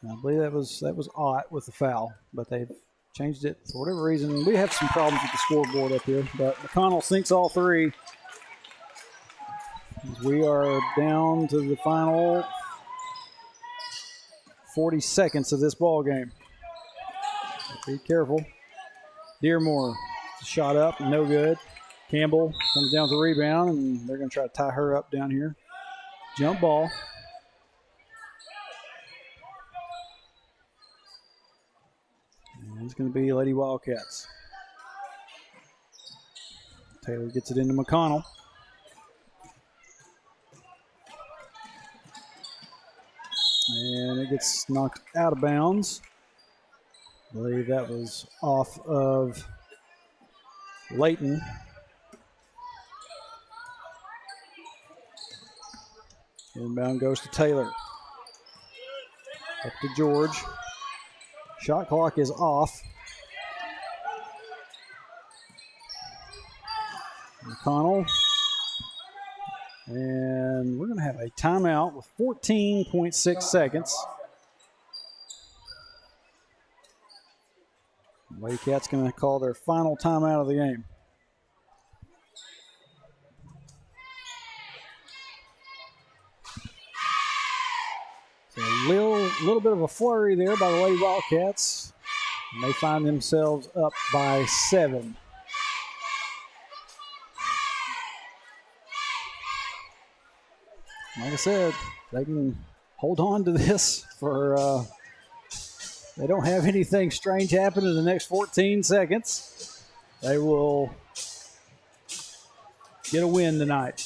I believe that was Ott with the foul, but they've changed it for whatever reason. We have some problems with the scoreboard up here, but McConnell sinks all 3. As we are down to the final 40 seconds of this ball game. Be careful. Dearmore, shot up, no good. Campbell comes down with the rebound, and they're going to try to tie her up down here. Jump ball. And it's going to be Lady Wildcats. Taylor gets it into McConnell. And it gets knocked out of bounds. I believe that was off of Layton. Inbound goes to Taylor. Up to George. Shot clock is off. McConnell. And we're going to have a timeout with 14.6 seconds. Lady Cat's going to call their final timeout of the game. So a little bit of a flurry there by the Lady Wildcats. And they find themselves up by 7. Like I said, they can hold on to this for, they don't have anything strange happen in the next 14 seconds. They will get a win tonight.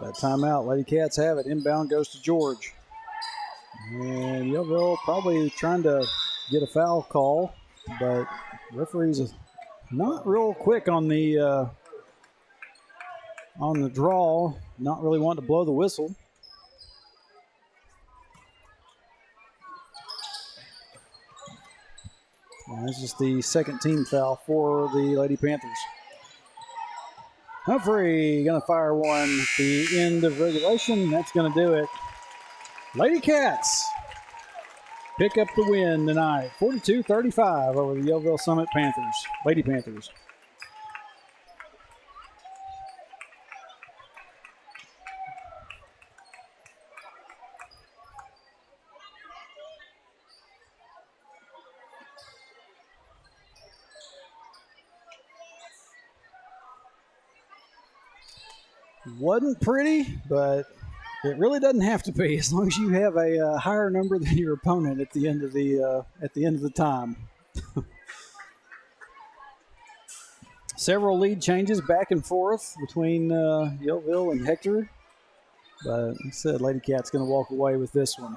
That timeout, Lady Cats have it. Inbound goes to George. And Yellville probably trying to get a foul call, but referee's not real quick on the draw, not really wanting to blow the whistle. And this is the second team foul for the Lady Panthers. Humphrey going to fire one at the end of regulation. That's going to do it. Lady Cats pick up the win tonight. 42-35 over the Yellville-Summit Panthers. Lady Panthers. Wasn't pretty, but it really doesn't have to be as long as you have a higher number than your opponent at the end of the time. Several lead changes back and forth between Yellville and Hector, but like I said, Lady Cat's going to walk away with this one.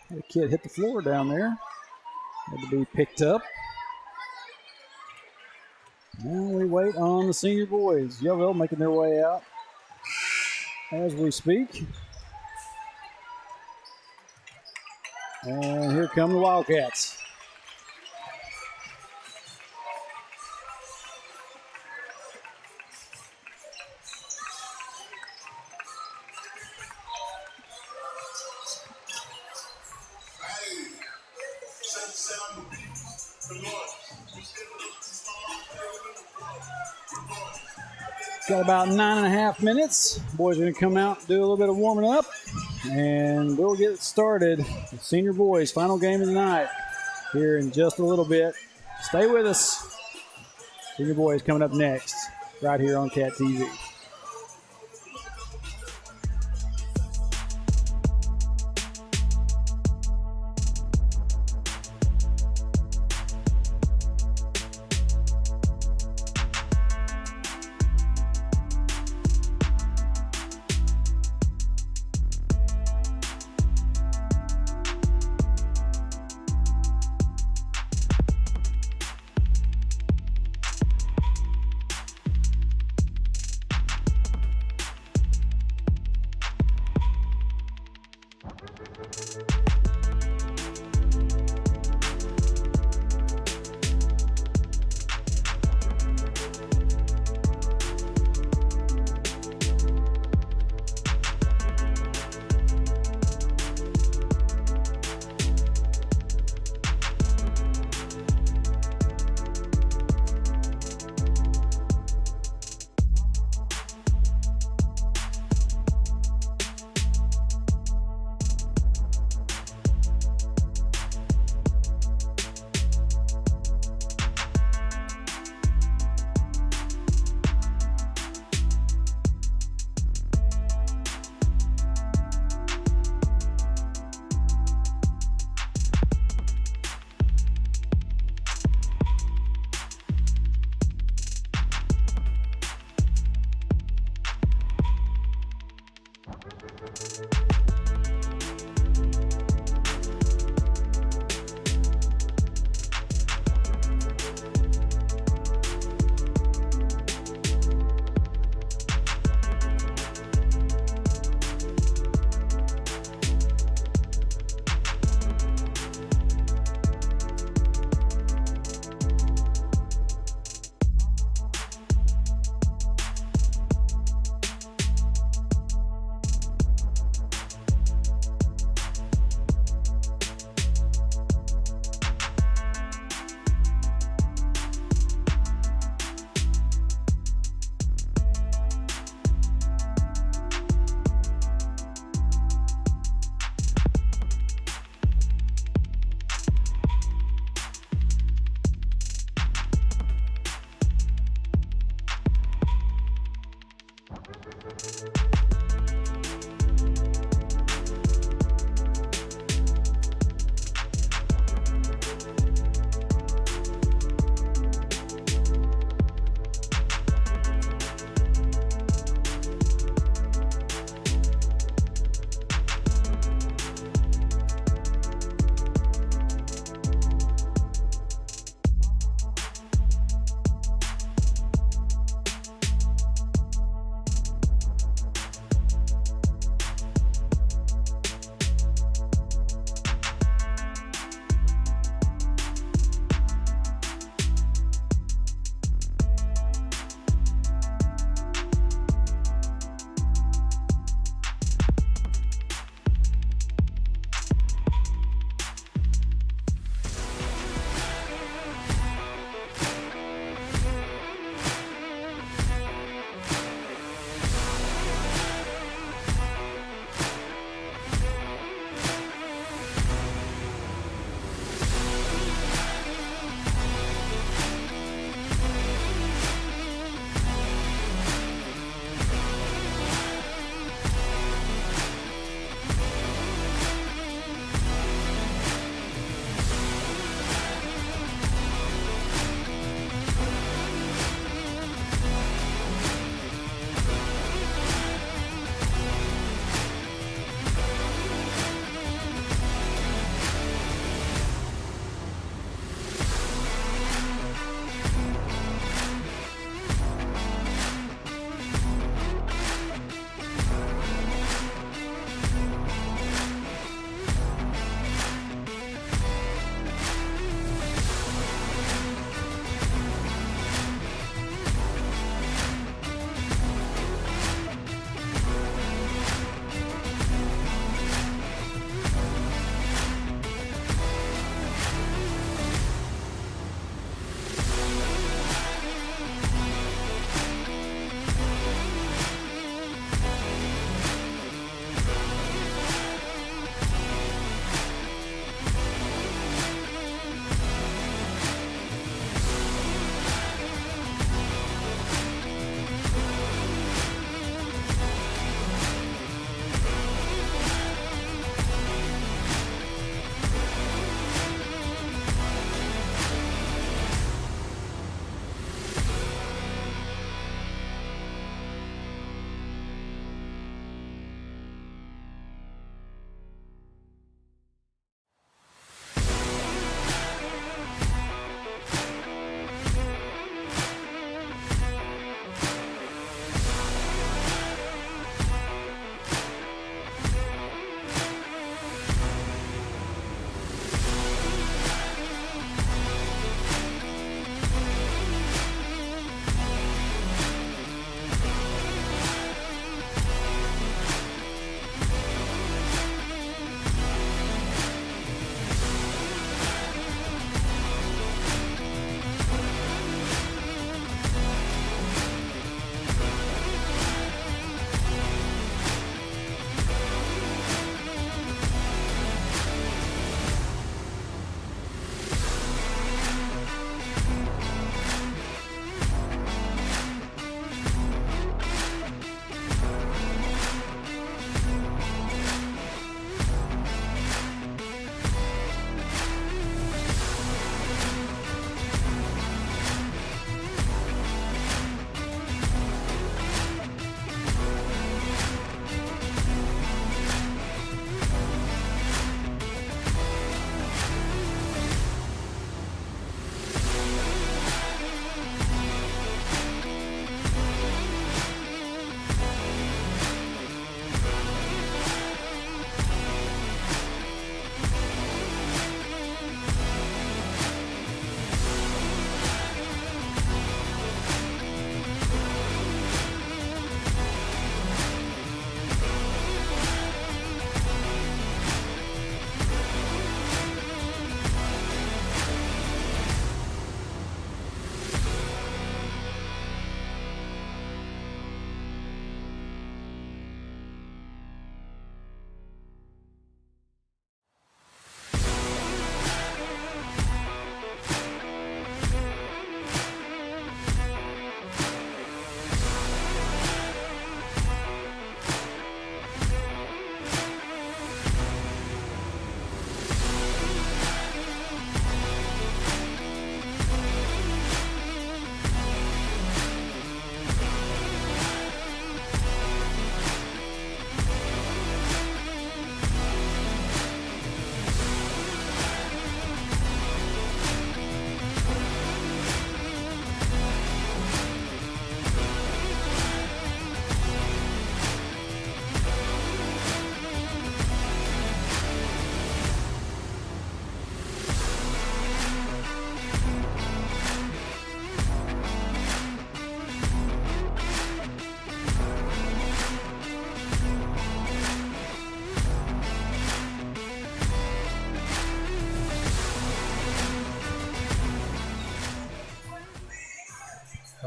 A kid hit the floor down there. Had to be picked up. Now we wait on the senior boys. Yellville making their way out as we speak. And here come the Wildcats. Got about 9.5 minutes. Boys are going to come out and do a little bit of warming up, and we'll get started. The senior boys' final game of the night here in just a little bit. Stay with us. Senior boys coming up next, right here on Cat TV.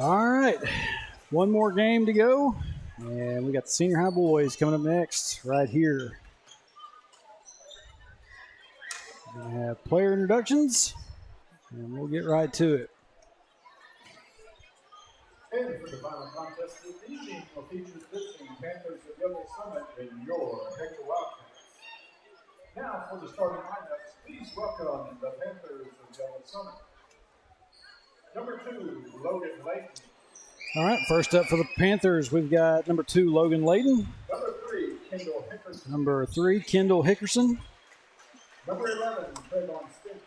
All right, one more game to go, and we got the senior high boys coming up next right here. We have player introductions, and we'll get right to it. And for the final contest this evening will feature the visiting Panthers of Yellville-Summit and your Hector Wildcats. Now for the starting lineups, please welcome the Panthers of Yellville-Summit. Number 2, Logan Layton. All right, first up for the Panthers, we've got number 2, Logan Layton. Number 3, Kendall Hickerson. Number 3, Kendall Hickerson. Number 11, Trayvon Spence.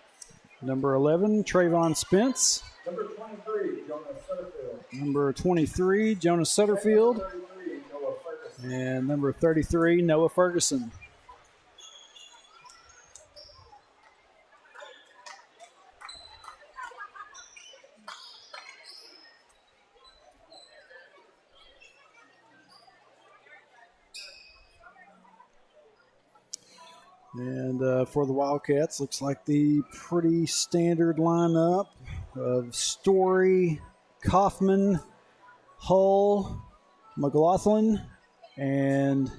Number 11, Trayvon Spence. Number 23, Jonas Sutterfield. Number 23, Jonas Sutterfield. Number 33, Noah Ferguson. And number 33, Noah Ferguson. And for the Wildcats, looks like the pretty standard lineup of Story, Kaufman, Hull, McLaughlin, and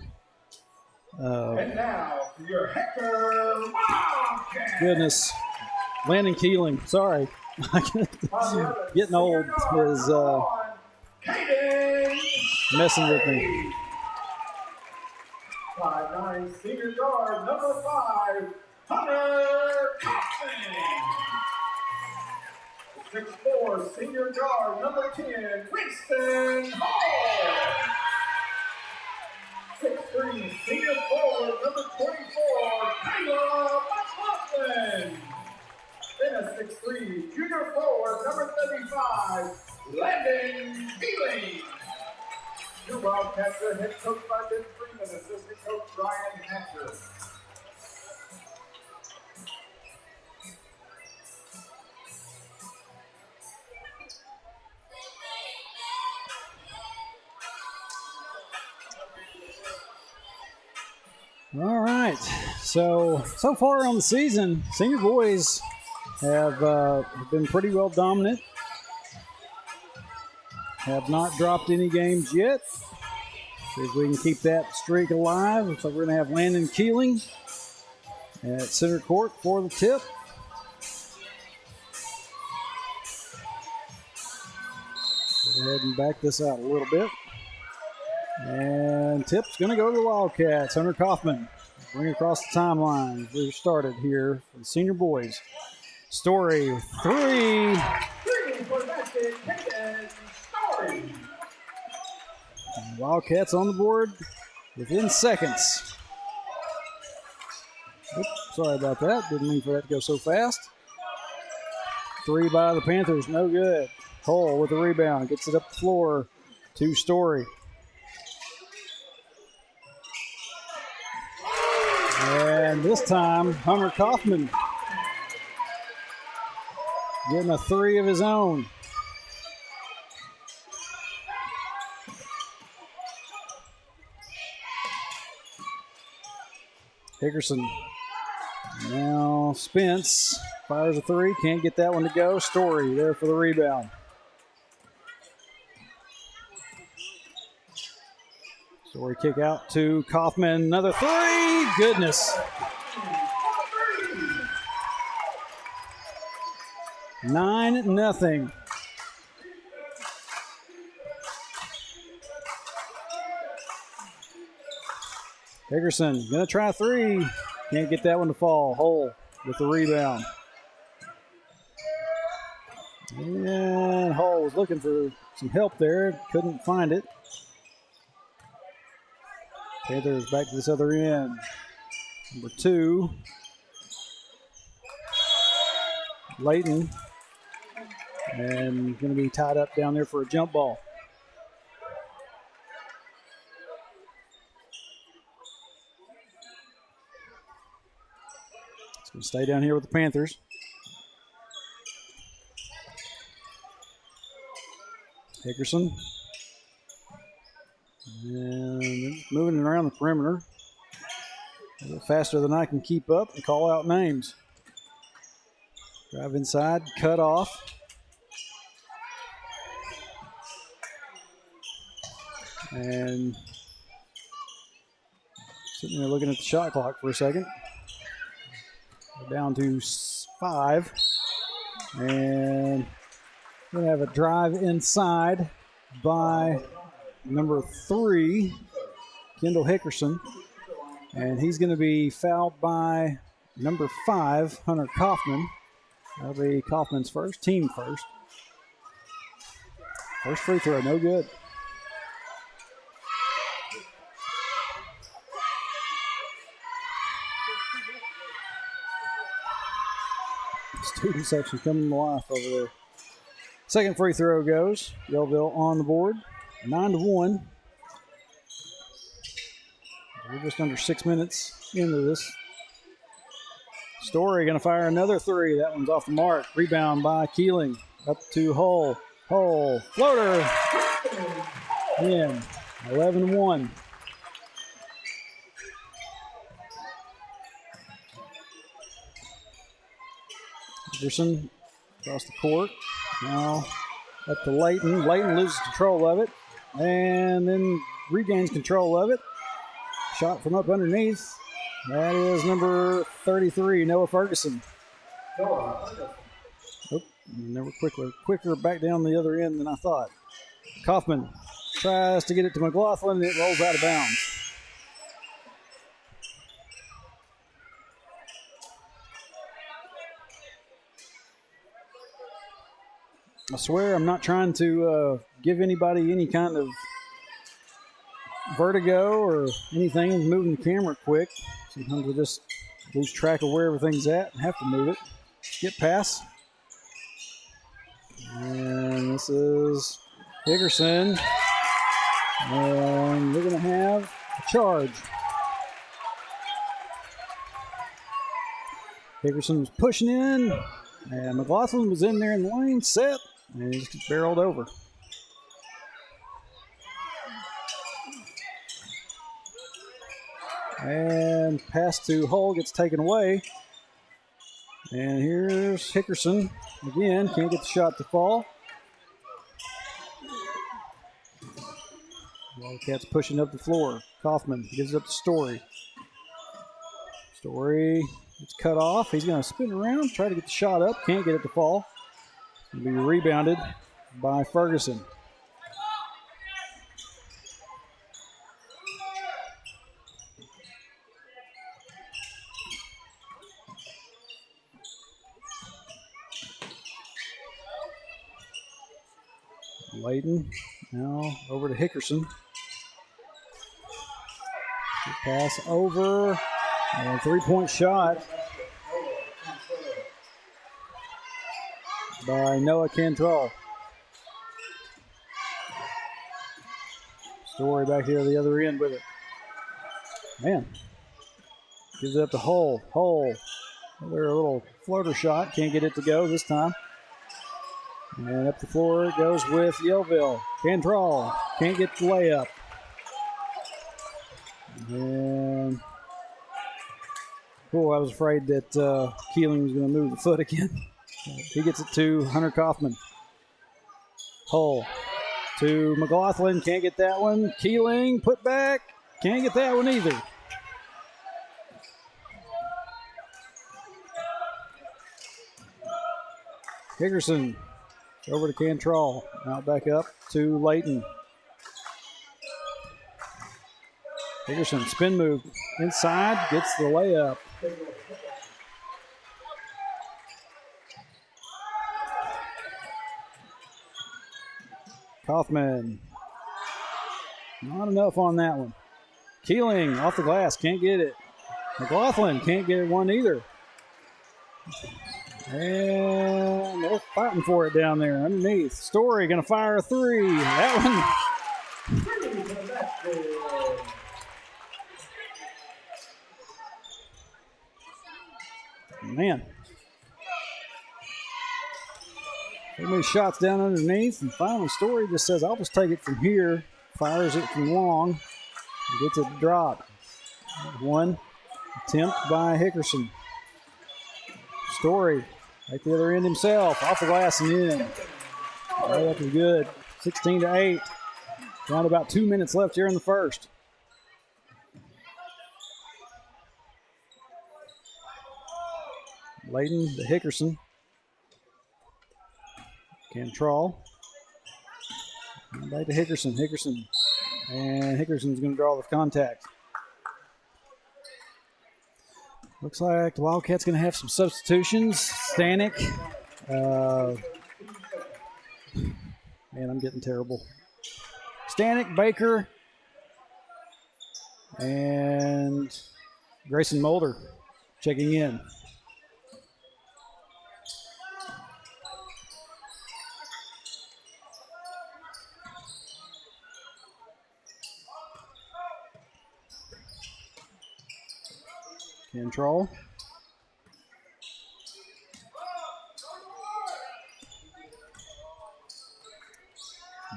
now for your Hector Wildcat. goodness, Landon Keeling. Sorry, getting old is messing with me. 5'9" senior guard, number 5, Hunter Kaufman. 6'4" senior guard, number 10, Winston Hall. 6'3" senior forward, number 24, Caleb McLaughlin. Then a 6'3" junior forward, number 35, Landon Keeling. Your Wildcats are head coach by Ben Freeman, assistant coach Ryan Hatcher. All right, so far on the season, senior boys have been pretty well dominant. Have not dropped any games yet. See if we can keep that streak alive. Looks like we're going to have Landon Keeling at center court for the tip. Go ahead and back this out a little bit. And tip's going to go to the Wildcats. Hunter Kaufman bring it across the timeline. We're started here for the senior boys. Story 3. Wildcats on the board within seconds. Oops, sorry about that. Didn't mean for that to go so fast. 3 by the Panthers, no good. Cole with the rebound, gets it up the floor to Story. And this time, Hunter Kaufman getting a 3 of his own. Hickerson. Now Spence fires a 3. Can't get that one to go. Story there for the rebound. Story kick out to Kaufman. Another 3. Goodness. 9-0. Hickerson gonna try 3. Can't get that one to fall. Hole with the rebound. And Hole was looking for some help there. Couldn't find it. Panthers back to this other end. Number 2. Layton. And going to be tied up down there for a jump ball. It's going to stay down here with the Panthers. Hickerson. And moving around the perimeter. A little faster than I can keep up and call out names. Drive inside, cut off. And sitting there looking at the shot clock for a second. We're down to 5. And we're going to have a drive inside by number 3, Kendall Hickerson. And he's going to be fouled by number 5, Hunter Kaufman. That'll be Kaufman's first, team first. First free throw, no good. Student section coming to life over there. Second free throw goes. Yellville on the board. 9-1. We're just under 6 minutes into this. Story going to fire another 3. That one's off the mark. Rebound by Keeling. Up to Hull. Hull. Floater. In. 11-1. Anderson across the court. Now up to Layton. Layton loses control of it and then regains control of it. Shot from up underneath. That is number 33, Noah Ferguson. Oh, and they were quicker back down the other end than I thought. Kaufman tries to get it to McLaughlin, and it rolls out of bounds. I swear I'm not trying to give anybody any kind of vertigo or anything, moving the camera quick. Sometimes we just lose track of where everything's at and have to move it. Skip pass. And this is Hickerson. And we're going to have a charge. Hickerson was pushing in, and McLaughlin was in there in the lane, set, and he just barreled over. And pass to Hull gets taken away. And here's Hickerson again. Can't get the shot to fall. Wildcats pushing up the floor. Kaufman gives it up to Story. Story gets cut off. He's going to spin around, try to get the shot up. Can't get it to fall. It'll be rebounded by Ferguson. Layton now over to Hickerson. Good pass over, and 3-point shot by Noah Cantrell. Story back here at the other end with it. Man, gives it up to Hull. Hull, another little floater shot. Can't get it to go this time. And up the floor it goes with Yellville. Cantrell can't get the layup. And I was afraid that Keeling was going to move the foot again. He gets it to Hunter Kaufman. Hull to McLaughlin. Can't get that one. Keeling put back. Can't get that one either. Hickerson over to Cantrell. Now back up to Layton. Hickerson spin move inside, gets the layup. Kaufman. Not enough on that one. Keeling off the glass, can't get it. McLaughlin can't get one either. And they're fighting for it down there underneath. Story going to fire a 3. That one. Man. So many shots down underneath. And finally, Story just says, I'll just take it from here. Fires it from long. And gets it to drop. One attempt by Hickerson. Story at the other end himself, off the glass and in. Oh, that was good. 16-8. Down to about 2 minutes left here in the first. Layden to Hickerson. Cantrell. And back to Hickerson. And Hickerson's going to draw with contact. Looks like the Wildcats going to have some substitutions. Stanek. Man, I'm getting terrible. Stanek, Baker, and Grayson Mulder checking in. Control.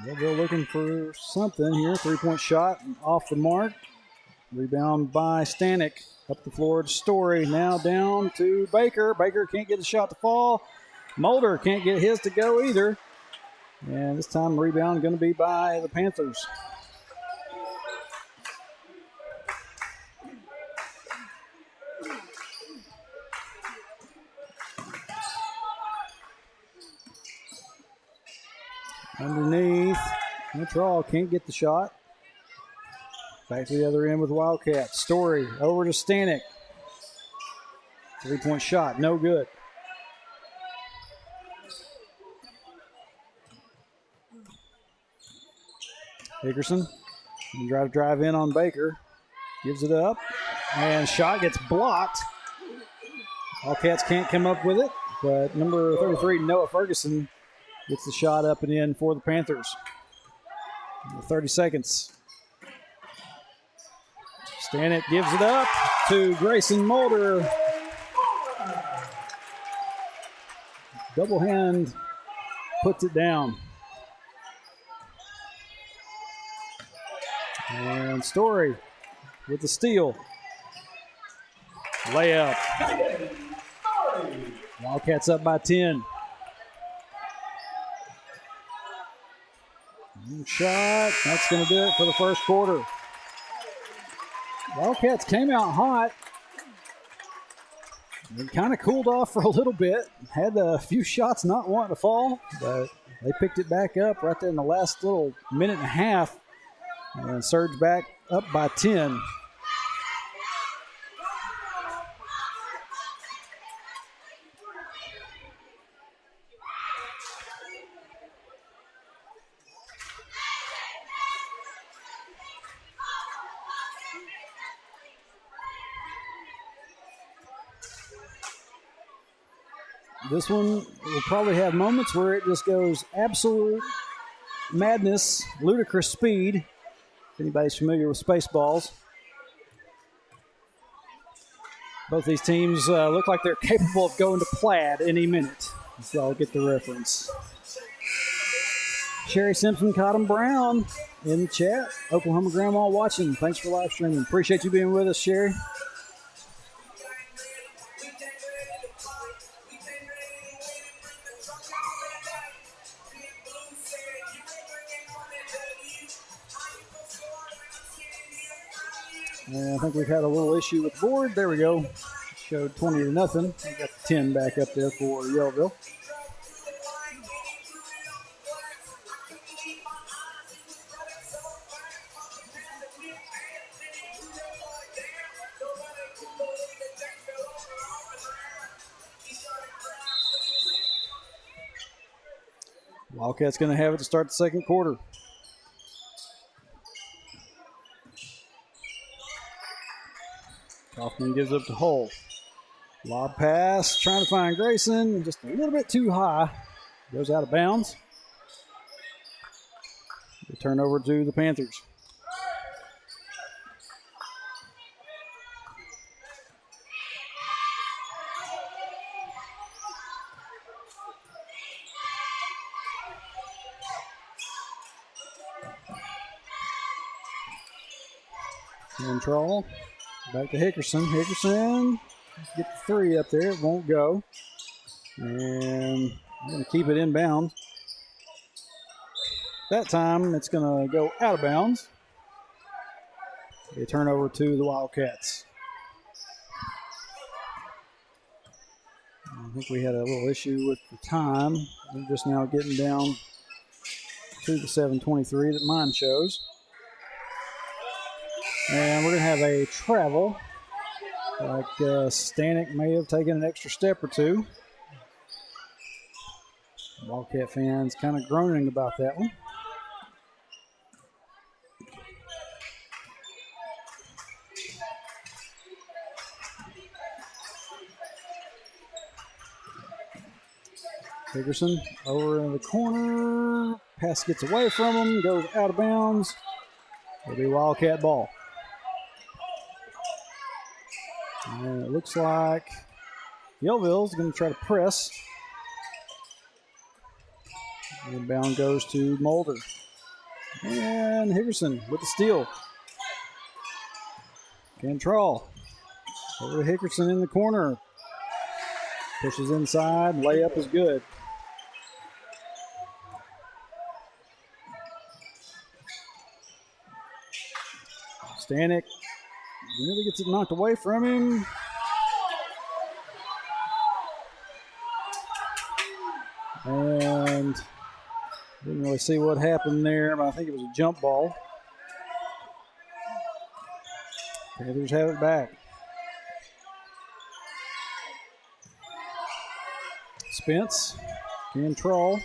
They're looking for something here. 3-point shot off the mark. Rebound by Stanek. Up the floor to Story. Now down to Baker. Baker can't get the shot to fall. Mulder can't get his to go either. And this time rebound going to be by the Panthers. Underneath, Montreal can't get the shot. Back to the other end with Wildcats. Story over to Stanek. 3-point shot, no good. Hickerson, drive in on Baker. Gives it up, and shot gets blocked. Wildcats can't come up with it, but number 33, Noah Ferguson, gets the shot up and in for the Panthers. 30 seconds. Stanek gives it up to Grayson Mulder. Double hand puts it down. And Story with the steal. Layup. Wildcats up by 10. Shot. That's going to do it for the first quarter. Wildcats came out hot. They kind of cooled off for a little bit. Had a few shots not wanting to fall, but they picked it back up right there in the last little minute and a half and surged back up by 10. This one will probably have moments where it just goes absolute madness, ludicrous speed. If anybody's familiar with Spaceballs. Both these teams look like they're capable of going to plaid any minute. So I'll get the reference. Sherry Simpson, Cotton Brown in the chat. Oklahoma Grandma watching. Thanks for live streaming. Appreciate you being with us, Sherry. And I think we've had a little issue with the board. There we go. Showed 20-0. We got the 10 back up there for Yellville. Wildcats going to have it to start the second quarter. Kaufman gives up to Hull. Lob pass, trying to find Grayson, just a little bit too high. Goes out of bounds. The turnover to the Panthers. Control. Back to Hickerson. Hickerson get the three up there. It won't go. And I'm going to keep it inbound. That time it's going to go out of bounds. A turnover to the Wildcats. I think we had a little issue with the time. We're just now getting down to the 7:23 that mine shows. And we're going to have a travel. Like Stanek may have taken an extra step or two. Wildcat fans kind of groaning about that one. Hickerson over in the corner. Pass gets away from him, goes out of bounds. It'll be Wildcat ball. And it looks like Yellville's going to try to press. The inbound goes to Mulder. And Hickerson with the steal. Cantrell over to Hickerson in the corner. Pushes inside. Layup is good. Stanek really gets it knocked away from him. And didn't really see what happened there, but I think it was a jump ball. Panthers have it back. Spence, Cantrell,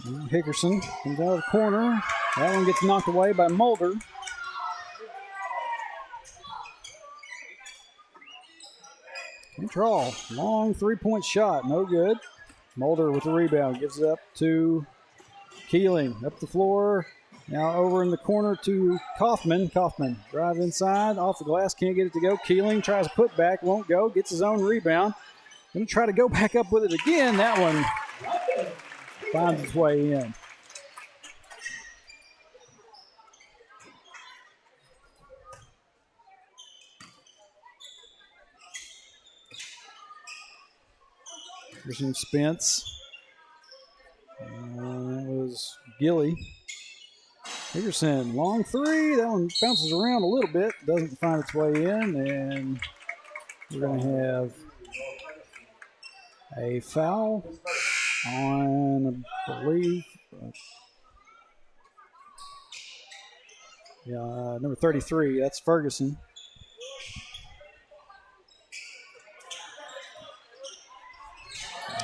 Hickerson comes out of the corner. That one gets knocked away by Mulder. Cantrell, long three-point shot, no good. Mulder with the rebound, gives it up to Keeling, up the floor. Now over in the corner to Kaufman. Kaufman drive inside, off the glass, can't get it to go. Keeling tries to put back, won't go, gets his own rebound. Going to try to go back up with it again. That one finds its way in. Here's Spence. That was Gilly. Hickerson, long three. That one bounces around a little bit, doesn't find its way in, and we're going to have a foul on, I believe, number 33. That's Ferguson.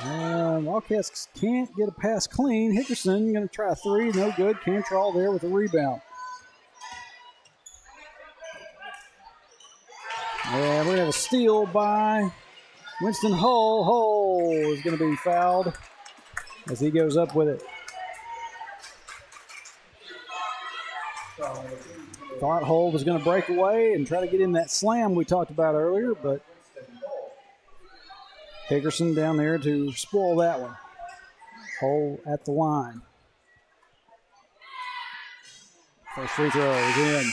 And Wildcats can't get a pass clean. Hickerson going to try a three. No good. Cantrell there with a rebound. And we're going to have a steal by Winston Hull. Hull is going to be fouled as he goes up with it. Thought Hull was going to break away and try to get in that slam we talked about earlier, but Hickerson down there to spoil that one. Hull at the line. First free throw is in.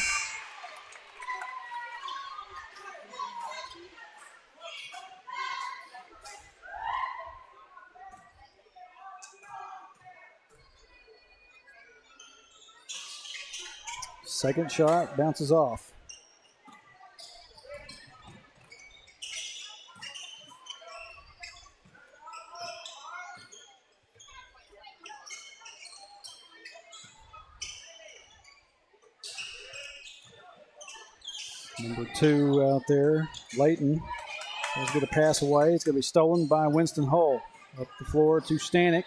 Second shot bounces off. Number 2 out there, Layton. Let's get a pass away. It's going to be stolen by Winston Hull. Up the floor to Stanek.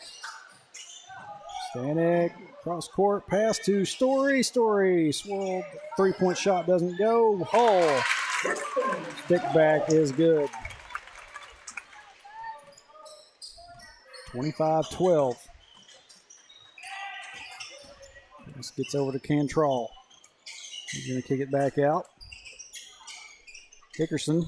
Stanek, cross court, pass to Story. Story swirled, three-point shot doesn't go. Hull, stick back is good. 25-12. This gets over to Cantrell. He's going to kick it back out. Hickerson.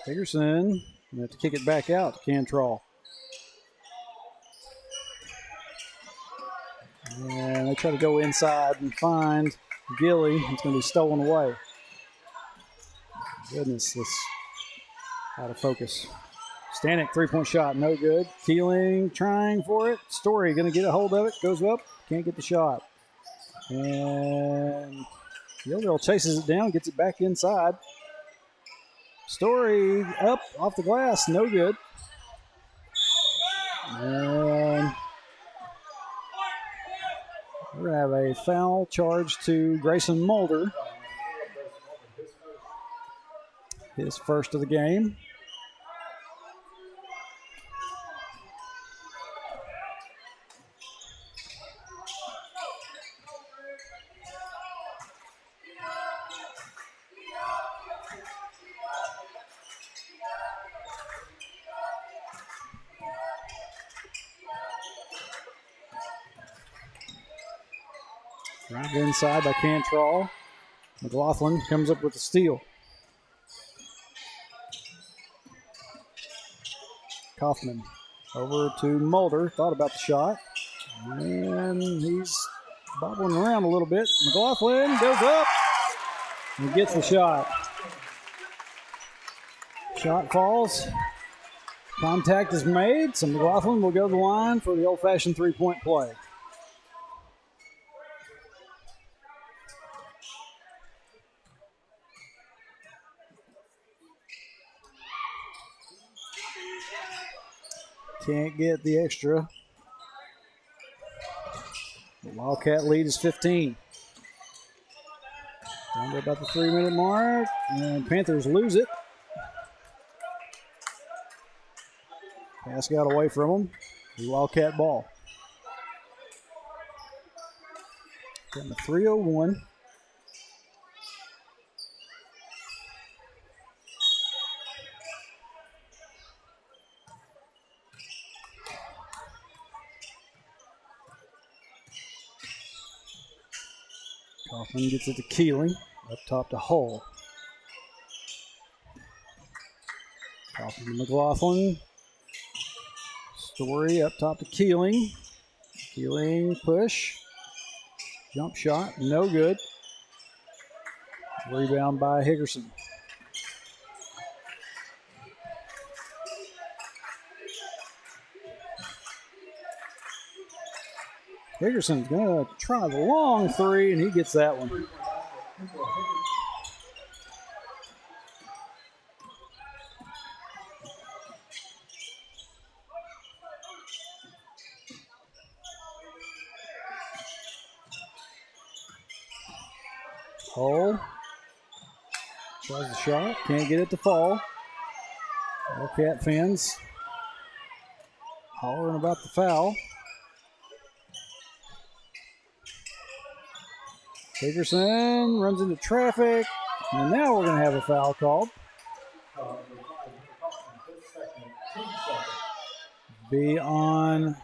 Hickerson. We have to kick it back out to Cantrell. And they try to go inside and find Gilly. It's going to be stolen away. Goodness, this out of focus. Stanek, 3-point shot, no good. Keeling trying for it. Story going to get a hold of it. Goes up, can't get the shot. And Yellville chases it down, gets it back inside. Story up off the glass, no good. And we're going to have a foul charge to Grayson Mulder. His first of the game. Right inside by Cantrell. McLaughlin comes up with the steal. Kaufman over to Mulder. Thought about the shot. And he's bobbling around a little bit. McLaughlin goes up and gets the shot. Shot falls. Contact is made, so McLaughlin will go to the line for the old-fashioned three-point play. Can't get the extra. The Wildcat lead is 15. Down to about the 3-minute mark, and Panthers lose it. Pass got away from them. The Wildcat ball. Down to 3:01. Kaufman gets it to Keeling. Up top to Hull. Kaufman to McLaughlin. Story up top to Keeling. Keeling push. Jump shot. No good. Rebound by Hickerson. Hickerson's going to try the long three, and he gets that one. Hole. Tries the shot. Can't get it to fall. Wildcat fans hollering about the foul. Hickerson runs into traffic, and now we're going to have a foul called. Be on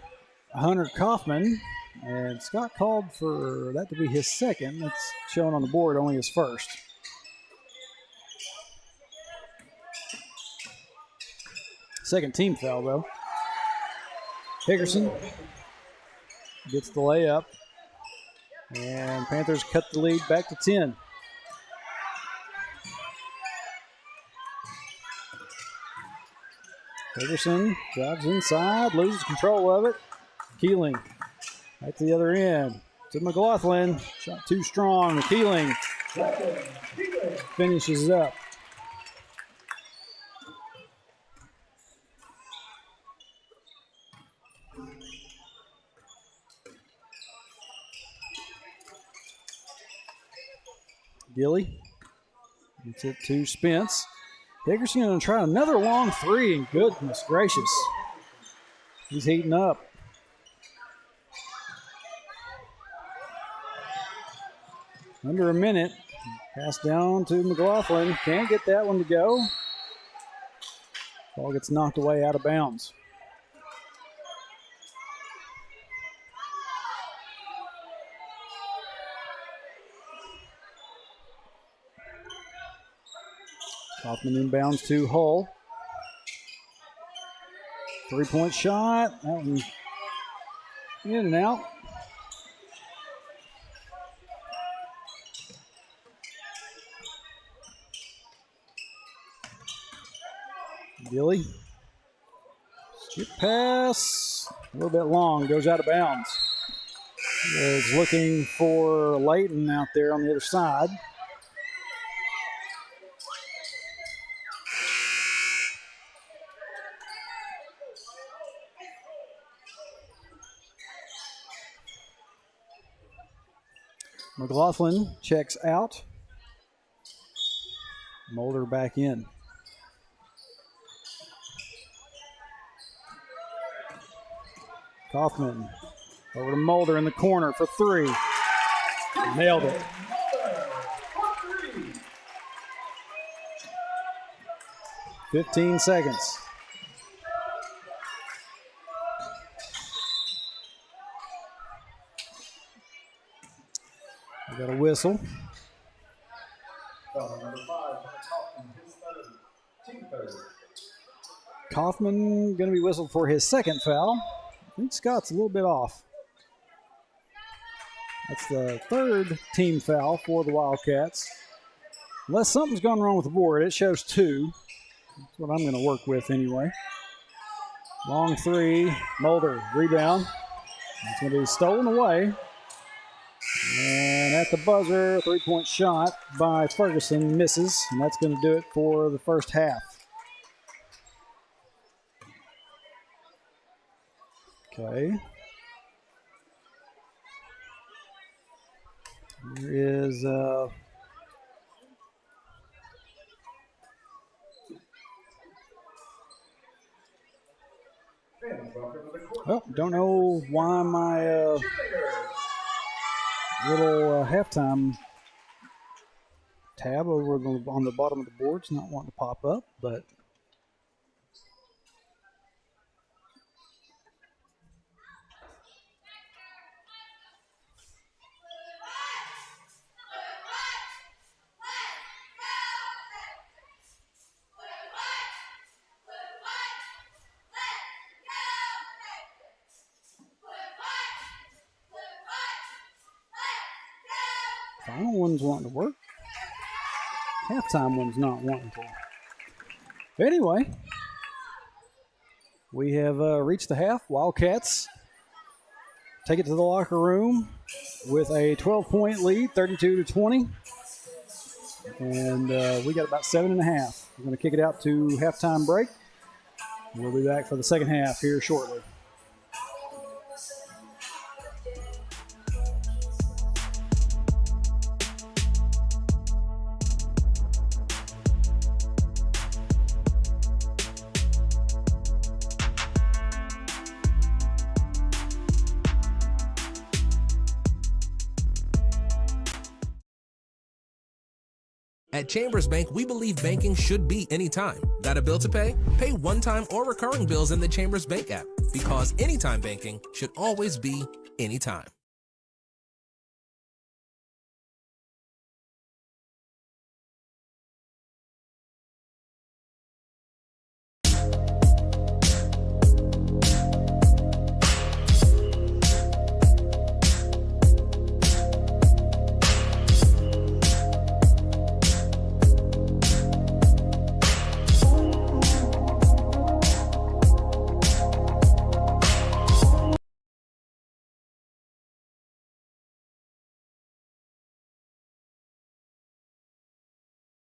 Hunter Kaufman, and Scott called for that to be his second. It's shown on the board, only his first. Second team foul, though. Hickerson gets the layup. And Panthers cut the lead back to 10. Hickerson drives inside, loses control of it. Keeling back to the other end. To McLaughlin. Shot too strong. Keeling finishes up. Gilly gets it to Spence. Hickerson going to try another long three, and goodness gracious, he's heating up. Under a minute. Pass down to McLaughlin. Can't get that one to go. Ball gets knocked away out of bounds. Kaufman inbounds to Hull. 3-point shot. That one in and out. Gilly. Skip pass. A little bit long. Goes out of bounds. Is looking for Layton out there on the other side. McLaughlin checks out. Mulder back in. Kaufman over to Mulder in the corner for three. Nailed it. 15 seconds. We got a whistle. Kaufman going to be whistled for his second foul. I think Scott's a little bit off. That's the third team foul for the Wildcats. Unless something's gone wrong with the board, it shows 2. That's what I'm going to work with anyway. Long three, Mulder, rebound. It's going to be stolen away. And at the buzzer, 3-point shot by Ferguson misses, and that's going to do it for the first half. Okay. Here is well, don't know why my little halftime tab over on the bottom of the board's not wanting to pop up, but final one's wanting to work. Halftime one's not wanting to. Anyway, we have reached the half. Wildcats take it to the locker room with a 12-point lead, 32-20. And we got about 7.5. We're going to kick it out to halftime break. We'll be back for the second half here shortly. At Chambers Bank, we believe banking should be anytime. Got a bill to pay? Pay one-time or recurring bills in the Chambers Bank app, because anytime banking should always be anytime.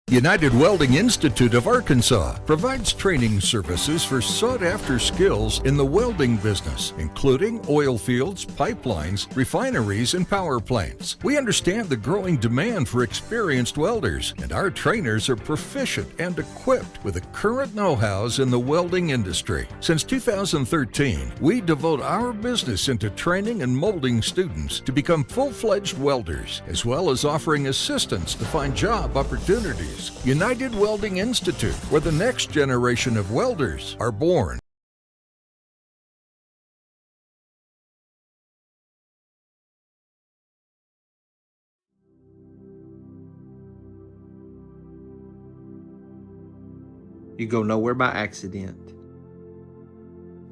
United Welding Institute of Arkansas provides training services for sought-after skills in the welding business, including oil fields, pipelines, refineries, and power plants. We understand the growing demand for experienced welders, and our trainers are proficient and equipped with the current know-hows in the welding industry. Since 2013, we devote our business into training and molding students to become full-fledged welders, as well as offering assistance to find job opportunities. United Welding Institute, where the next generation of welders are born. You go nowhere by accident.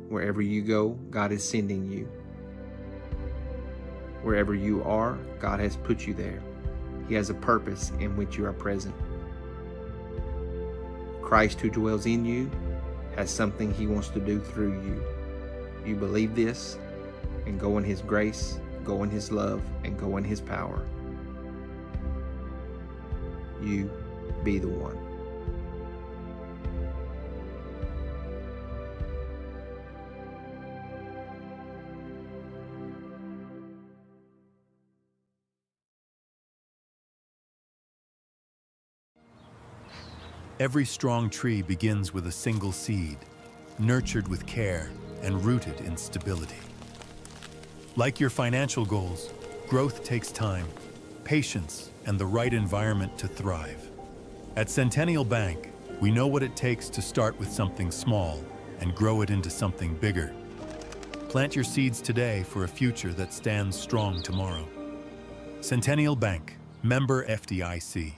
Wherever you go, God is sending you. Wherever you are, God has put you there. He has a purpose in which you are present. Christ who dwells in you has something he wants to do through you. You believe this, and go in his grace, go in his love, and go in his power. You be the one. Every strong tree begins with a single seed, nurtured with care and rooted in stability. Like your financial goals, growth takes time, patience, and the right environment to thrive. At Centennial Bank, we know what it takes to start with something small and grow it into something bigger. Plant your seeds today for a future that stands strong tomorrow. Centennial Bank, member FDIC.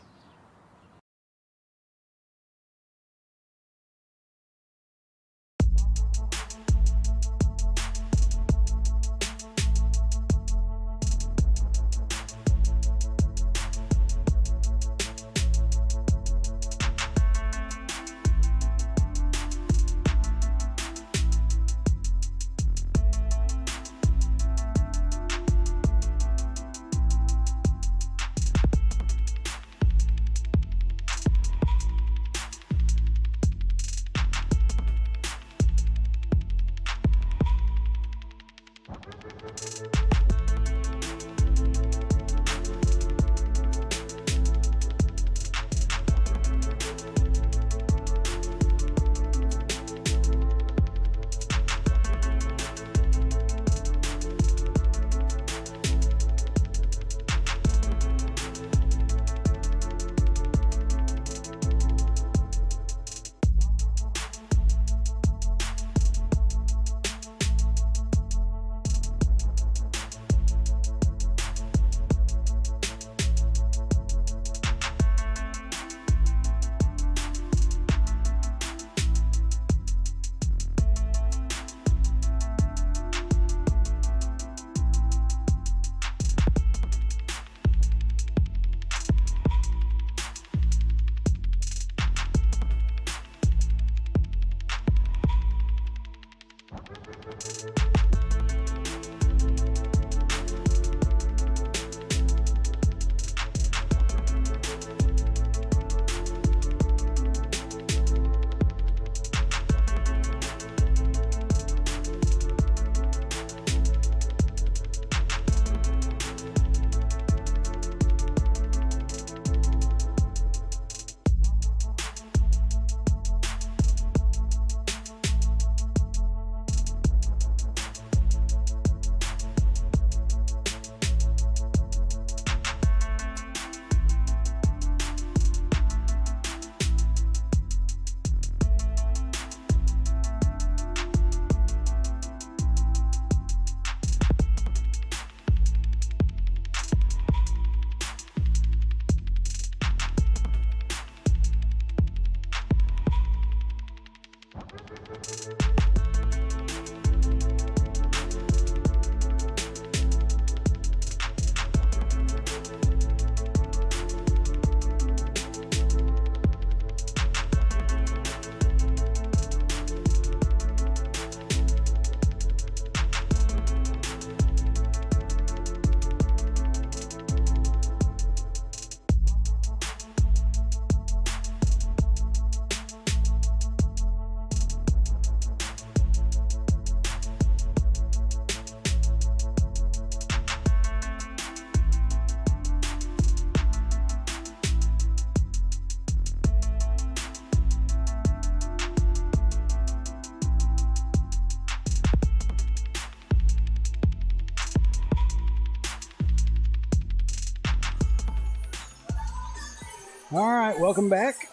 All right, welcome back.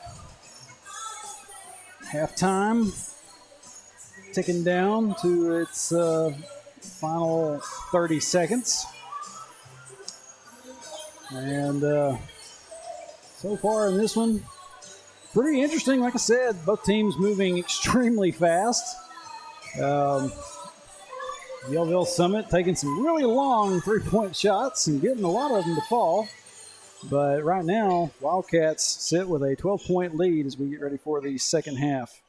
Halftime ticking down to its final 30 seconds. And so far in this one, pretty interesting. Like I said, both teams moving extremely fast. Yellville-Summit taking some really long three-point shots and getting a lot of them to fall. But right now, Wildcats sit with a 12-point lead as we get ready for the second half.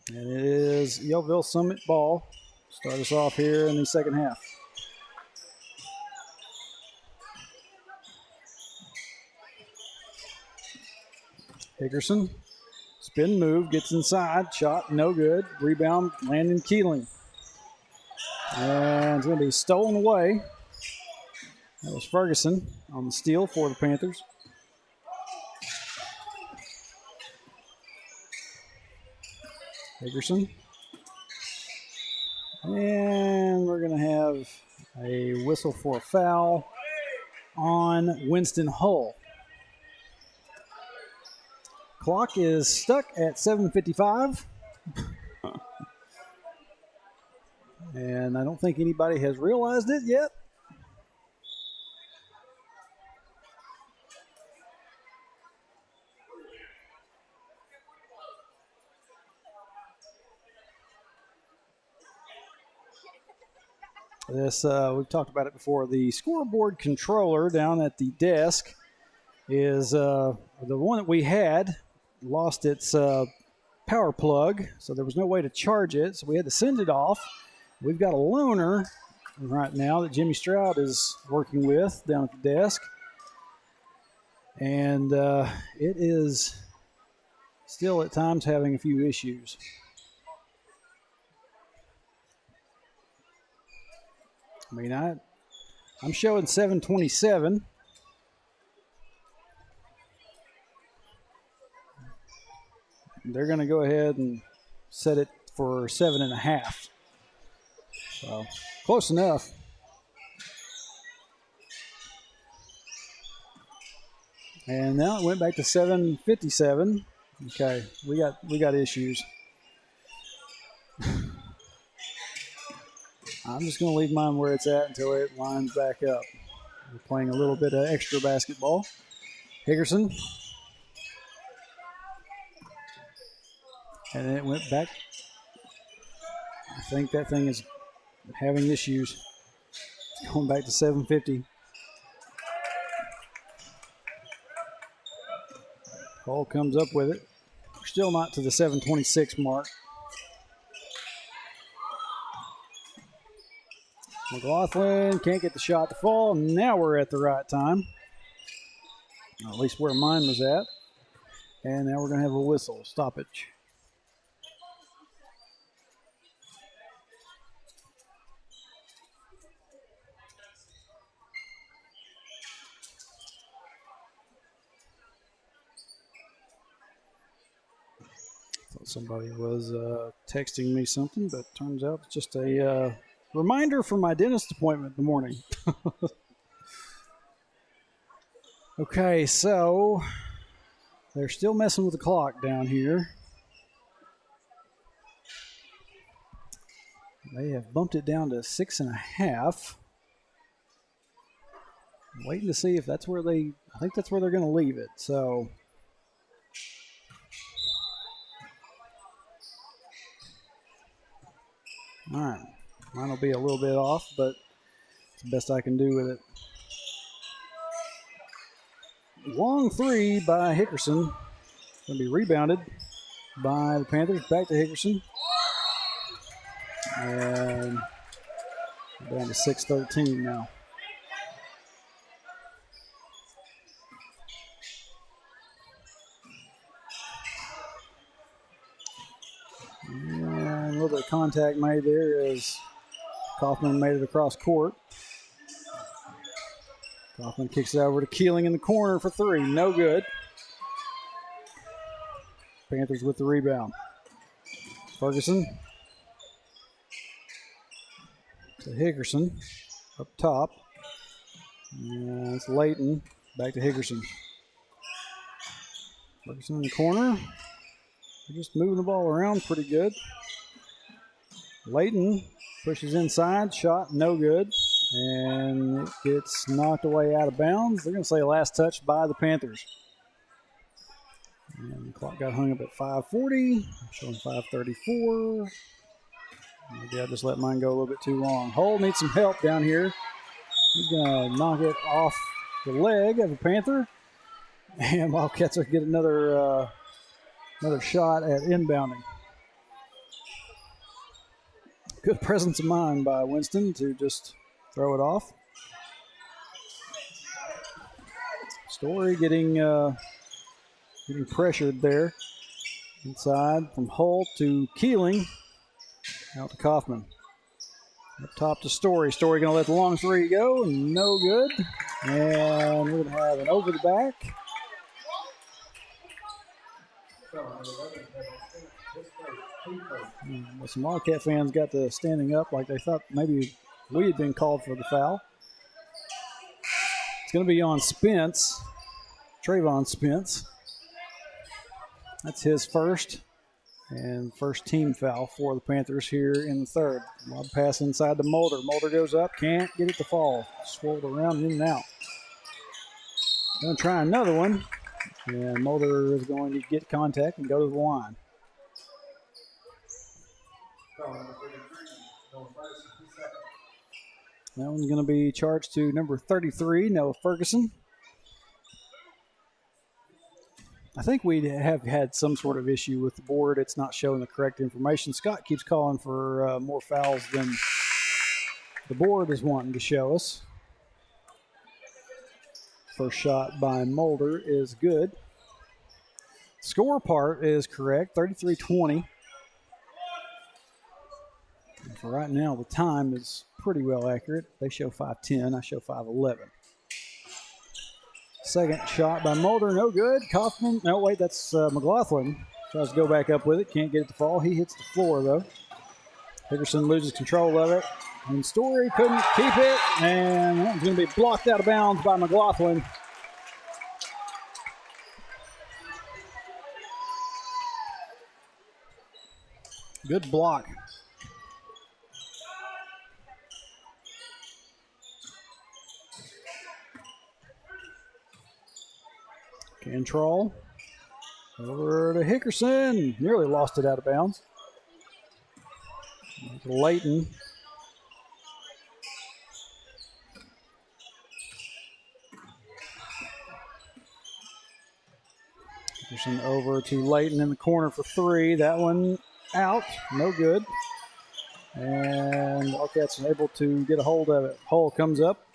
And it is Yellville-Summit ball. Start us off here in the second half. Hickerson, spin move, gets inside, shot, no good. Rebound, Landon Keeling. And it's going to be stolen away. That was Ferguson on the steal for the Panthers. Hickerson. And we're going to have a whistle for a foul on Winston Hull. Clock is stuck at 7:55. And I don't think anybody has realized it yet. This we've talked about it before. The scoreboard controller down at the desk is the one that we had lost its power plug, so there was no way to charge it, so we had to send it off. We've got a loaner right now that Jimmy Stroud is working with down at the desk, and it is still at times having a few issues. I mean, I'm showing 7:27. They're going to go ahead and set it for 7.5. So close enough. And now it went back to 7:57. Okay, we got issues. I'm just going to leave mine where it's at until it lines back up. We're playing a little bit of extra basketball. Hickerson. And then it went back. I think that thing is having issues. It's going back to 7:50. Hall comes up with it. We're still not to the 7:26 mark. McLaughlin can't get the shot to fall. Now we're at the right time. At least where mine was at. And now we're going to have a whistle. Stoppage. Thought somebody was texting me something, but turns out it's just a reminder for my dentist appointment in the morning. Okay, so they're still messing with the clock down here. They have bumped it down to 6.5. I'm waiting to see if that's where I think that's where they're going to leave it. So all right. Mine will be a little bit off, but it's the best I can do with it. Long three by Hickerson. Going to be rebounded by the Panthers. Back to Hickerson. And down to 6:13 now. And a little bit of contact made there as Kaufman made it across court. Kaufman kicks it over to Keeling in the corner for three. No good. Panthers with the rebound. Ferguson to Hickerson up top. And it's Layton. Back to Hickerson. Ferguson in the corner. They're just moving the ball around pretty good. Layton pushes inside. Shot no good. And it gets knocked away out of bounds. They're going to say last touch by the Panthers. And the clock got hung up at 5:40. Showing 5:34. Maybe I just let mine go a little bit too long. Hull needs some help down here. He's going to knock it off the leg of the Panther. And Wildcats will get another shot at inbounding. Good presence of mind by Winston to just throw it off. Story getting pressured there. Inside from Hull to Keeling. Out to Kaufman. Up top to Story. Story going to let the long three go. No good. And we're going to have an over the back. Some Wildcat fans got to standing up like they thought maybe we had been called for the foul. It's going to be on Spence, Trayvon Spence. That's his first and first team foul for the Panthers here in the third. Lob pass inside to Mulder. Mulder goes up, can't get it to fall. Swirled around in and out. Going to try another one. And Mulder is going to get contact and go to the line. That one's going to be charged to number 33, Noah Ferguson. I think we have had some sort of issue with the board. It's not showing the correct information. Scott keeps calling for more fouls than the board is wanting to show us. First shot by Mulder is good. Score part is correct, 33-20. For right now, the time is pretty well accurate. They show 5:10. I show 5:11. Second shot by Mulder, no good. Kaufman, no, wait, that's McLaughlin. Tries to go back up with it, can't get it to fall. He hits the floor, though. Hickerson loses control of it. And Story couldn't keep it, and that one's going to be blocked out of bounds by McLaughlin. Good block. Cantrell over to Hickerson. Nearly lost it out of bounds. Layton. Hickerson over to Layton in the corner for three. That one out. No good. And Wildcats able to get a hold of it. Hull comes up.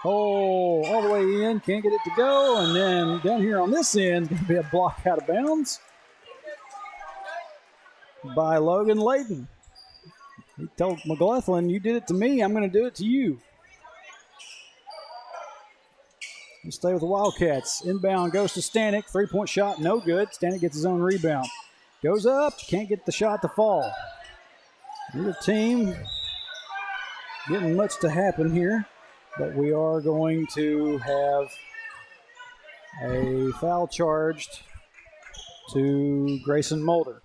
Hull all the way in. Can't get it to go. And then down here on this end, going to be a block out of bounds by Logan Layton. He told McLaughlin, you did it to me, I'm going to do it to you. We'll stay with the Wildcats. Inbound goes to Stanek. Three-point shot, no good. Stanek gets his own rebound. Goes up, can't get the shot to fall. Neither team getting much to happen here, but we are going to have a foul charged to Grayson Mulder.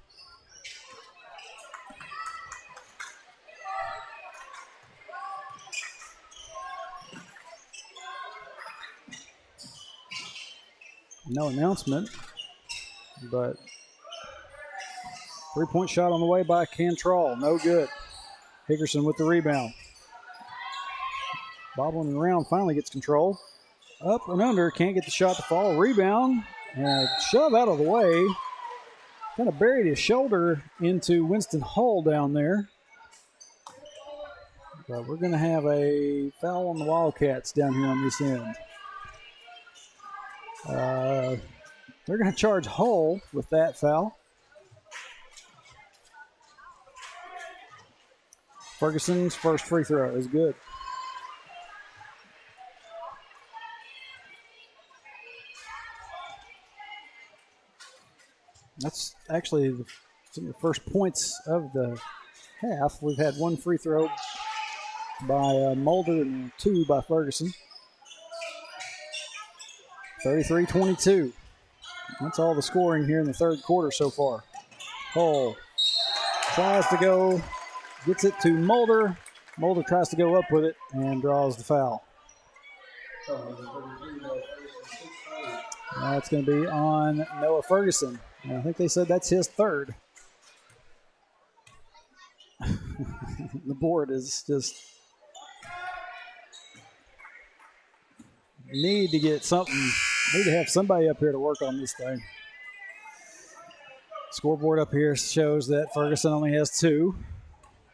No announcement, but three-point shot on the way by Cantrell. No good. Hickerson with the rebound. Bobbling around, finally gets control. Up and under, can't get the shot to fall. Rebound, and a shove out of the way. Kind of buried his shoulder into Winston Hull down there. But we're going to have a foul on the Wildcats down here on this end. They're going to charge Hull with that foul. Ferguson's first free throw is good. That's actually some of the first points of the half. We've had one free throw by Mulder and two by Ferguson. 33-22. That's all the scoring here in the third quarter so far. Hull tries to go, gets it to Mulder. Mulder tries to go up with it and draws the foul. That's going to be on Noah Ferguson. And I think they said that's his third. The board is just need to have somebody up here to work on this thing. Scoreboard up here shows that Ferguson only has 2.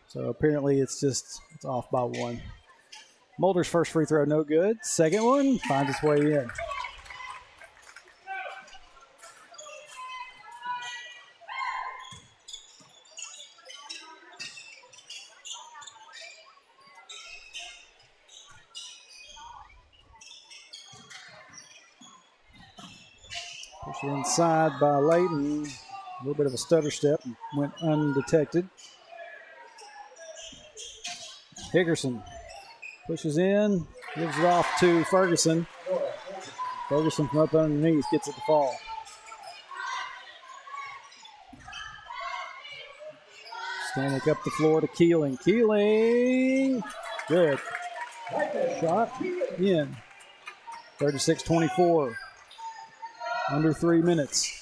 So apparently it's off by 1. Mulder's first free throw, no good. Second one finds its way in. Pushed inside by Layton. A little bit of a stutter step, went undetected. Hickerson pushes in, gives it off to Ferguson. Ferguson from up underneath gets it to fall. Stanek up the floor to Keeling. Keeling, good. Shot in. 36-24. Under 3 minutes.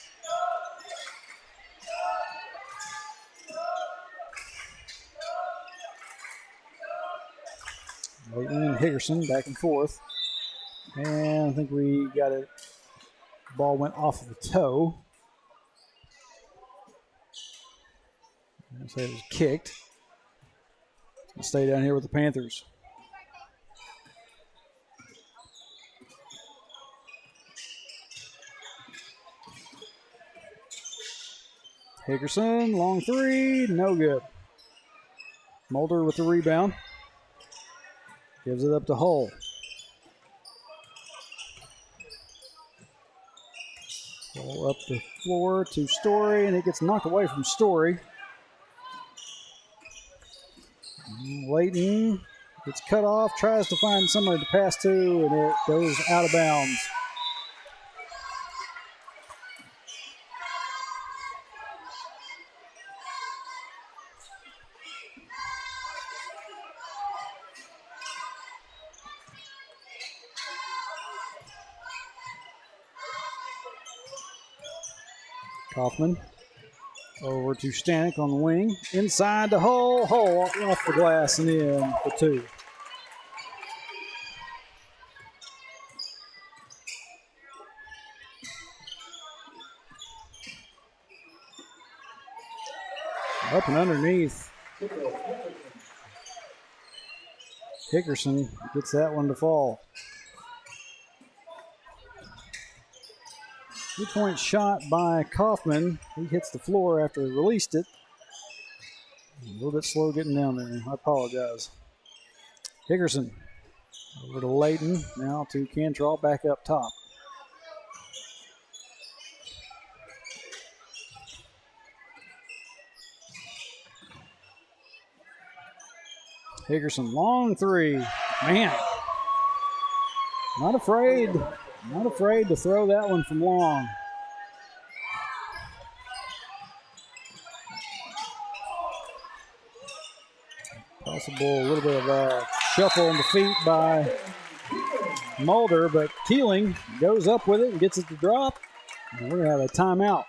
Layton and Hickerson back and forth. And I think we got it. The ball went off of the toe. I say it was kicked. It's going to stay down here with the Panthers. Hickerson, long 3, no good. Mulder with the rebound. Gives it up to Hull. Hull up the floor to Story, and it gets knocked away from Story. Layton gets cut off, tries to find somewhere to pass to, and it goes out of bounds. Kaufman over to Stanek on the wing. Inside the Hull. Hull off the glass and in for 2. Up and underneath. Hickerson gets that one to fall. 3-point shot by Kaufman. He hits the floor after he released it. A little bit slow getting down there. I apologize. Hickerson over to Layton. Now to Cantrell back up top. Hickerson, long 3. Man, not afraid to throw that one from long. Possible a little bit of a shuffle on the feet by Mulder, but Keeling goes up with it and gets it to drop. And we're going to have a timeout.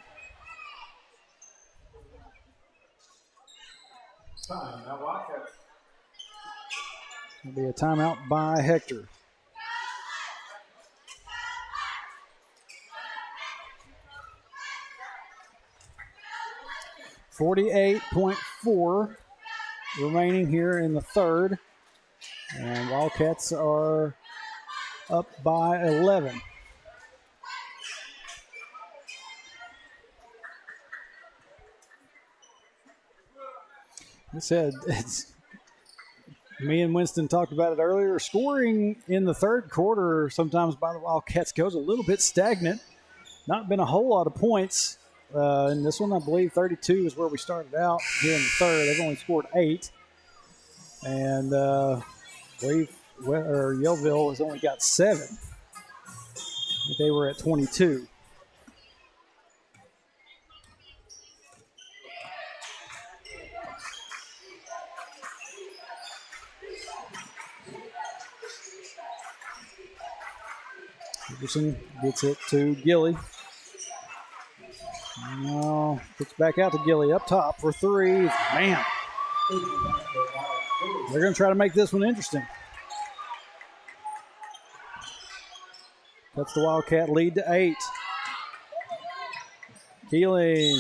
It'll be a timeout by Hector. .4 remaining here in the third. And Wildcats are up by 11. I said, me and Winston talked about it earlier. Scoring in the third quarter sometimes by the Wildcats goes a little bit stagnant. Not been a whole lot of points. In this one, I believe 32 is where we started out here in the third. They've only scored 8. And Yellville has only got 7. They were at 22. Peterson gets it to Gilly. Now gets back out to Gilly up top for 3. Man, they're going to try to make this one interesting. That's the Wildcat lead to 8. Keeling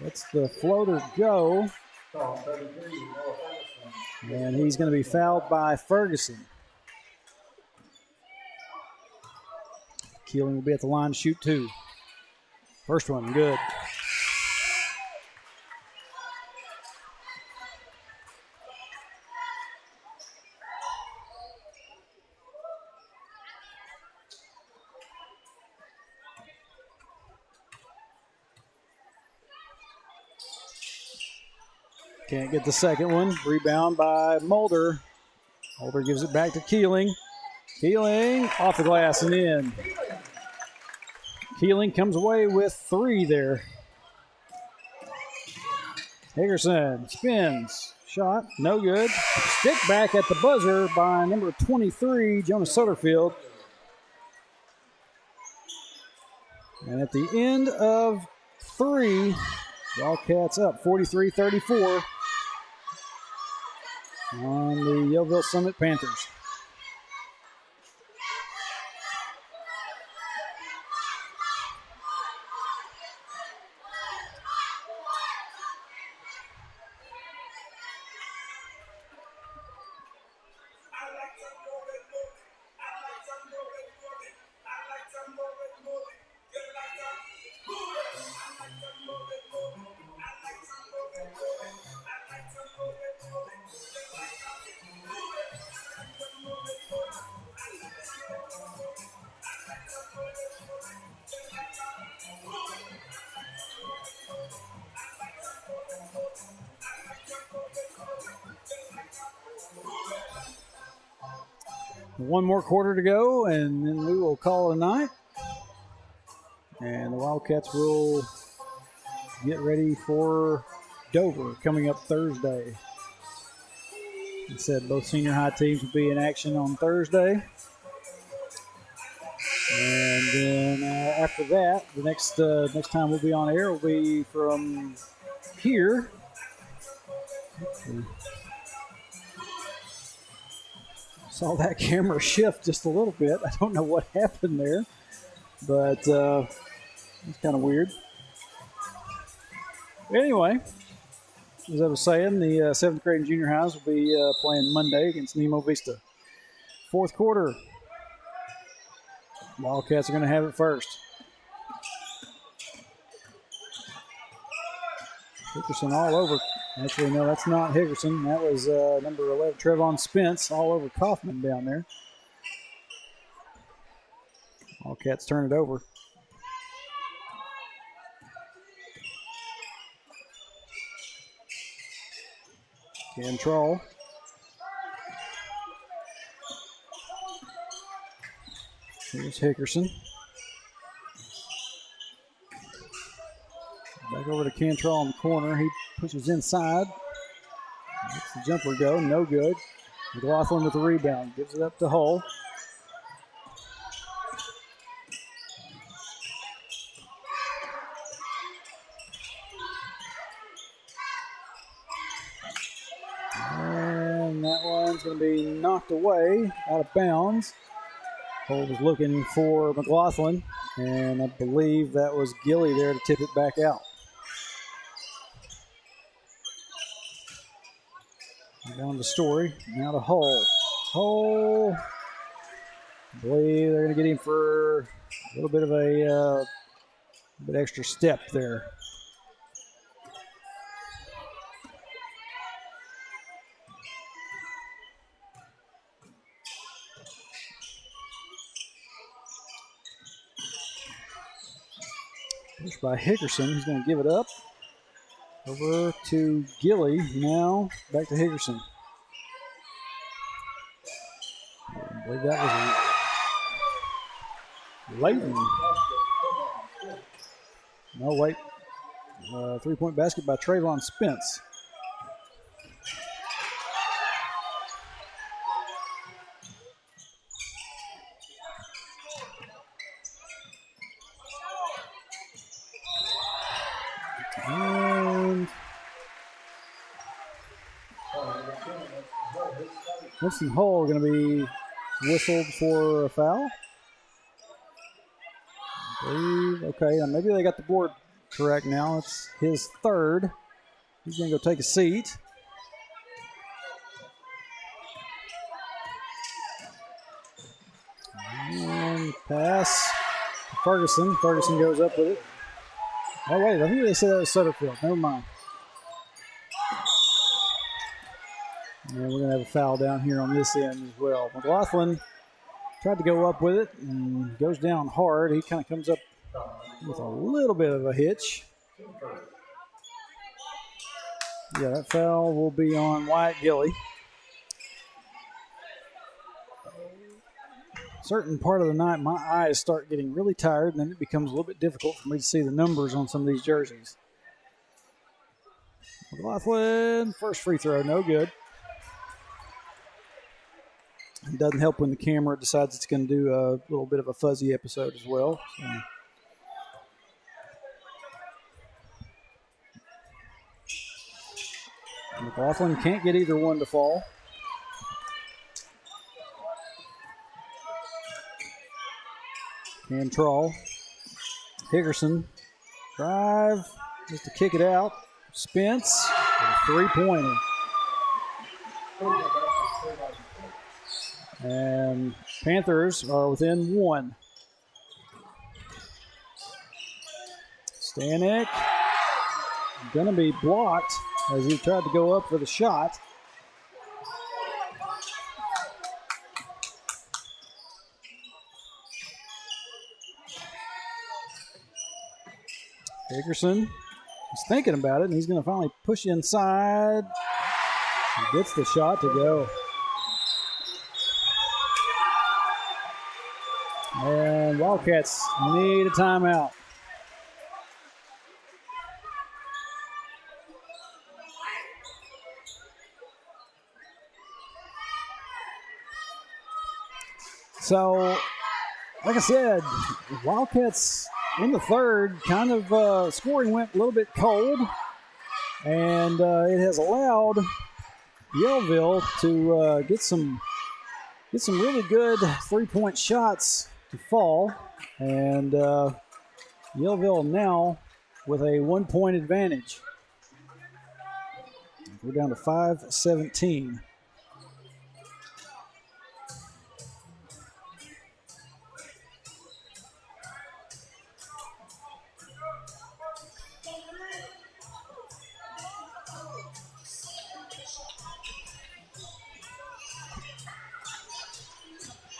Lets the floater go. And he's going to be fouled by Ferguson. Keeling will be at the line to shoot 2. First one, good. Can't get the second one. Rebound by Mulder. Mulder gives it back to Keeling. Keeling off the glass and in. Keeling comes away with 3 there. Hickerson spins. Shot, no good. Stick back at the buzzer by number 23, Jonas Sutterfield. And at the end of 3, Wildcats up 43-34 on the Yellville-Summit Panthers. One more quarter to go, and then we will call it a night. And the Wildcats will get ready for Dover coming up Thursday. It said both senior high teams will be in action on Thursday. And then after that, the next time we'll be on air will be from here. Saw that camera shift just a little bit. I don't know what happened there, but it's kind of weird. Anyway, as I was saying, the 7th grade and junior highs will be playing Monday against Nemo Vista. Fourth quarter. Wildcats are going to have it first. Hickerson all over. Actually, no, that's not Hickerson. That was number 11, Trevon Spence, all over Kaufman down there. Wildcats turn it over. Cantrell. Here's Hickerson. Back over to Cantrell in the corner. He pushes inside. Lets the jumper go. No good. McLaughlin with the rebound. Gives it up to Hull. And that one's going to be knocked away out of bounds. Hull was looking for McLaughlin, and I believe that was Gilly there to tip it back out. Down to Story, now to Hull. Hull, I believe they're going to get him for a little bit of a bit extra step there. Pushed by Hickerson, he's going to give it up. Over to Gilly, now back to Hickerson. I believe that was Layton. No, wait. 3-point basket by Trayvon Spence. Winston Hull going to be whistled for a foul. I believe, okay, maybe they got the board correct now. It's his third. He's going to go take a seat. And pass to Ferguson. Ferguson goes up with it. Oh, wait, I think they said that was Sutterfield. Never mind. And we're going to have a foul down here on this end as well. McLaughlin tried to go up with it and goes down hard. He kind of comes up with a little bit of a hitch. Yeah, that foul will be on Wyatt Gilly. Certain part of the night, my eyes start getting really tired, and then it becomes a little bit difficult for me to see the numbers on some of these jerseys. McLaughlin, first free throw, no good. It doesn't help when the camera decides it's going to do a little bit of a fuzzy episode as well. So. McLaughlin can't get either one to fall. Cantrell. Hickerson. Drive. Just to kick it out. Spence. Three-pointer. And Panthers are within one. Stanek going to be blocked as he tried to go up for the shot. Hickerson is thinking about it, and he's going to finally push inside. He gets the shot to go. And Wildcats need a timeout. So, like I said, Wildcats in the third, kind of scoring went a little bit cold, and it has allowed Yellville to get some really good three-point shots to fall, and Yellville now with a 1-point advantage. We're down to 5-17.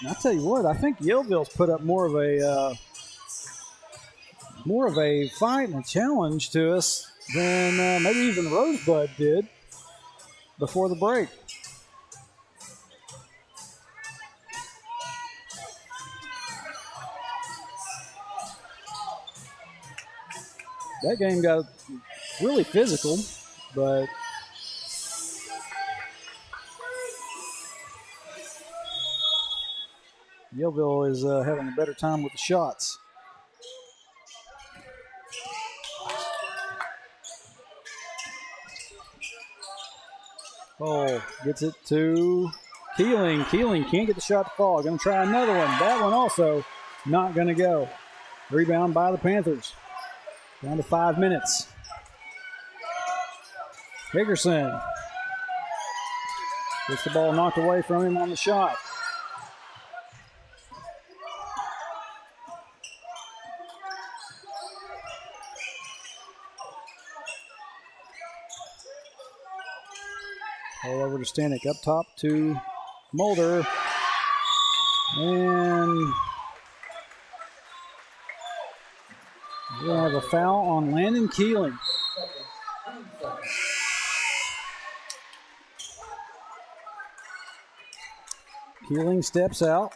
I'll tell you what, I think Yellville's put up more of a fight and a challenge to us than maybe even Rosebud did before the break. That game got really physical, but Yellville is having a better time with the shots. Oh, gets it to Keeling. Keeling can't get the shot to fall. Going to try another one. That one also not going to go. Rebound by the Panthers. Down to 5 minutes. Hickerson gets the ball knocked away from him on the shot. Ball over to Stanek, up top to Mulder. And we're going to have a foul on Landon Keeling. Keeling steps out.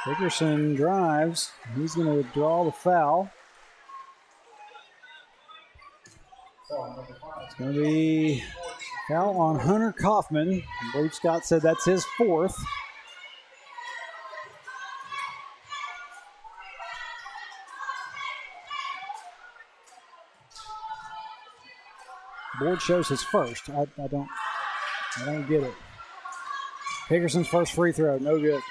Hickerson drives. He's going to draw the foul. It's going to be foul on Hunter Kaufman. I believe Scott said that's his fourth. Board shows his first. I don't get it. Hickerson's first free throw, no good.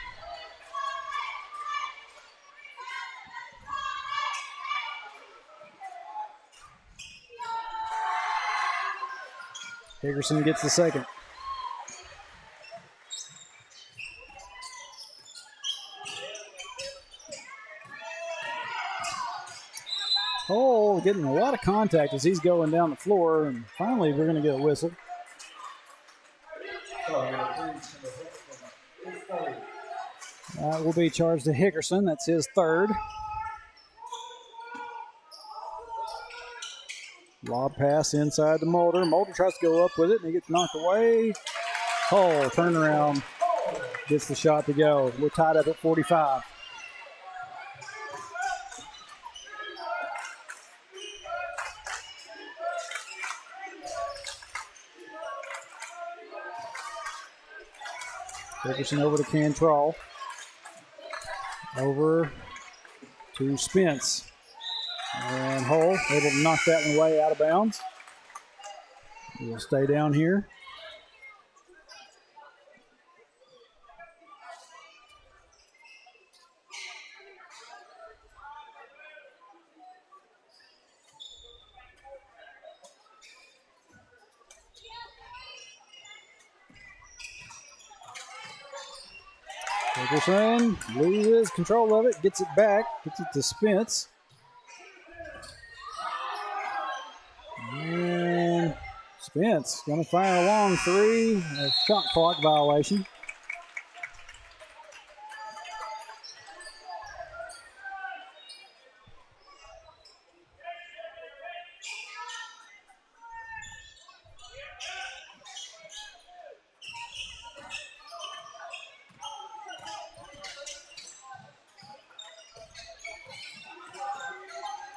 Hickerson gets the second. Oh, getting a lot of contact as he's going down the floor, and finally we're going to get a whistle. That will be charged to Hickerson. That's his third. Lob pass inside to Mulder. Mulder tries to go up with it, and he gets knocked away. Hull, turnaround, gets the shot to go. We're tied up at 45. Dickerson over to Cantrell. Over to Spence. And Hull able to knock that one away out of bounds. We'll stay down here. Dickerson loses control of it, gets it back, gets it to Spence. And Spence going to fire a long three, a shot clock violation.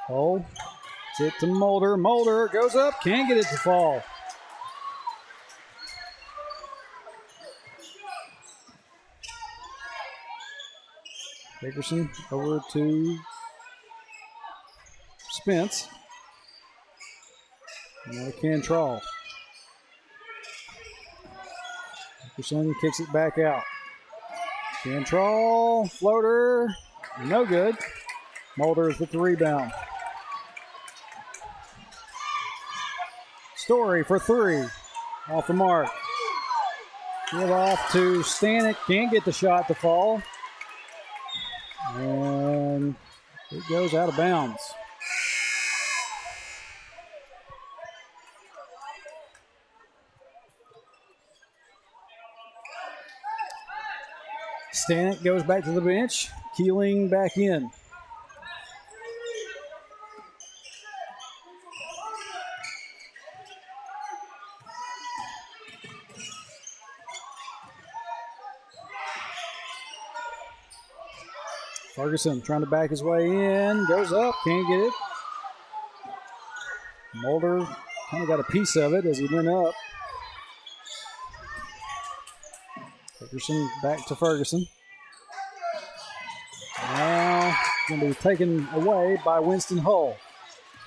Oh, it's it to Mulder. Mulder goes up, can't get it to fall. Dickerson over to Spence. Now Cantrell. Dickerson kicks it back out. Cantrell, floater, no good. Mulder with the rebound. Story for three. Off the mark. Give off to Stanek. Can't get the shot to fall. And it goes out of bounds. Stanek goes back to the bench. Keeling back in. Ferguson trying to back his way in, goes up, can't get it. Mulder kind of got a piece of it as he went up. Ferguson back to Ferguson. Now going to be taken away by Winston Hull.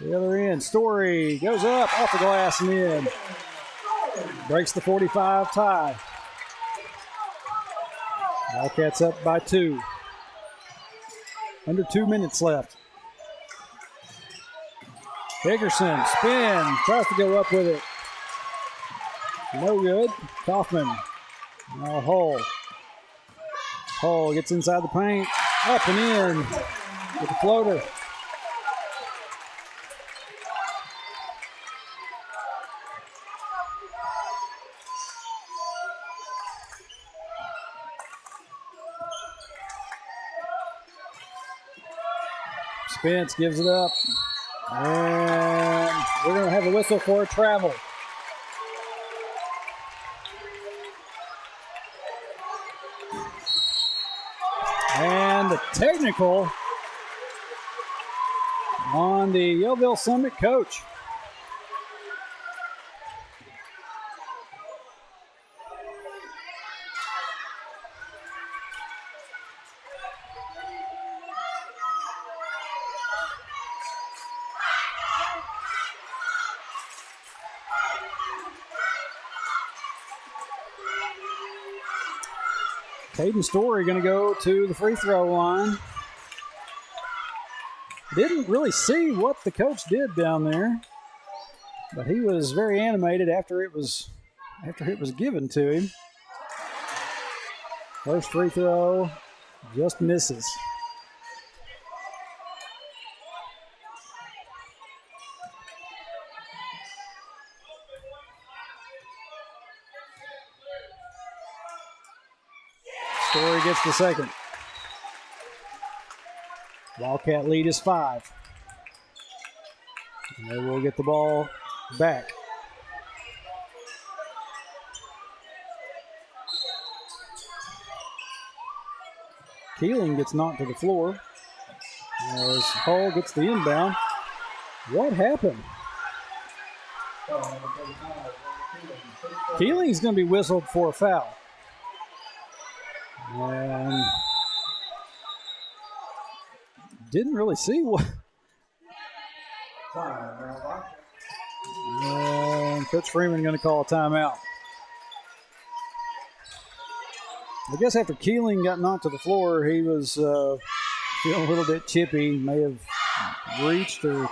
The other end, Story goes up, off the glass and in. Breaks the 45 tie. Wildcats up by 2. Under 2 minutes left. Hickerson, spin, tries to go up with it. No good. Kaufman. Now Hull. Hull gets inside the paint. Up and in with the floater. Spence gives it up. And we're going to have a whistle for a travel. And the technical on the Yellville-Summit coach. Caden Story going to go to the free throw line. Didn't really see what the coach did down there, but he was very animated after it was given to him. First free throw just misses. Story gets the second. Wildcat lead is 5. And they will get the ball back. Keeling gets knocked to the floor as Hull gets the inbound. What happened? Keeling's going to be whistled for a foul. And didn't really see what. And Coach Freeman going to call a timeout. I guess after Keeling got knocked to the floor, he was feeling a little bit chippy. May have reached or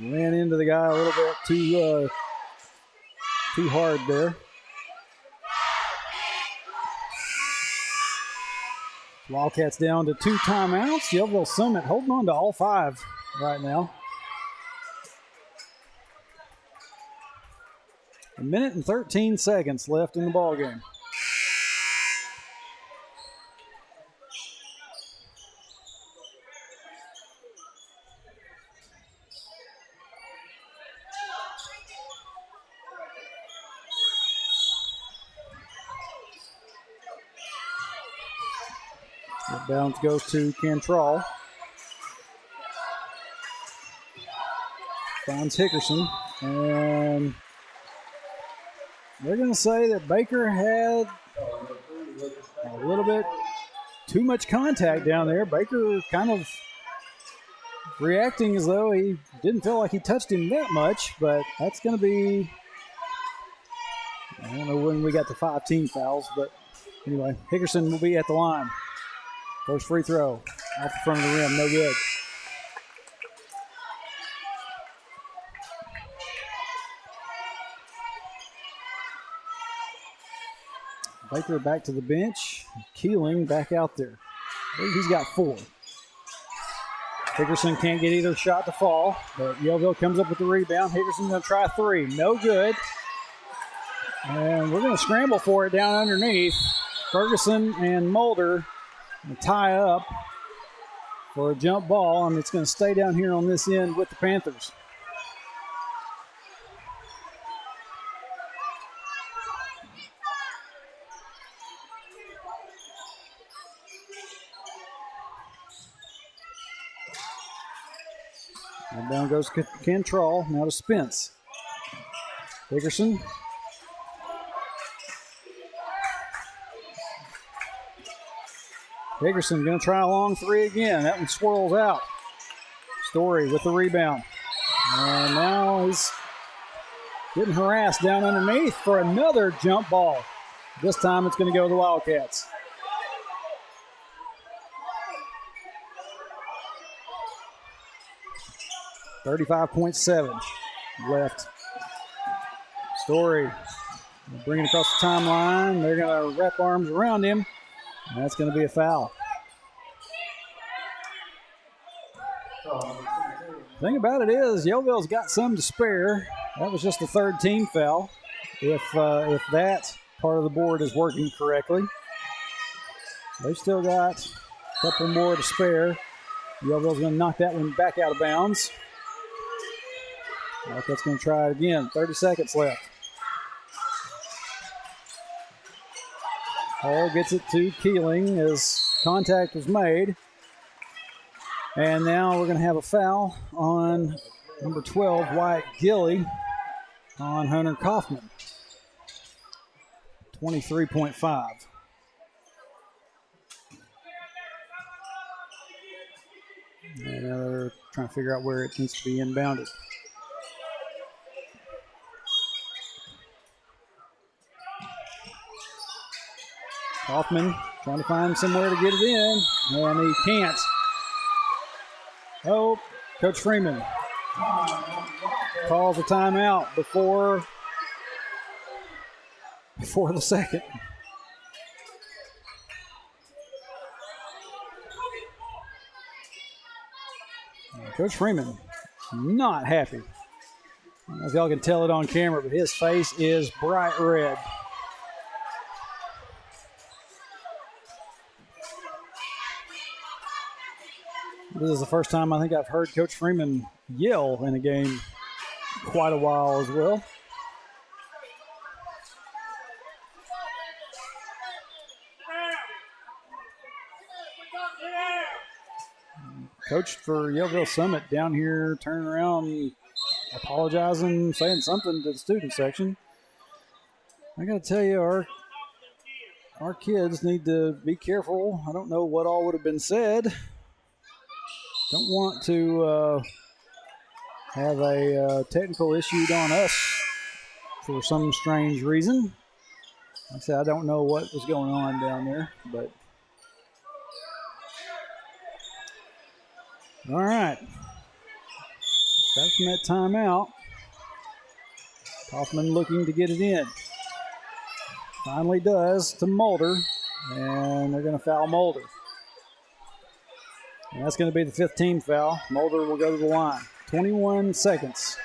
ran into the guy a little bit too hard there. Wildcats down to 2 timeouts. Yellville-Summit holding on to all 5 right now. A minute and 13 seconds left in the ballgame. Bounce goes to Cantrell. Finds Hickerson. And they're going to say that Baker had a little bit too much contact down there. Baker kind of reacting as though he didn't feel like he touched him that much, but that's going to be, I don't know when we got to 5 team fouls, but anyway, Hickerson will be at the line. First free throw off the front of the rim, no good. Baker back to the bench. Keeling back out there. I believe he's got 4. Hickerson can't get either shot to fall, but Yellville comes up with the rebound. Hickerson's going to try 3. No good. And we're going to scramble for it down underneath. Ferguson and Mulder tie up for a jump ball, and it's going to stay down here on this end with the Panthers. And down goes Cantrell, now to Spence. Hickerson. Hickerson going to try a long 3 again. That one swirls out. Story with the rebound. And now he's getting harassed down underneath for another jump ball. This time it's going to go to the Wildcats. .7 left. Story bringing it across the timeline. They're going to wrap arms around him. And that's going to be a foul. Thing about it is, Yellville's got some to spare. That was just the 3rd team foul, if that part of the board is working correctly. They've still got a couple more to spare. Yellville's going to knock that one back out of bounds. Wildcats going to try it again. 30 seconds left. Hall gets it to Keeling as contact was made. And now we're going to have a foul on number 12, Wyatt Gilly, on Hunter Kaufman. 23.5. And now they're trying to figure out where it needs to be inbounded. Hoffman trying to find somewhere to get it in, and he can't. Oh, Coach Freeman calls a timeout before the second. Coach Freeman not happy. I don't know if y'all can tell it on camera, but his face is bright red. This is the first time I think I've heard Coach Freeman yell in a game quite a while as well. Coach for Yellville-Summit down here turning around, apologizing, saying something to the student section. I got to tell you, our kids need to be careful. I don't know what all would have been said. Don't want to have a technical issue on us for some strange reason. Like I said, I don't know what was going on down there, but all right. Back from that timeout. Kaufman looking to get it in. Finally does to Mulder, and they're going to foul Mulder. And that's going to be the 5th team foul. Mulder will go to the line. 21 seconds.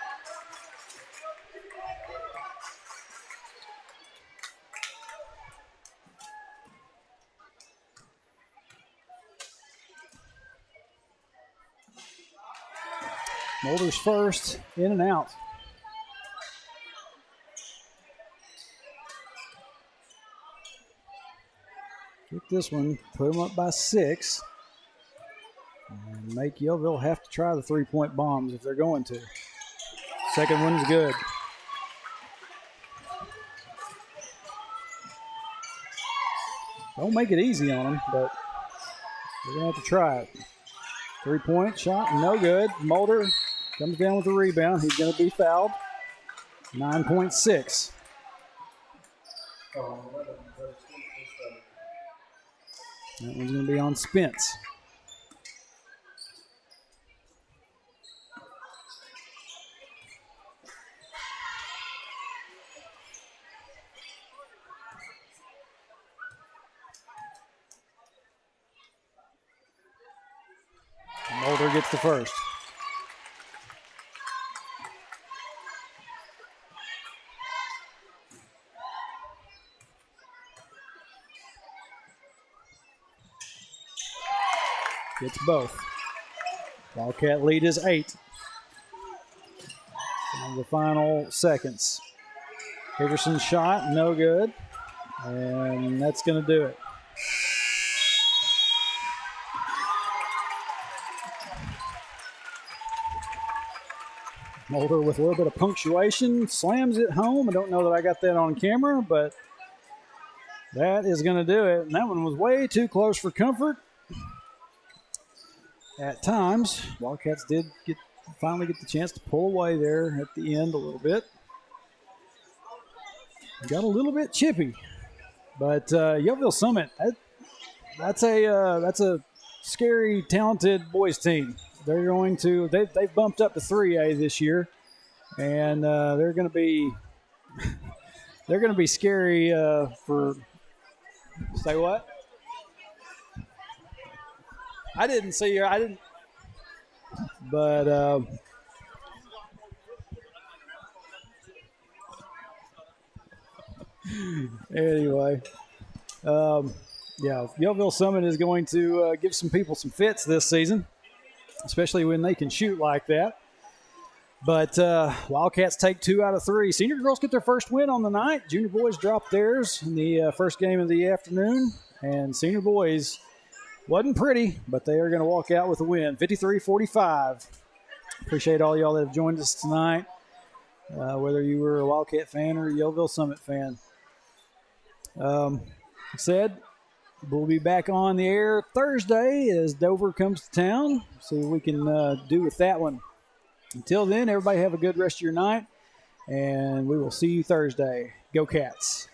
Mulder's first, in and out. Get this one, put them up by 6. And make Yellville have to try the 3-point bombs if they're going to. Second one's good. Don't make it easy on them, but they're going to have to try it. 3-point shot, no good. Mulder comes down with the rebound. He's going to be fouled. 9.6. That one's going to be on Spence. Mulder gets the first. Gets both. Wildcat lead is 8. On the final seconds. Hickerson's shot, no good. And that's going to do it. Mulder with a little bit of punctuation, slams it home. I don't know that I got that on camera, but that is going to do it. And that one was way too close for comfort. At times, Wildcats did finally get the chance to pull away there at the end a little bit. Got a little bit chippy, but Yellville-Summit, that's a scary, talented boys team. They're going to they've bumped up to 3A this year, and they're going to be scary for. Say what? I didn't see her. I didn't. But anyway, Yellville-Summit is going to give some people some fits this season, especially when they can shoot like that. But Wildcats take 2 out of 3. Senior girls get their first win on the night. Junior boys drop theirs in the first game of the afternoon. And senior boys wasn't pretty, but they are going to walk out with a win, 53-45. Appreciate all y'all that have joined us tonight, whether you were a Wildcat fan or a Yellville-Summit fan. Said, we'll be back on the air Thursday as Dover comes to town. See what we can do with that one. Until then, everybody have a good rest of your night, and we will see you Thursday. Go Cats.